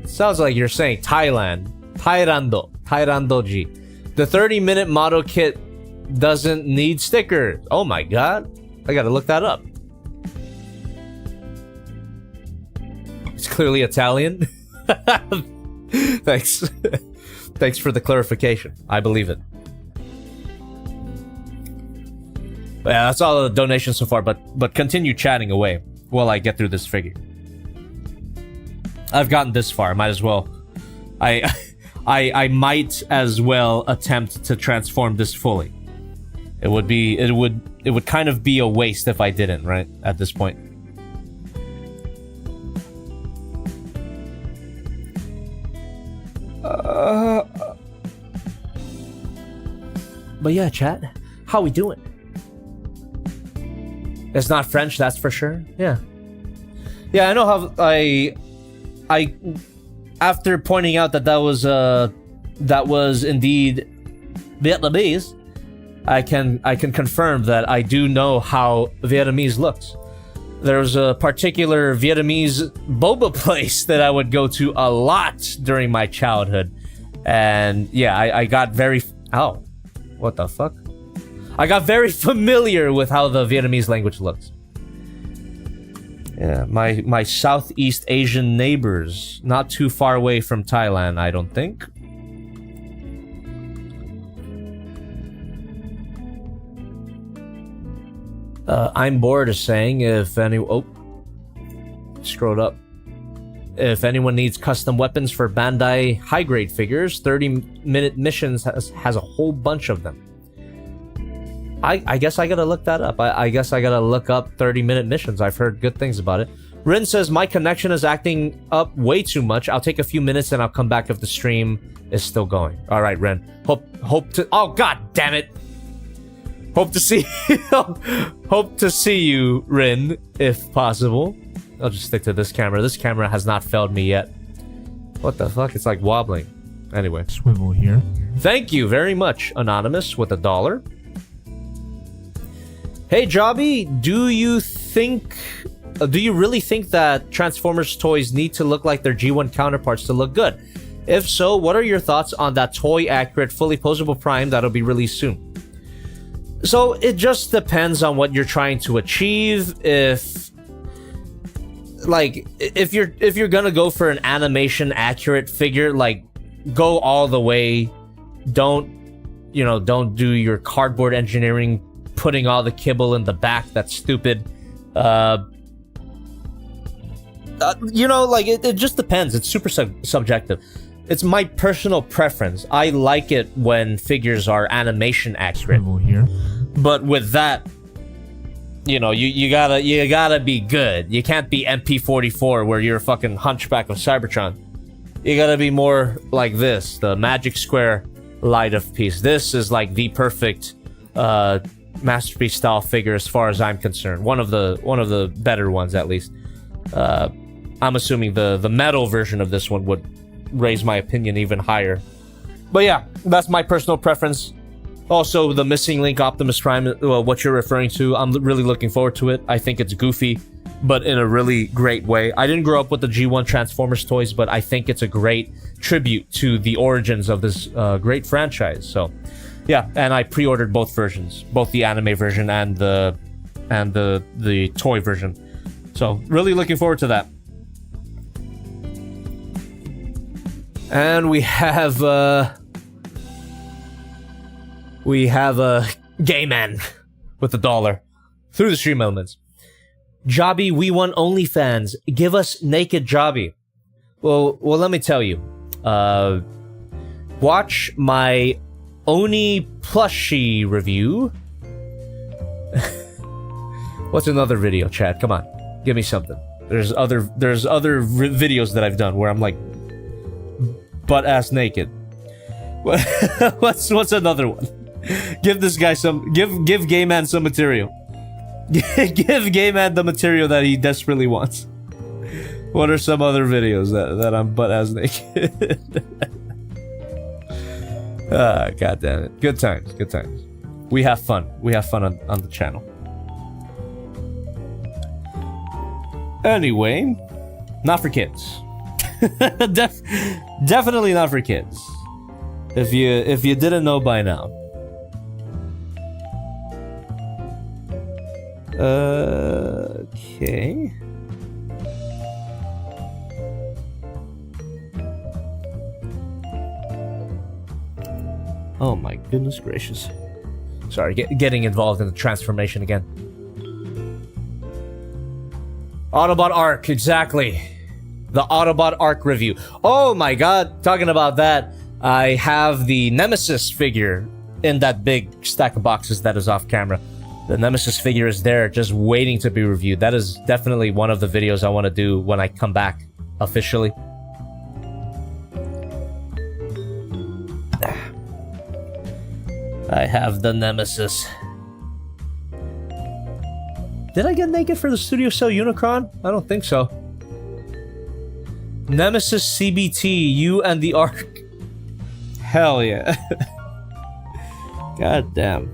A: Sounds like you're saying Thailand. Tyrando G. The 30-minute model kit doesn't need stickers. Oh my god. I gotta look that up. It's clearly Italian. Thanks. Thanks for the clarification. I believe it. But yeah, that's all the donations so far, but continue chatting away while I get through this figure. I've gotten this far, might as well. I might as well attempt to transform this fully. It would kind of be a waste if I didn't, right? At this point. But yeah, chat, how we doing? It's not French, that's for sure. Yeah. Yeah, I know how I after pointing out that was indeed Vietnamese, I can confirm that I do know how Vietnamese looks. There was a particular Vietnamese boba place that I would go to a lot during my childhood, and yeah, I got very... Ow. What the fuck? I got very familiar with how the Vietnamese language looks. Yeah, my Southeast Asian neighbors, not too far away from Thailand, I don't think. I'm bored is saying if any... Oh. Scrolled up. If anyone needs custom weapons for Bandai high-grade figures, 30-minute missions has a whole bunch of them. I guess I gotta look that up. I guess I gotta look up 30-minute missions. I've heard good things about it. Rin says, my connection is acting up way too much. I'll take a few minutes and I'll come back if the stream is still going. All right, Rin. Hope to... Oh, god damn it! Hope to see... Hope to see you, Rin, if possible. I'll just stick to this camera. This camera has not failed me yet. What the fuck? It's like wobbling. Anyway.
D: Swivel here.
A: Thank you very much, Anonymous, with $1. Hey, Jobby, do you really think that Transformers toys need to look like their G1 counterparts to look good? If so, what are your thoughts on that toy-accurate, fully posable Prime that'll be released soon? So, it just depends on what you're trying to achieve. If you're gonna go for an animation-accurate figure, like, go all the way. Don't do your cardboard engineering, putting all the kibble in the back. That's stupid. It just depends. It's super subjective. It's my personal preference. I like it when figures are animation accurate.
D: Here.
A: But with that, you gotta be good. You can't be MP44 where you're a fucking hunchback of Cybertron. You gotta be more like this, the Magic Square light of piece. This is like the perfect masterpiece style figure as far as I'm concerned. One of the better ones, at least. I'm assuming the metal version of this one would raise my opinion even higher. But yeah, that's my personal preference. Also, the Missing Link Optimus Prime, what you're referring to, I'm really looking forward to it. I think it's goofy, but in a really great way. I didn't grow up with the G1 Transformers toys, but I think it's a great tribute to the origins of this great franchise. So, yeah, and I pre-ordered both versions, both the anime version and the toy version. So, really looking forward to that. And we have a gay man with $1 through the stream elements. Jobby, we want OnlyFans. Give us naked Jobby. Well, let me tell you. Watch my Oni plushie review. What's another video, Chad? Come on, give me something. There's other videos that I've done where I'm like butt ass naked. What's another one? Give this guy some. Give gay man some material. Give gay man the material that he desperately wants. What are some other videos that I'm butt ass naked? God damn it. Good times. We have fun. On the channel. Anyway, not for kids. Definitely not for kids. If you didn't know by now. Okay. Oh my goodness gracious. Sorry, getting involved in the transformation again. Autobot Arc, exactly. The Autobot Arc review. Oh my god, talking about that, I have the Nemesis figure in that big stack of boxes that is off camera. The Nemesis figure is there, just waiting to be reviewed. That is definitely one of the videos I want to do when I come back officially. I have the Nemesis. Did I get naked for the Studio Cell Unicron? I don't think so. Nemesis CBT, you and the Arc. Hell yeah. God damn.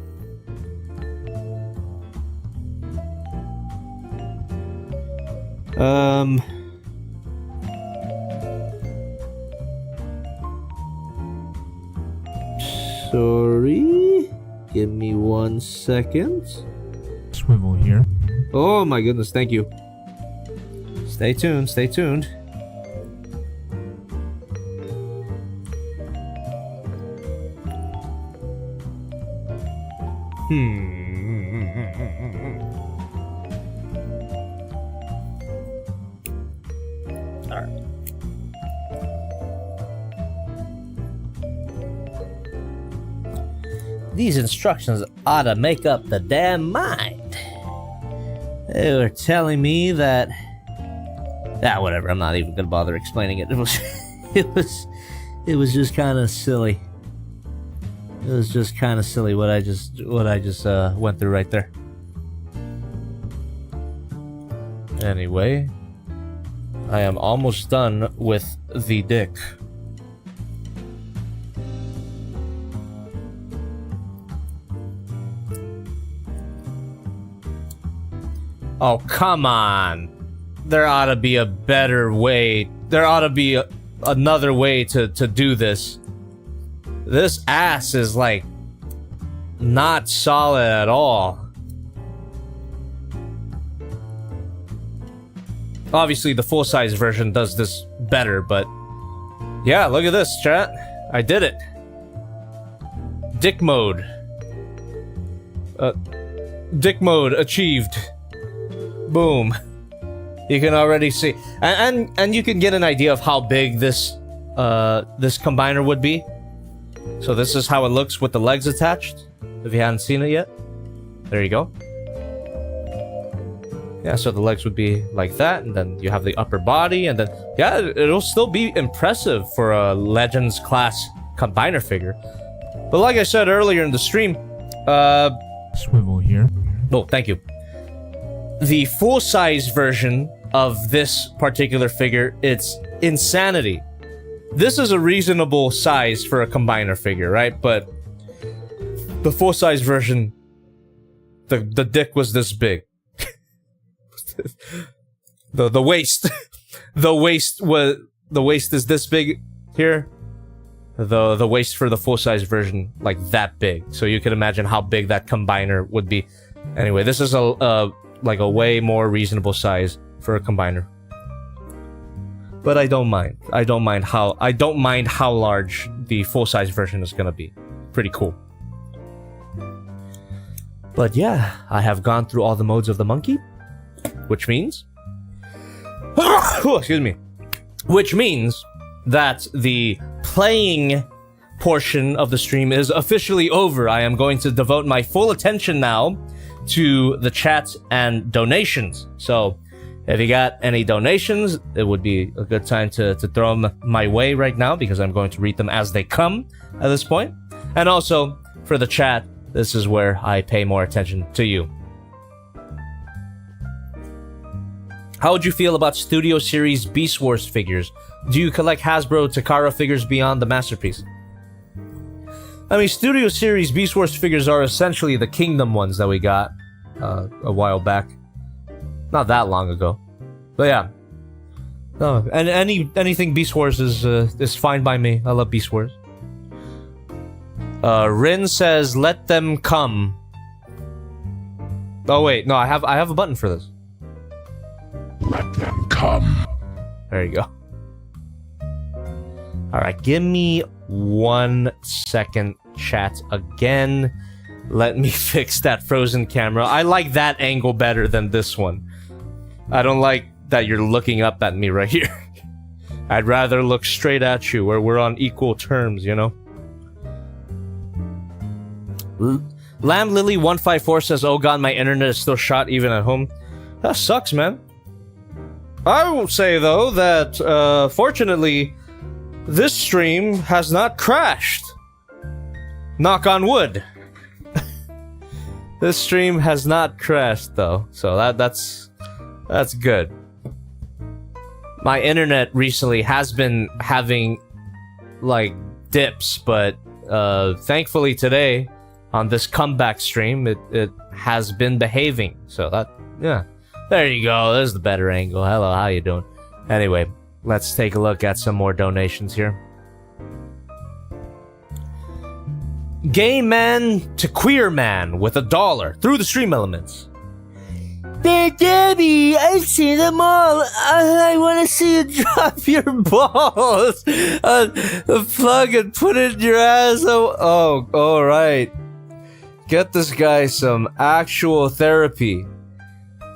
A: Sorry. Give me 1 second.
D: Swivel here.
A: Oh my goodness, thank you. Stay tuned, stay tuned. Alright. These instructions ought to make up the damn mind. They were telling me that... Ah, whatever, I'm not even gonna bother explaining it. It was just kind of silly. It was just kind of silly what I just went through right there. Anyway, I am almost done with the dick. Oh, come on. There ought to be a better way. There ought to be another way to do this. This ass is, like, not solid at all. Obviously, the full-size version does this better, but... Yeah, look at this, chat. I did it. Dick mode. Dick mode achieved. Boom. You can already see, and you can get an idea of how big this this combiner would be. So this is how it looks with the legs attached. If you haven't seen it yet, there you go. Yeah, so the legs would be like that, and then you have the upper body, and then yeah, it'll still be impressive for a Legends class combiner figure. But like I said earlier in the stream,
D: swivel here.
A: Oh, thank you. The full-size version of this particular figure, it's insanity. This is a reasonable size for a combiner figure, right? But the full-size version, the dick was this big. the waist, the waist is this big here. The waist for the full-size version, like that big. So you can imagine how big that combiner would be. Anyway, this is like a way more reasonable size for a combiner. But I don't mind. I don't mind how large the full-size version is gonna be. Pretty cool. But yeah, I have gone through all the modes of the monkey, which means excuse me. Which means that the playing portion of the stream is officially over. I am going to devote my full attention now to the chat and donations. So if you got any donations, it would be a good time to throw them my way right now, because I'm going to read them as they come at this point. And also for the chat, this is where I pay more attention to you. How would you feel about Studio Series Beast Wars figures? Do you collect Hasbro Takara figures beyond the Masterpiece? I mean, Studio Series Beast Wars figures are essentially the Kingdom ones that we got a while back. Not that long ago. But yeah. No, and anything Beast Wars is fine by me. I love Beast Wars. Rin says, "Let them come." Oh wait, no, I have a button for this.
D: Let them come.
A: There you go. Alright, give me 1 second, chat, again. Let me fix that frozen camera. I like that angle better than this one. I don't like that you're looking up at me right here. I'd rather look straight at you, where we're on equal terms, you know? Lamb Lily 154 says, "Oh god, my internet is still shot even at home." That sucks, man. I will say, though, that, fortunately, this stream has not crashed. Knock on wood. This stream has not crashed, though, so that's good. My internet recently has been having, like, dips, but, thankfully today, on this comeback stream, it has been behaving, so that, yeah. There you go, there's the better angle. Hello, how you doing? Anyway, let's take a look at some more donations here. gay man to queer man with $1 through the stream elements.
B: Big Debbie, I've seen them all. I want to see you drop your balls. Plug and put it in your ass. Oh, all right. Get this guy some actual therapy.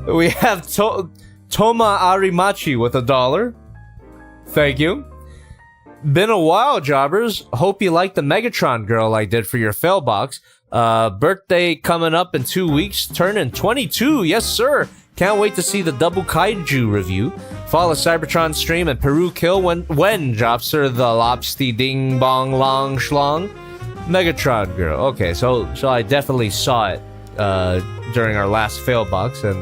A: We have Toma Arimachi with $1. Thank you. Been a while, jobbers. Hope you like the Megatron girl I did for your fail box. Birthday coming up in 2 weeks. Turning 22. Yes, sir. Can't wait to see the double kaiju review. Follow Cybertron stream and Peru kill when Jobster the lobster ding bong long schlong. Megatron girl. Okay, so I definitely saw it during our last fail box, and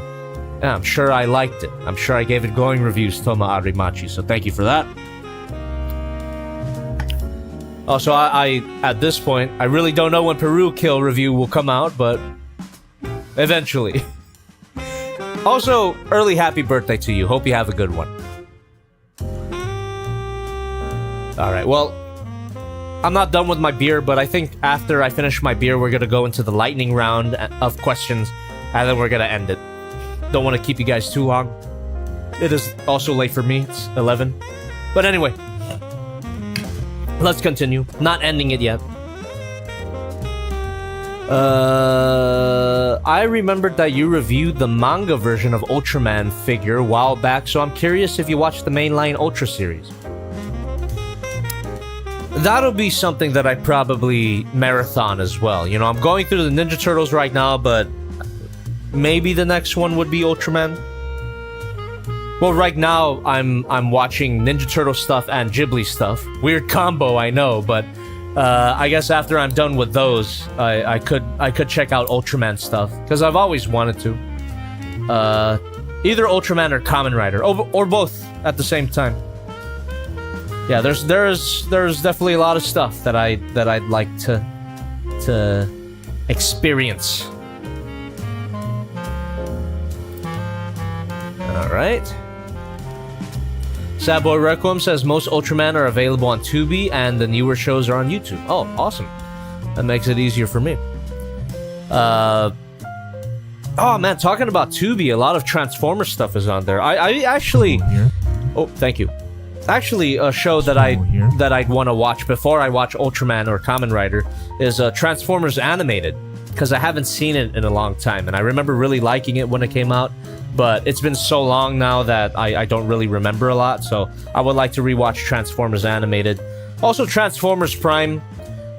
A: yeah, I'm sure I liked it. I'm sure I gave it glowing reviews, Toma Arimachi, so thank you for that. Also, I at this point, I really don't know when Peru Kill review will come out, but eventually. Also, early happy birthday to you. Hope you have a good one. Alright, well, I'm not done with my beer, but I think after I finish my beer, we're gonna go into the lightning round of questions, and then we're gonna end it. Don't want to keep you guys too long. It is also late for me. It's 11. But anyway, let's continue. Not ending it yet. I remembered that you reviewed the manga version of Ultraman figure a while back, so I'm curious if you watched the mainline Ultra series. That'll be something that I probably marathon as well. You know, I'm going through the Ninja Turtles right now, but maybe the next one would be Ultraman. Well, right now I'm watching Ninja Turtle stuff and Ghibli stuff. Weird combo, I know, but I guess after I'm done with those, I could check out Ultraman stuff because I've always wanted to. Either Ultraman or Kamen Rider, or both at the same time. Yeah, there's definitely a lot of stuff that I'd like to experience. All right. Sad Boy Requiem says most Ultraman are available on Tubi and the newer shows are on YouTube. Oh, awesome. That makes it easier for me. Oh man, talking about Tubi, a lot of Transformers stuff is on there. I actually... Oh, thank you. Actually, a show that I'd want to watch before I watch Ultraman or Kamen Rider is Transformers Animated, because I haven't seen it in a long time, and I remember really liking it when it came out. But it's been so long now that I don't really remember a lot, so I would like to rewatch Transformers Animated. Also, Transformers Prime.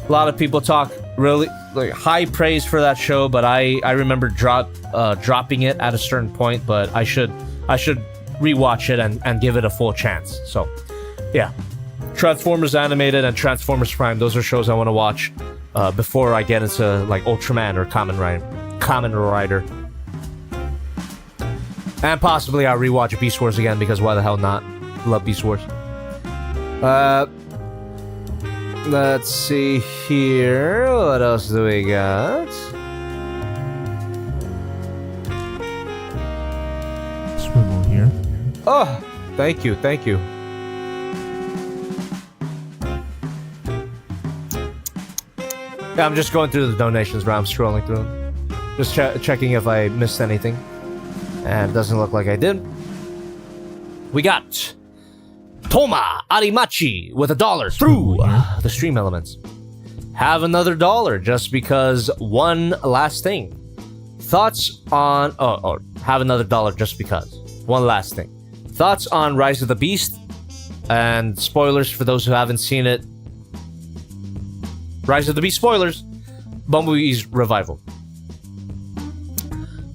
A: A lot of people talk really high praise for that show, but I remember dropping it at a certain point. But I should rewatch it and give it a full chance. So, yeah, Transformers Animated and Transformers Prime. Those are shows I want to watch before I get into like Ultraman or Kamen Rider. And possibly I'll rewatch Beast Wars again, because why the hell not? Love Beast Wars. Let's see here. What else do we got?
D: Swivel here.
A: Oh, thank you. Yeah, I'm just going through the donations, bro. I'm scrolling through them. Just checking if I missed anything. And it doesn't look like I did. We got Toma Arimachi with $1 through the stream elements. Have another $1 just because one last thing. Thoughts on... have another $1 just because. One last thing. Thoughts on Rise of the Beast? And spoilers for those who haven't seen it. Rise of the Beast spoilers. Bumblebee's revival.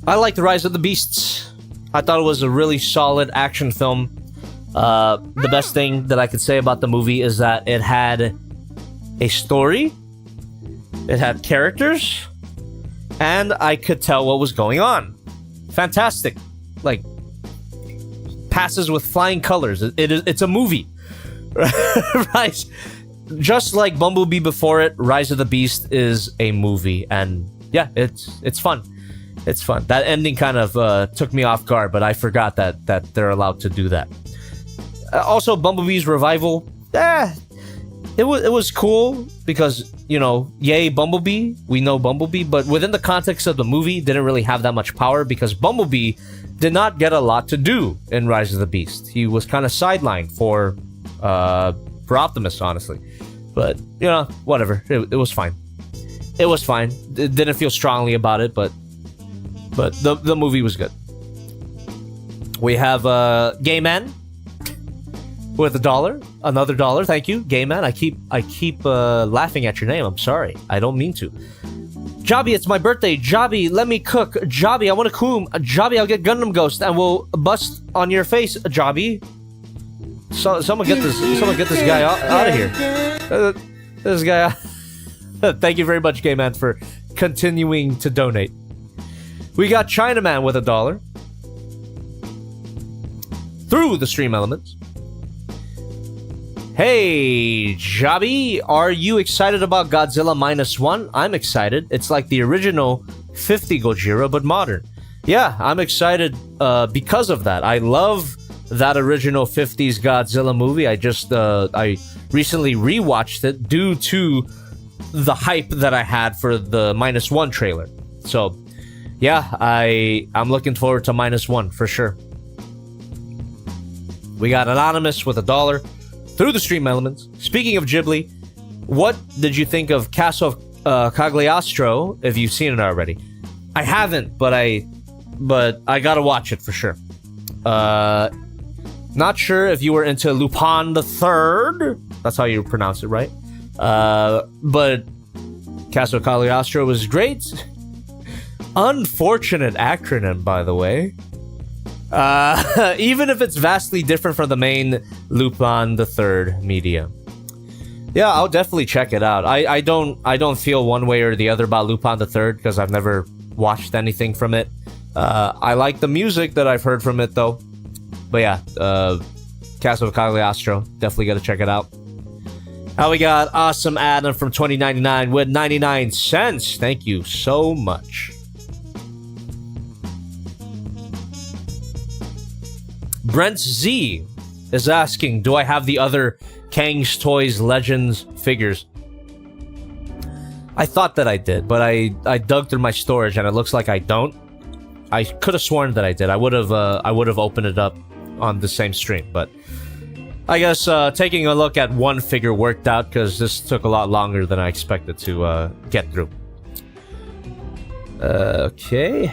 A: I like the Rise of the Beasts. I thought it was a really solid action film. The best thing that I could say about the movie is that it had a story, it had characters, and I could tell what was going on. Fantastic. Like, passes with flying colors. It's a movie. Right? Just like Bumblebee before it, Rise of the Beast is a movie, and yeah, it's fun. It's fun. That ending kind of took me off guard, but I forgot that they're allowed to do that. Also, Bumblebee's revival. it was cool because, you know, yay Bumblebee, we know Bumblebee, but within the context of the movie, didn't really have that much power because Bumblebee did not get a lot to do in Rise of the Beast. He was kind of sidelined for Optimus, honestly. But, you know, whatever. It was fine. It was fine. It didn't feel strongly about it, but the movie was good. We have Gay Man with $1. Another $1. Thank you, Gay Man. I keep laughing at your name. I'm sorry. I don't mean to. Jobby, it's my birthday. Jobby, let me cook. Jobby, I want to coom. Jobby, I'll get Gundam Ghost and we'll bust on your face. Jobby. So, someone get this guy out of here. This guy. Thank you very much, Gay Man, for continuing to donate. We got Chinaman with $1 through the stream elements. Hey, Jobby, are you excited about Godzilla -1? I'm excited. It's like the original 50 Gojira, but modern. Yeah, I'm excited because of that. I love that original 50s Godzilla movie. I recently rewatched it due to the hype that I had for the -1 trailer. So, yeah, I'm looking forward to -1 for sure. We got Anonymous with $1 through the stream elements. Speaking of Ghibli, what did you think of Castle of Cagliostro? If you've seen it already, I haven't, but I gotta watch it for sure. Not sure if you were into Lupin the Third. That's how you pronounce it, right? But Castle of Cagliostro was great. Unfortunate acronym, by the way. Even if it's vastly different from the main Lupin the Third media. Yeah, I'll definitely check it out. I don't feel one way or the other about Lupin the Third because I've never watched anything from it. I like the music that I've heard from it though. But yeah, Castle of Cagliostro, definitely gotta check it out. Now we got Awesome Adam from 2099 with 99 cents. Thank you so much. Brent Z is asking, do I have the other Kang's Toys Legends figures? I thought that I did, but I dug through my storage and it looks like I don't. I could have sworn that I did. I would have opened it up on the same stream, but I guess taking a look at one figure worked out because this took a lot longer than I expected to get through. Okay.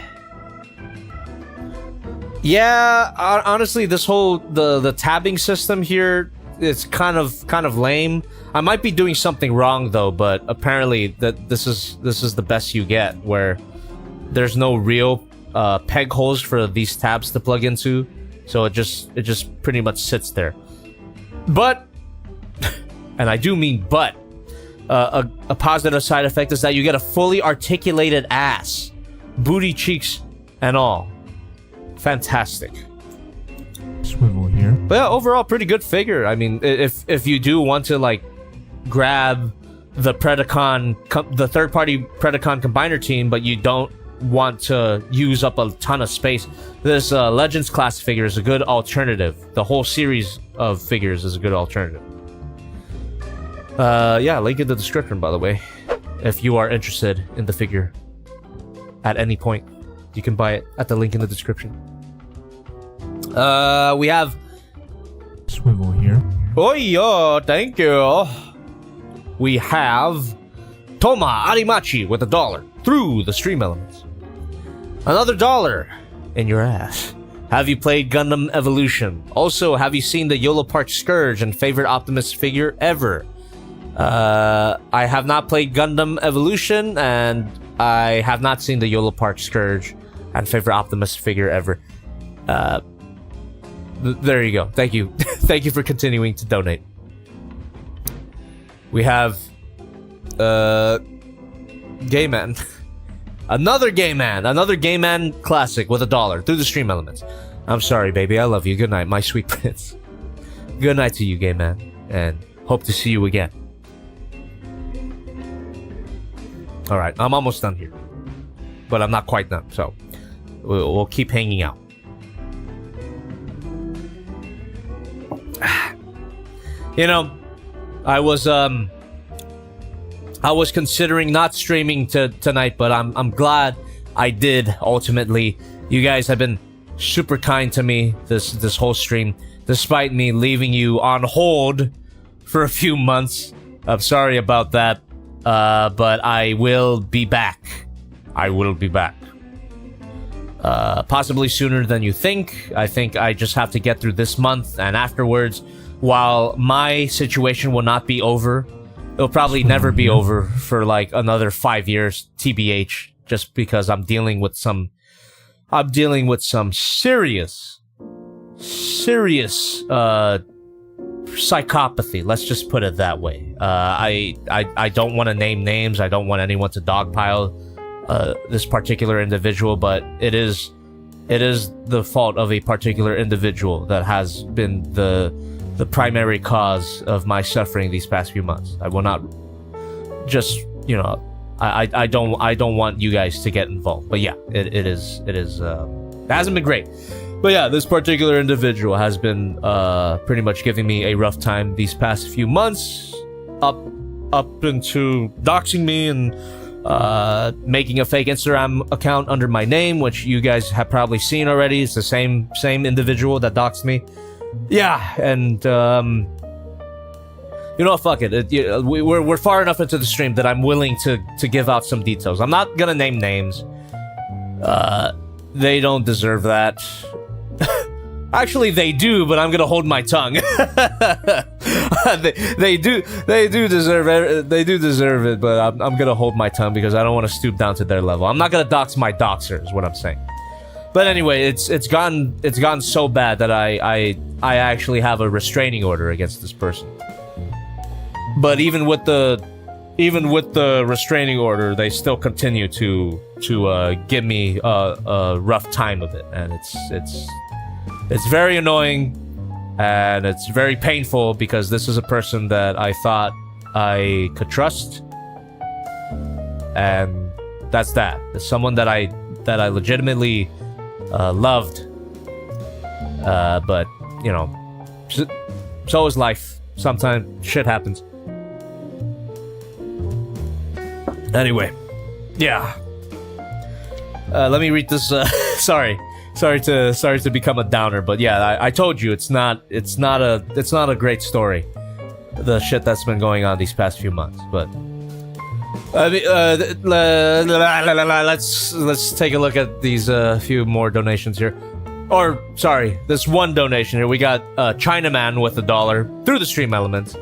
A: Yeah, honestly, this whole the tabbing system here, it's kind of lame. I might be doing something wrong though, but apparently that this is the best you get, where there's no real peg holes for these tabs to plug into, so it just pretty much sits there. But, and I do mean but, a positive side effect is that you get a fully articulated ass, booty cheeks, and all. Fantastic.
D: Swivel here.
A: But yeah, overall, pretty good figure. I mean, if you do want to like grab the Predacon, the third-party Predacon combiner team, but you don't want to use up a ton of space, this Legends class figure is a good alternative. The whole series of figures is a good alternative. Yeah, link in the description, by the way, if you are interested in the figure at any point. You can buy it at the link in the description. We have
D: Swivel here.
A: Oh yeah, thank you. We have Toma Arimachi with $1 through the stream elements. Another $1 in your ass. Have you played Gundam Evolution? Also, have you seen the Yolo Park Scourge and favorite Optimus figure ever? I have not played Gundam Evolution, and I have not seen the Yolo Park Scourge and favorite Optimus figure ever. There you go. Thank you. Thank you for continuing to donate. We have Gay Man. Another Gay Man classic with $1 through the stream elements. I'm sorry, baby. I love you. Good night, my sweet prince. Good night to you, Gay Man, and hope to see you again. All right, I'm almost done here, but I'm not quite done, so we'll keep hanging out. You know, I was considering not streaming tonight, but I'm glad I did ultimately. You guys have been super kind to me this whole stream, despite me leaving you on hold for a few months. I'm sorry about that, but I will be back. I will be back. Possibly sooner than you think. I think I just have to get through this month, and afterwards, while my situation will not be over, it'll probably never be over for like another 5 years, TBH, just because I'm dealing with some serious psychopathy. Let's just put it that way. I don't want to name names. I don't want anyone to dogpile this particular individual, but it is the fault of a particular individual that has been the primary cause of my suffering these past few months. I will not just, you know, I don't want you guys to get involved. But yeah, it hasn't been great. But yeah, this particular individual has been pretty much giving me a rough time these past few months, up into doxing me and making a fake Instagram account under my name, which you guys have probably seen already. It's the same individual that doxed me. Yeah, and you know, fuck it. We're far enough into the stream that I'm willing to give out some details. I'm not gonna name names. They don't deserve that. Actually, they do, but I'm gonna hold my tongue. they do deserve it. They do deserve it, but I'm gonna hold my tongue because I don't want to stoop down to their level. I'm not gonna dox my doxer, is what I'm saying. But anyway, it's gone so bad that I actually have a restraining order against this person. But even with the restraining order, they still continue to give me a rough time of it, and it's very annoying, and it's very painful because this is a person that I thought I could trust, and that's that. It's someone that I legitimately loved, but you know, so is life. Sometimes shit happens. Anyway, yeah. Let me read this. Sorry to become a downer, but yeah, I told you it's not a great story, the shit that's been going on these past few months. But let's take a look at these few more donations here. Or sorry, this one donation here. We got Chinaman with $1 through the stream element.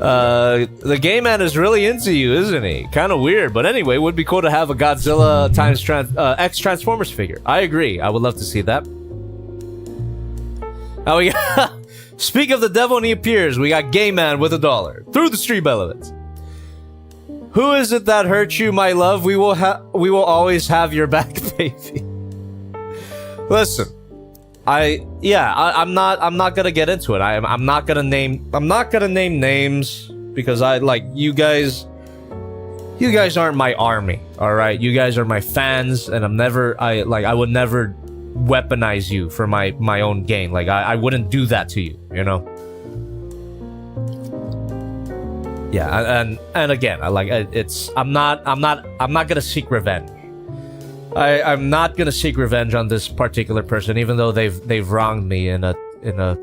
A: The gay man is really into you, isn't he? Kind of weird, but anyway, would be cool to have a Godzilla times X Transformers figure. I agree. I would love to see that. Now we got speak of the devil and he appears. We got gay man with $1 through the stream element. Who is it that hurt you, my love? We will always have your back, baby. Listen, I'm not gonna get into it. I'm not gonna name names because you guys aren't my army, all right? You guys are my fans, and I would never weaponize you for my own gain. Like I wouldn't do that to you, you know? Yeah, and again, I'm not gonna seek revenge. I'm not gonna seek revenge on this particular person, even though they've wronged me in a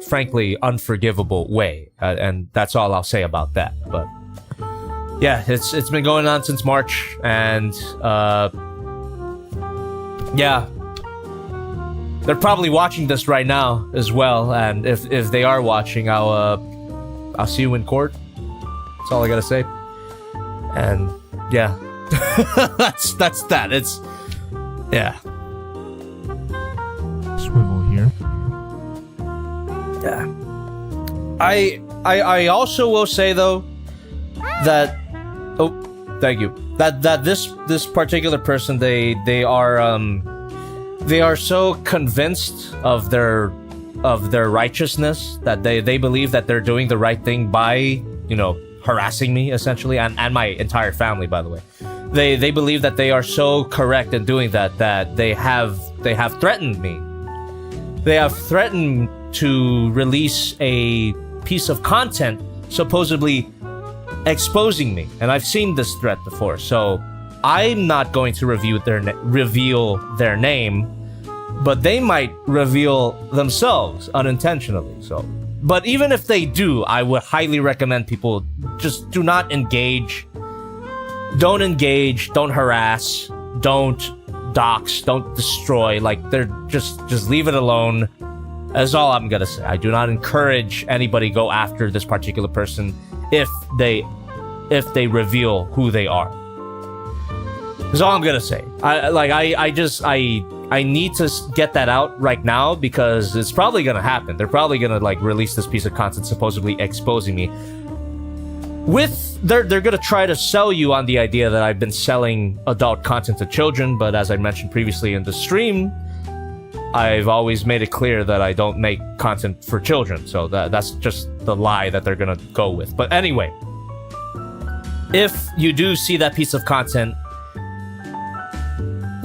A: frankly unforgivable way, and that's all I'll say about that. But yeah, it's been going on since March, and yeah, they're probably watching this right now as well. And if they are watching, I'll see you in court. That's all I gotta say. And yeah, that's that. It's. Yeah.
D: Swivel here.
A: Yeah. I also will say though that thank you. That this particular person they are so convinced of their righteousness that they believe that they're doing the right thing by, you know, harassing me essentially, and my entire family, by the way. They believe that they are so correct in doing that they have threatened me. They have threatened to release a piece of content supposedly exposing me, and I've seen this threat before, so I'm not going to reveal their name, but they might reveal themselves unintentionally. So, but even if they do, I would highly recommend people just do not engage. Don't engage, don't harass, don't dox, don't destroy. Like, they're just leave it alone. That's all I'm gonna say. I do not encourage anybody go after this particular person if they reveal who they are. That's all I'm gonna say. I need to get that out right now because it's probably gonna happen. They're probably gonna like release this piece of content supposedly exposing me. They're gonna try to sell you on the idea that I've been selling adult content to children, but as I mentioned previously in the stream, I've always made it clear that I don't make content for children, so that's just the lie that they're gonna go with. But anyway, if you do see that piece of content,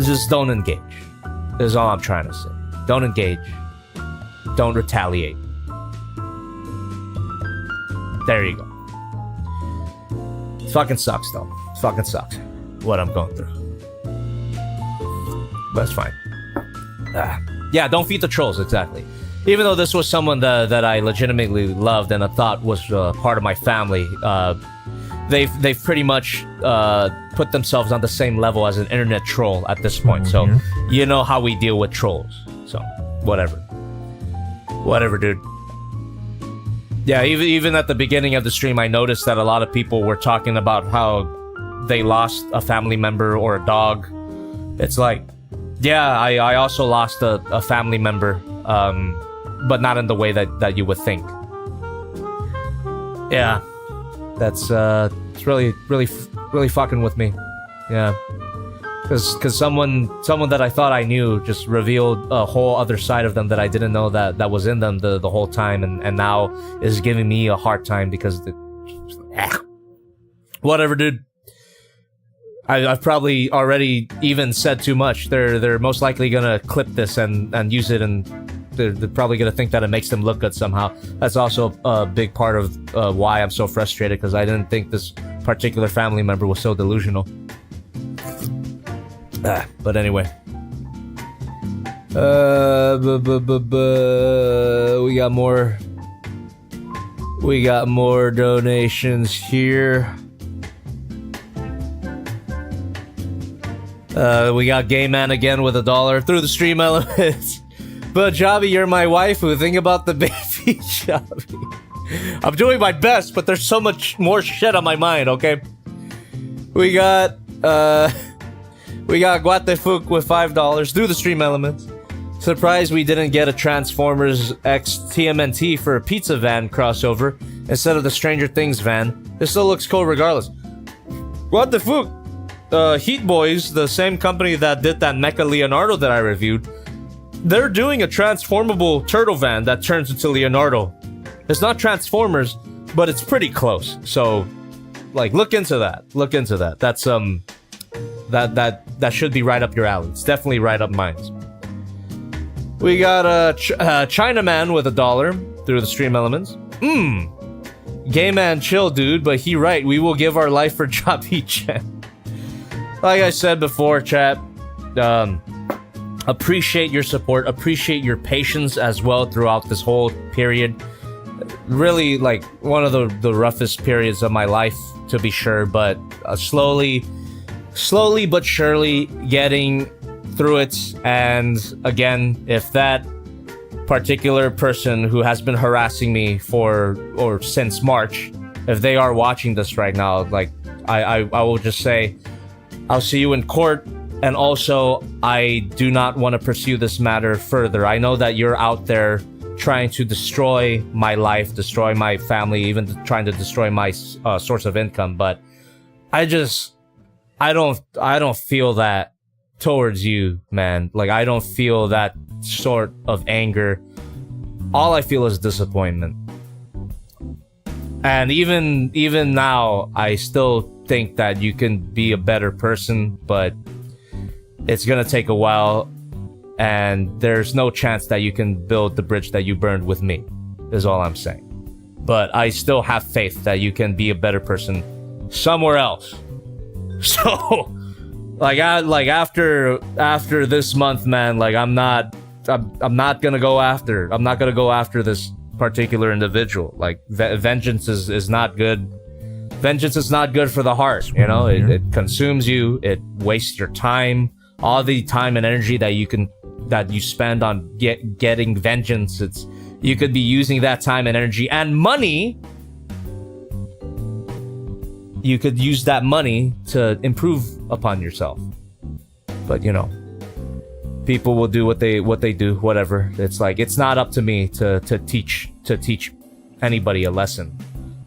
A: just don't engage. Is all I'm trying to say. Don't engage. Don't retaliate. There you go. It fucking sucks, though. It fucking sucks what I'm going through. But it's fine. Yeah, don't feed the trolls, exactly. Even though this was someone that I legitimately loved and I thought was part of my family, they've pretty much put themselves on the same level as an internet troll at this point. So you know how we deal with trolls. So whatever, dude. Yeah, even at the beginning of the stream, I noticed that a lot of people were talking about how they lost a family member or a dog. It's like, yeah, I also lost a family member, but not in the way that you would think. Yeah, that's it's really fucking with me. Yeah, because someone that I thought I knew just revealed a whole other side of them that I didn't know that was in them the whole time, and now is giving me a hard time because whatever, dude. I've probably already even said too much. They're most likely gonna clip this and use it, and they're probably gonna think that it makes them look good somehow. That's also a big part of why I'm so frustrated, because I didn't think this particular family member was so delusional. But anyway, we got more donations here. We got Gay Man again with $1 through the stream elements. But Javi, you're my waifu. Think about the baby, Javi. I'm doing my best, but there's so much more shit on my mind, okay? We got Guatefuk with $5 through the stream elements. Surprised we didn't get a Transformers X TMNT for a Pizza Van crossover instead of the Stranger Things van. This still looks cool regardless. Guatefuk! Heat Boys, the same company that did that Mecha Leonardo that I reviewed, they're doing a transformable turtle van that turns into Leonardo. It's not Transformers, but it's pretty close. So, like, look into that. Look into that. That's that should be right up your alley. It's definitely right up mine. We got a Chinaman with $1 through the stream elements. Gay man, chill, dude. But he right. We will give our life for Javi Chen. Like I said before, chat, appreciate your support, appreciate your patience as well throughout this whole period. Really, like, one of the roughest periods of my life, to be sure, but slowly but surely getting through it. And again, if that particular person who has been harassing me since March, if they are watching this right now, like, I will just say, I'll see you in court, and also, I do not want to pursue this matter further. I know that you're out there trying to destroy my life, destroy my family, even trying to destroy my source of income, but I don't feel that towards you, man. Like, I don't feel that sort of anger. All I feel is disappointment. And even now, I still think that you can be a better person, but it's gonna take a while, and there's no chance that you can build the bridge that you burned with me, is all I'm saying. but I still have faith that you can be a better person somewhere else. So, like, after this month, man, like, I'm not gonna go after this particular individual. Like, vengeance is not good. Vengeance is not good for the heart, you know? It consumes you, it wastes your time, all the time and energy that you spend on getting vengeance. You could be using that time and energy and money. You could use that money to improve upon yourself. But, you know, people will do what they do, whatever. It's like, it's not up to me to teach anybody a lesson.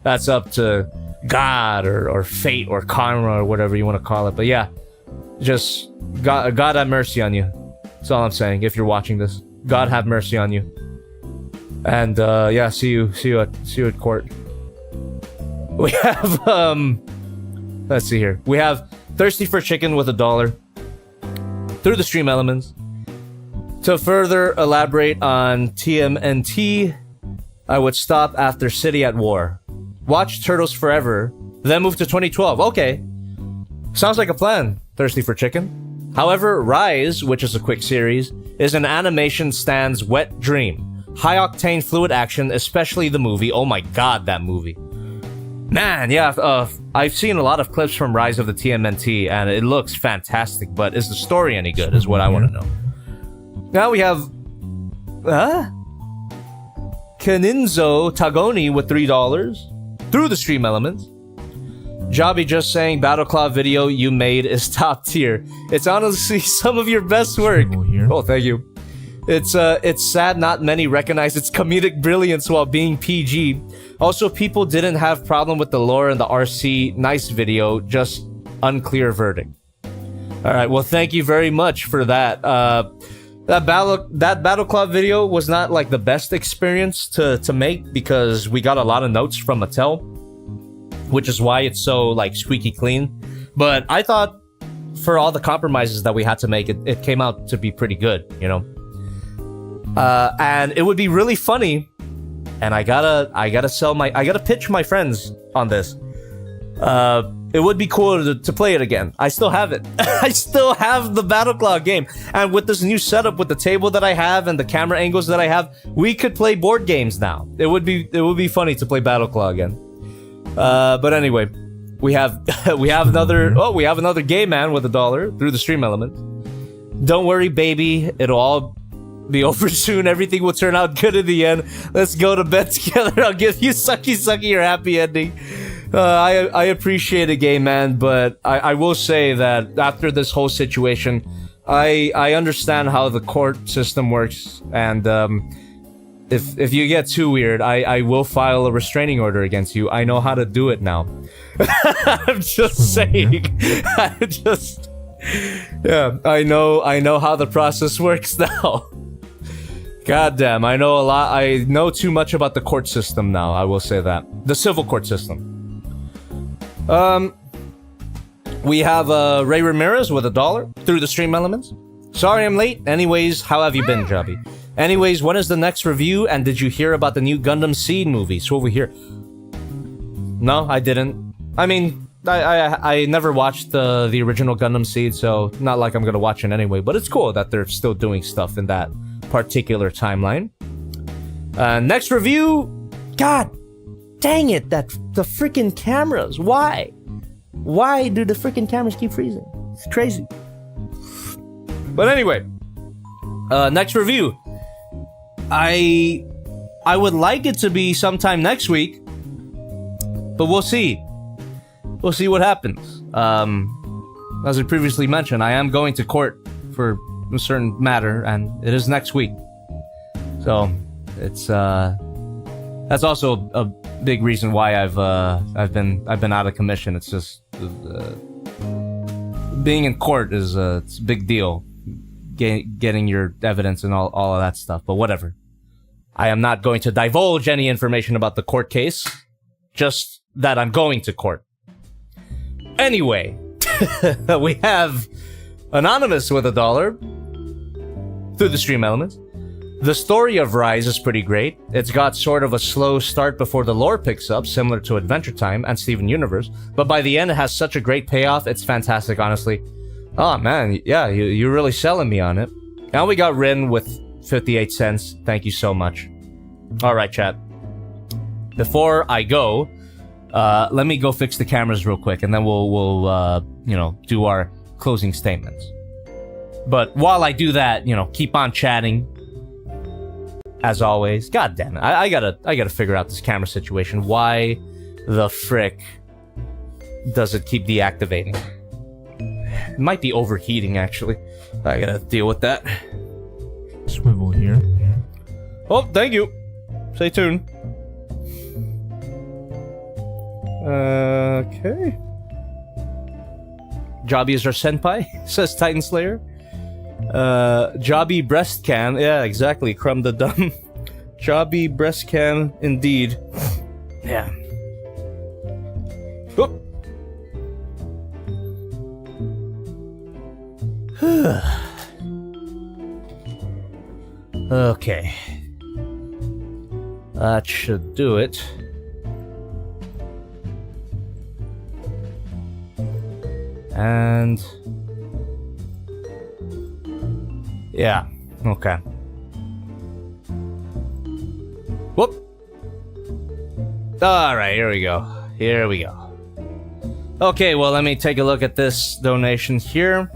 A: That's up to God or fate or karma or whatever you want to call it. But yeah, just God have mercy on you. That's all I'm saying. If you're watching this, God have mercy on you. And yeah, see you at court. We have let's see here. We have Thirsty for Chicken with $1 through the stream elements. To further elaborate on TMNT, I would stop after City at War. Watch Turtles Forever, then move to 2012. Okay. Sounds like a plan, Thirsty for Chicken. However, Rise, which is a quick series, is an animation stand's wet dream. High-octane fluid action, especially the movie. Oh my god, that movie. Man, yeah, I've seen a lot of clips from Rise of the TMNT, and it looks fantastic, but is the story any good, is what I want to know. Now we have... Keninzo Tagoni with $3 through the stream elements. Jobby just saying Battleclaw video you made is top tier. It's honestly some of your best work. Oh, thank you. It's sad not many recognize its comedic brilliance while being PG. Also, people didn't have problem with the lore and the RC nice video, just unclear verdict. Alright, well thank you very much for that. That Battleclaw video was not like the best experience to make because we got a lot of notes from Mattel, which is why it's so like squeaky clean. But I thought for all the compromises that we had to make, it came out to be pretty good, you know. And it would be really funny, and I gotta pitch my friends on this. It would be cool to play it again. I still have it. I still have the Battleclaw game. And with this new setup, with the table that I have and the camera angles that I have, we could play board games now. It would be funny to play Battleclaw again. But anyway, we have another gay man with $1 through the stream element. Don't worry, baby. It'll all be over soon. Everything will turn out good in the end. Let's go to bed together. I'll give you sucky your happy ending. I appreciate it, gay man, but I will say that after this whole situation, I understand how the court system works, and if you get too weird, I will file a restraining order against you. I know how to do it now. I'm just saying. Yeah, I know how the process works now. God damn, I know a lot. I know too much about the court system now, I will say that. The civil court system. We have Ray Ramirez with $1 through the stream elements. Sorry I'm late. Anyways, how have you been, Jobby? Anyways, when is the next review? And did you hear about the new Gundam Seed movie? So over here. No, I didn't. I mean, I never watched the original Gundam Seed, so not like I'm gonna watch it anyway. But it's cool that they're still doing stuff in that particular timeline. Next review. God dang it! The freaking cameras. Why? Why do the freaking cameras keep freezing? It's crazy. But anyway, next review. I would like it to be sometime next week, but we'll see. We'll see what happens. As I previously mentioned, I am going to court for a certain matter, and it is next week. So it's that's also a big reason why I've been out of commission. It's just being in court is it's a big deal. Getting your evidence and all of that stuff, but whatever. I am not going to divulge any information about the court case, just that I'm going to court. Anyway, we have Anonymous with $1 through the stream elements. The story of Rise is pretty great. It's got sort of a slow start before the lore picks up, similar to Adventure Time and Steven Universe, but by the end it has such a great payoff, it's fantastic, honestly. Oh man, yeah, you're really selling me on it. Now we got Rin with 58 cents. Thank you so much. Alright, chat. Before I go, let me go fix the cameras real quick, and then we'll you know, do our closing statements. But while I do that, you know, keep on chatting. As always. God damn it. I gotta figure out this camera situation. Why the frick does it keep deactivating? It might be overheating, actually. I gotta deal with that.
D: Swivel here.
A: Oh, thank you. Stay tuned. Okay. Jobby is our senpai, says Titan Slayer. Jobby breast cam. Yeah, exactly. Crumb the dumb. Jobby breast cam, indeed. Yeah. Whoop. Okay. That should do it. And... yeah, okay. Whoop! Alright, here we go. Here we go. Okay, well, let me take a look at this donation here.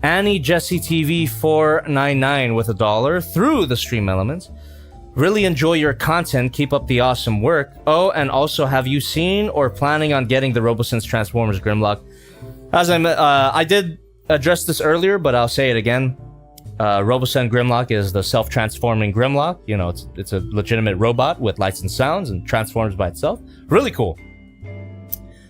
A: Annie Jessie TV 499 with $1 through the stream elements. Really enjoy your content. Keep up the awesome work. Oh, and also, have you seen or planning on getting the RoboSense Transformers Grimlock? As I did address this earlier, but I'll say it again. RoboSense Grimlock is the self-transforming Grimlock. You know, it's a legitimate robot with lights and sounds and transforms by itself. Really cool.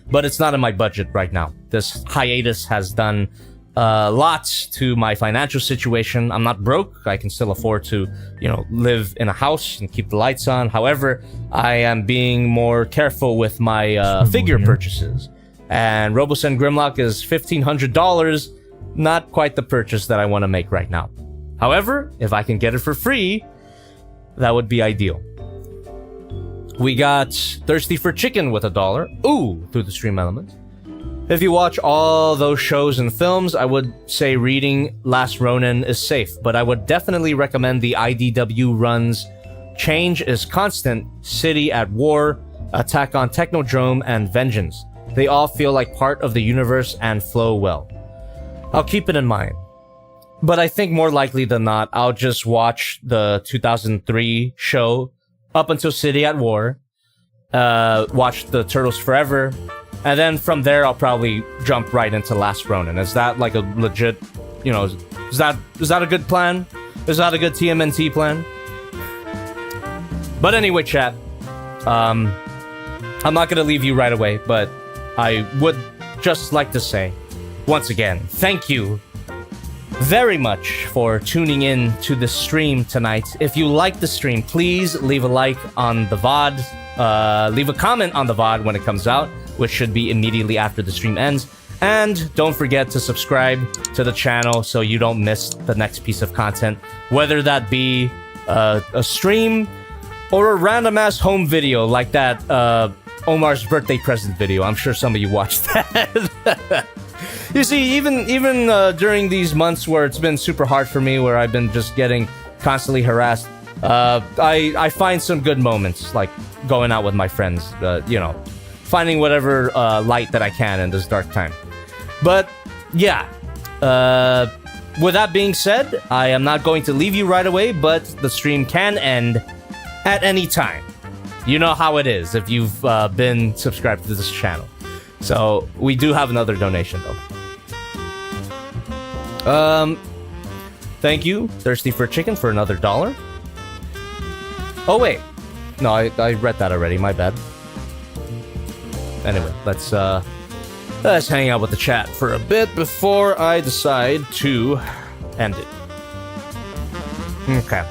A: But it's not in my budget right now. This hiatus has done lots to my financial situation. I'm not broke. I can still afford to, you know, live in a house and keep the lights on. However, I am being more careful with my figure purchases. And RoboSense Grimlock is $1,500. Not quite the purchase that I want to make right now. However, if I can get it for free, that would be ideal. We got Thirsty for Chicken with $1. Ooh, through the stream element. If you watch all those shows and films, I would say reading Last Ronin is safe, but I would definitely recommend the IDW runs Change is Constant, City at War, Attack on Technodrome, and Vengeance. They all feel like part of the universe and flow well. I'll keep it in mind. But I think more likely than not, I'll just watch the 2003 show up until City at War, watch the Turtles Forever, and then from there I'll probably jump right into Last Ronin. Is that like a legit, you know, is that a good plan? Is that a good TMNT plan? But anyway, chat, I'm not gonna leave you right away, but I would just like to say, once again, thank you very much for tuning in to the stream tonight. If you like the stream, please leave a like on the VOD. Leave a comment on the VOD when it comes out, which should be immediately after the stream ends. And don't forget to subscribe to the channel so you don't miss the next piece of content, whether that be a stream or a random-ass home video like that Omar's birthday present video. I'm sure some of you watched that. You see, even during these months where it's been super hard for me, where I've been just getting constantly harassed, I find some good moments, like going out with my friends, you know, finding whatever light that I can in this dark time. But yeah, with that being said, I am not going to leave you right away, but the stream can end at any time. You know how it is if you've been subscribed to this channel. So we do have another donation though. Thank you, Thirsty for Chicken, for another $1. Oh wait, no, I read that already. My bad. Anyway, let's hang out with the chat for a bit before I decide to end it. Okay.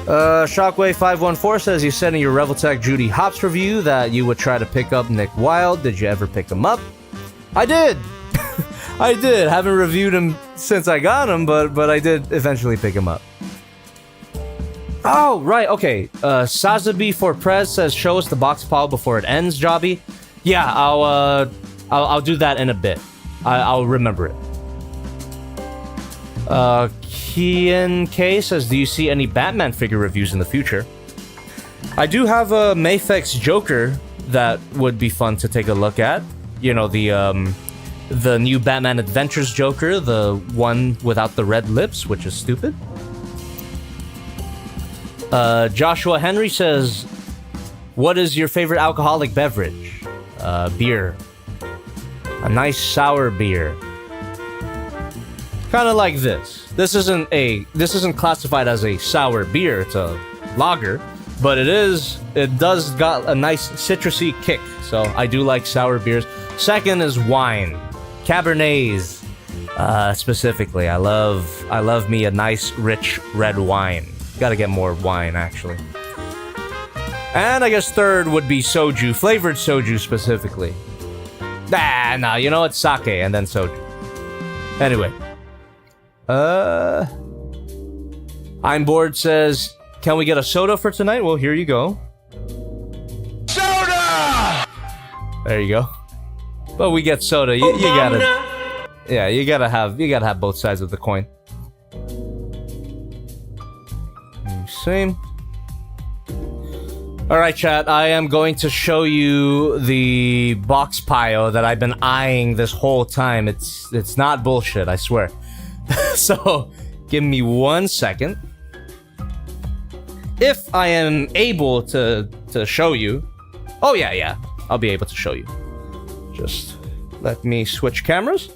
A: Shockwave514 says you said in your Reveltech Judy Hopps review that you would try to pick up Nick Wilde. Did you ever pick him up? I did! I did. Haven't reviewed him since I got him, but I did eventually pick him up. Oh, right, okay. Sazabi for Prez says, show us the box pile before it ends, Jobby. Yeah, I'll do that in a bit. I'll remember it. Kian K says, do you see any Batman figure reviews in the future? I do have a Mafex Joker that would be fun to take a look at. You know, the new Batman Adventures Joker, the one without the red lips, which is stupid. Joshua Henry says, what is your favorite alcoholic beverage? Beer. A nice sour beer. Kind of like this. This isn't classified as a sour beer, it's a lager, but it does got a nice citrusy kick, so I do like sour beers. Second is wine. Cabernets, specifically. I love me a nice, rich red wine. Gotta get more wine, actually. And I guess third would be soju, flavored soju specifically. Nah, you know what? Sake and then soju. Anyway. I'm bored says, can we get a soda for tonight? Well, here you go. Soda! There you go. But we get soda. You gotta have both sides of the coin. Same. Alright, chat, I am going to show you the box pile that I've been eyeing this whole time. It's not bullshit, I swear. So, give me 1 second. If I am able to show you... Oh, yeah, I'll be able to show you. Just let me switch cameras.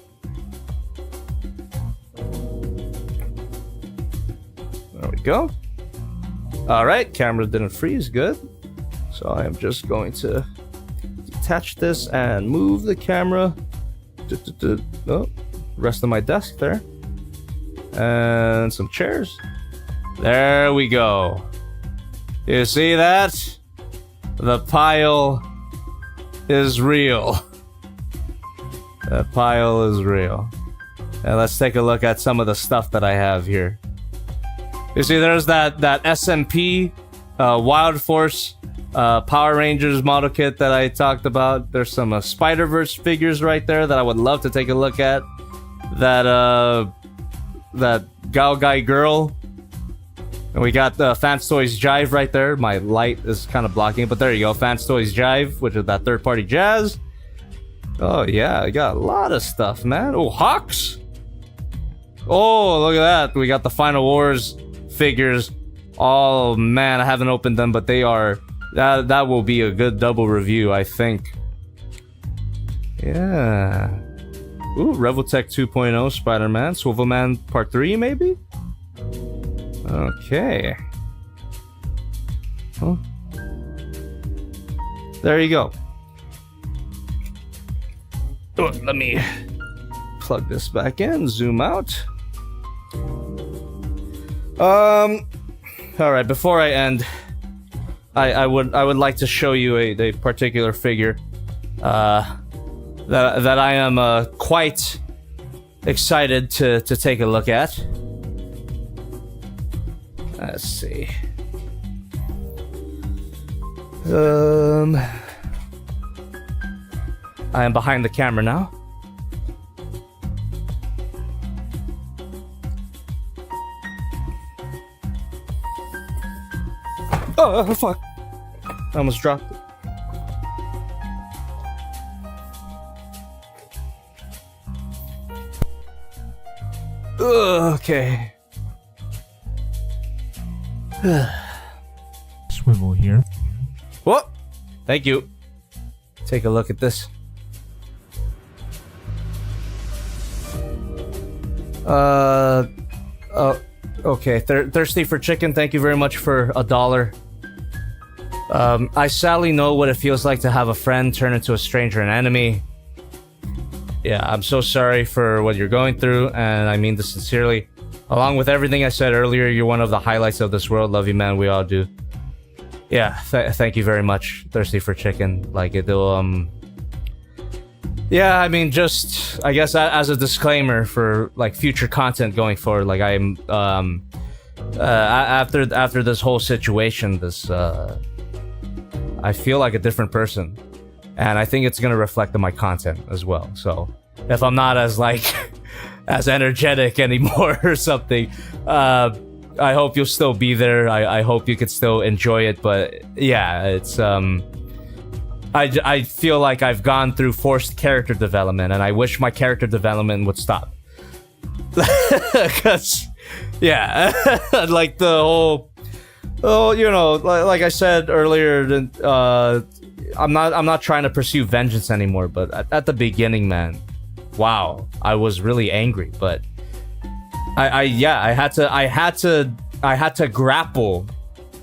A: There we go. Alright, camera didn't freeze, good. So I am just going to detach this and move the camera. Oh, rest of my desk there. And some chairs. There we go. You see that? The pile is real. The pile is real. And let's take a look at some of the stuff that I have here. You see, there's that SMP Wild Force Power Rangers model kit that I talked about. There's some Spider-Verse figures right there that I would love to take a look at. That Gal Guy Girl. And we got Fans Toys Jive right there. My light is kind of blocking it, but there you go. Fans Toys Jive, which is that third-party jazz. Oh, yeah, I got a lot of stuff, man. Oh, Hawks! Oh, look at that. We got the Final Wars figures. Oh, man, I haven't opened them, but they are... That will be a good double review, I think. Yeah. Ooh, Revoltech 2.0, Spider-Man. Swivelman Part 3, maybe? Okay. Oh. There you go. Oh, let me plug this back in, zoom out. Alright, before I end, I would like to show you a particular figure that I am quite excited to take a look at. Let's see. I am behind the camera now. Oh, fuck. I almost dropped it. Okay.
D: Swivel here.
A: What? Thank you. Take a look at this. Okay. Thirsty for chicken. Thank you very much for $1. I sadly know what it feels like to have a friend turn into a stranger and enemy. Yeah, I'm so sorry for what you're going through, and I mean this sincerely. Along with everything I said earlier, you're one of the highlights of this world. Love you, man. We all do. Yeah, thank you very much, Thirsty for Chicken. Like, it'll, yeah, I mean, just, I guess as a disclaimer for, like, future content going forward, like, I'm, after this whole situation, I feel like a different person, and I think it's gonna reflect on my content as well. So if I'm not as like as energetic anymore or something, I hope you'll still be there. I hope you could still enjoy it. But yeah, it's I feel like I've gone through forced character development, and I wish my character development would stop. Cause yeah, like the whole, you know, like I said earlier, I'm not trying to pursue vengeance anymore. But at the beginning, man, wow, I was really angry. But I had to grapple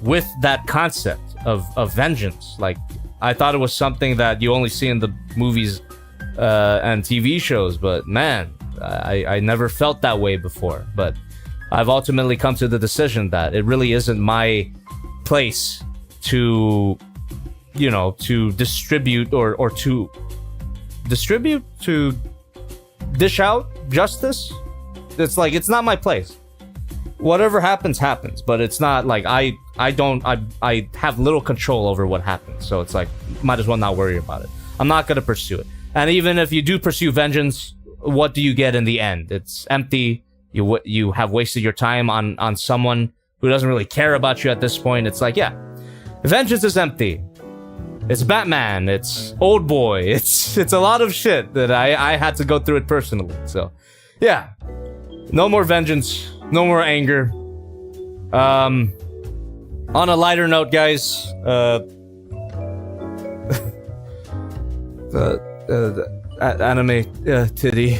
A: with that concept of vengeance. Like, I thought it was something that you only see in the movies and TV shows, but man, I never felt that way before. But I've ultimately come to the decision that it really isn't my place to, you know, to distribute or to dish out justice. It's like, it's not my place. Whatever happens, but it's not like I have little control over what happens. So it's like, might as well not worry about it. I'm not gonna pursue it. And even if you do pursue vengeance, what do you get in the end? It's empty. You have wasted your time on someone who doesn't really care about you at this point. It's like, yeah, vengeance is empty. It's Batman. It's Old Boy. It's a lot of shit that I had to go through it personally. So yeah, no more vengeance. No more anger. On a lighter note, guys, the anime titty.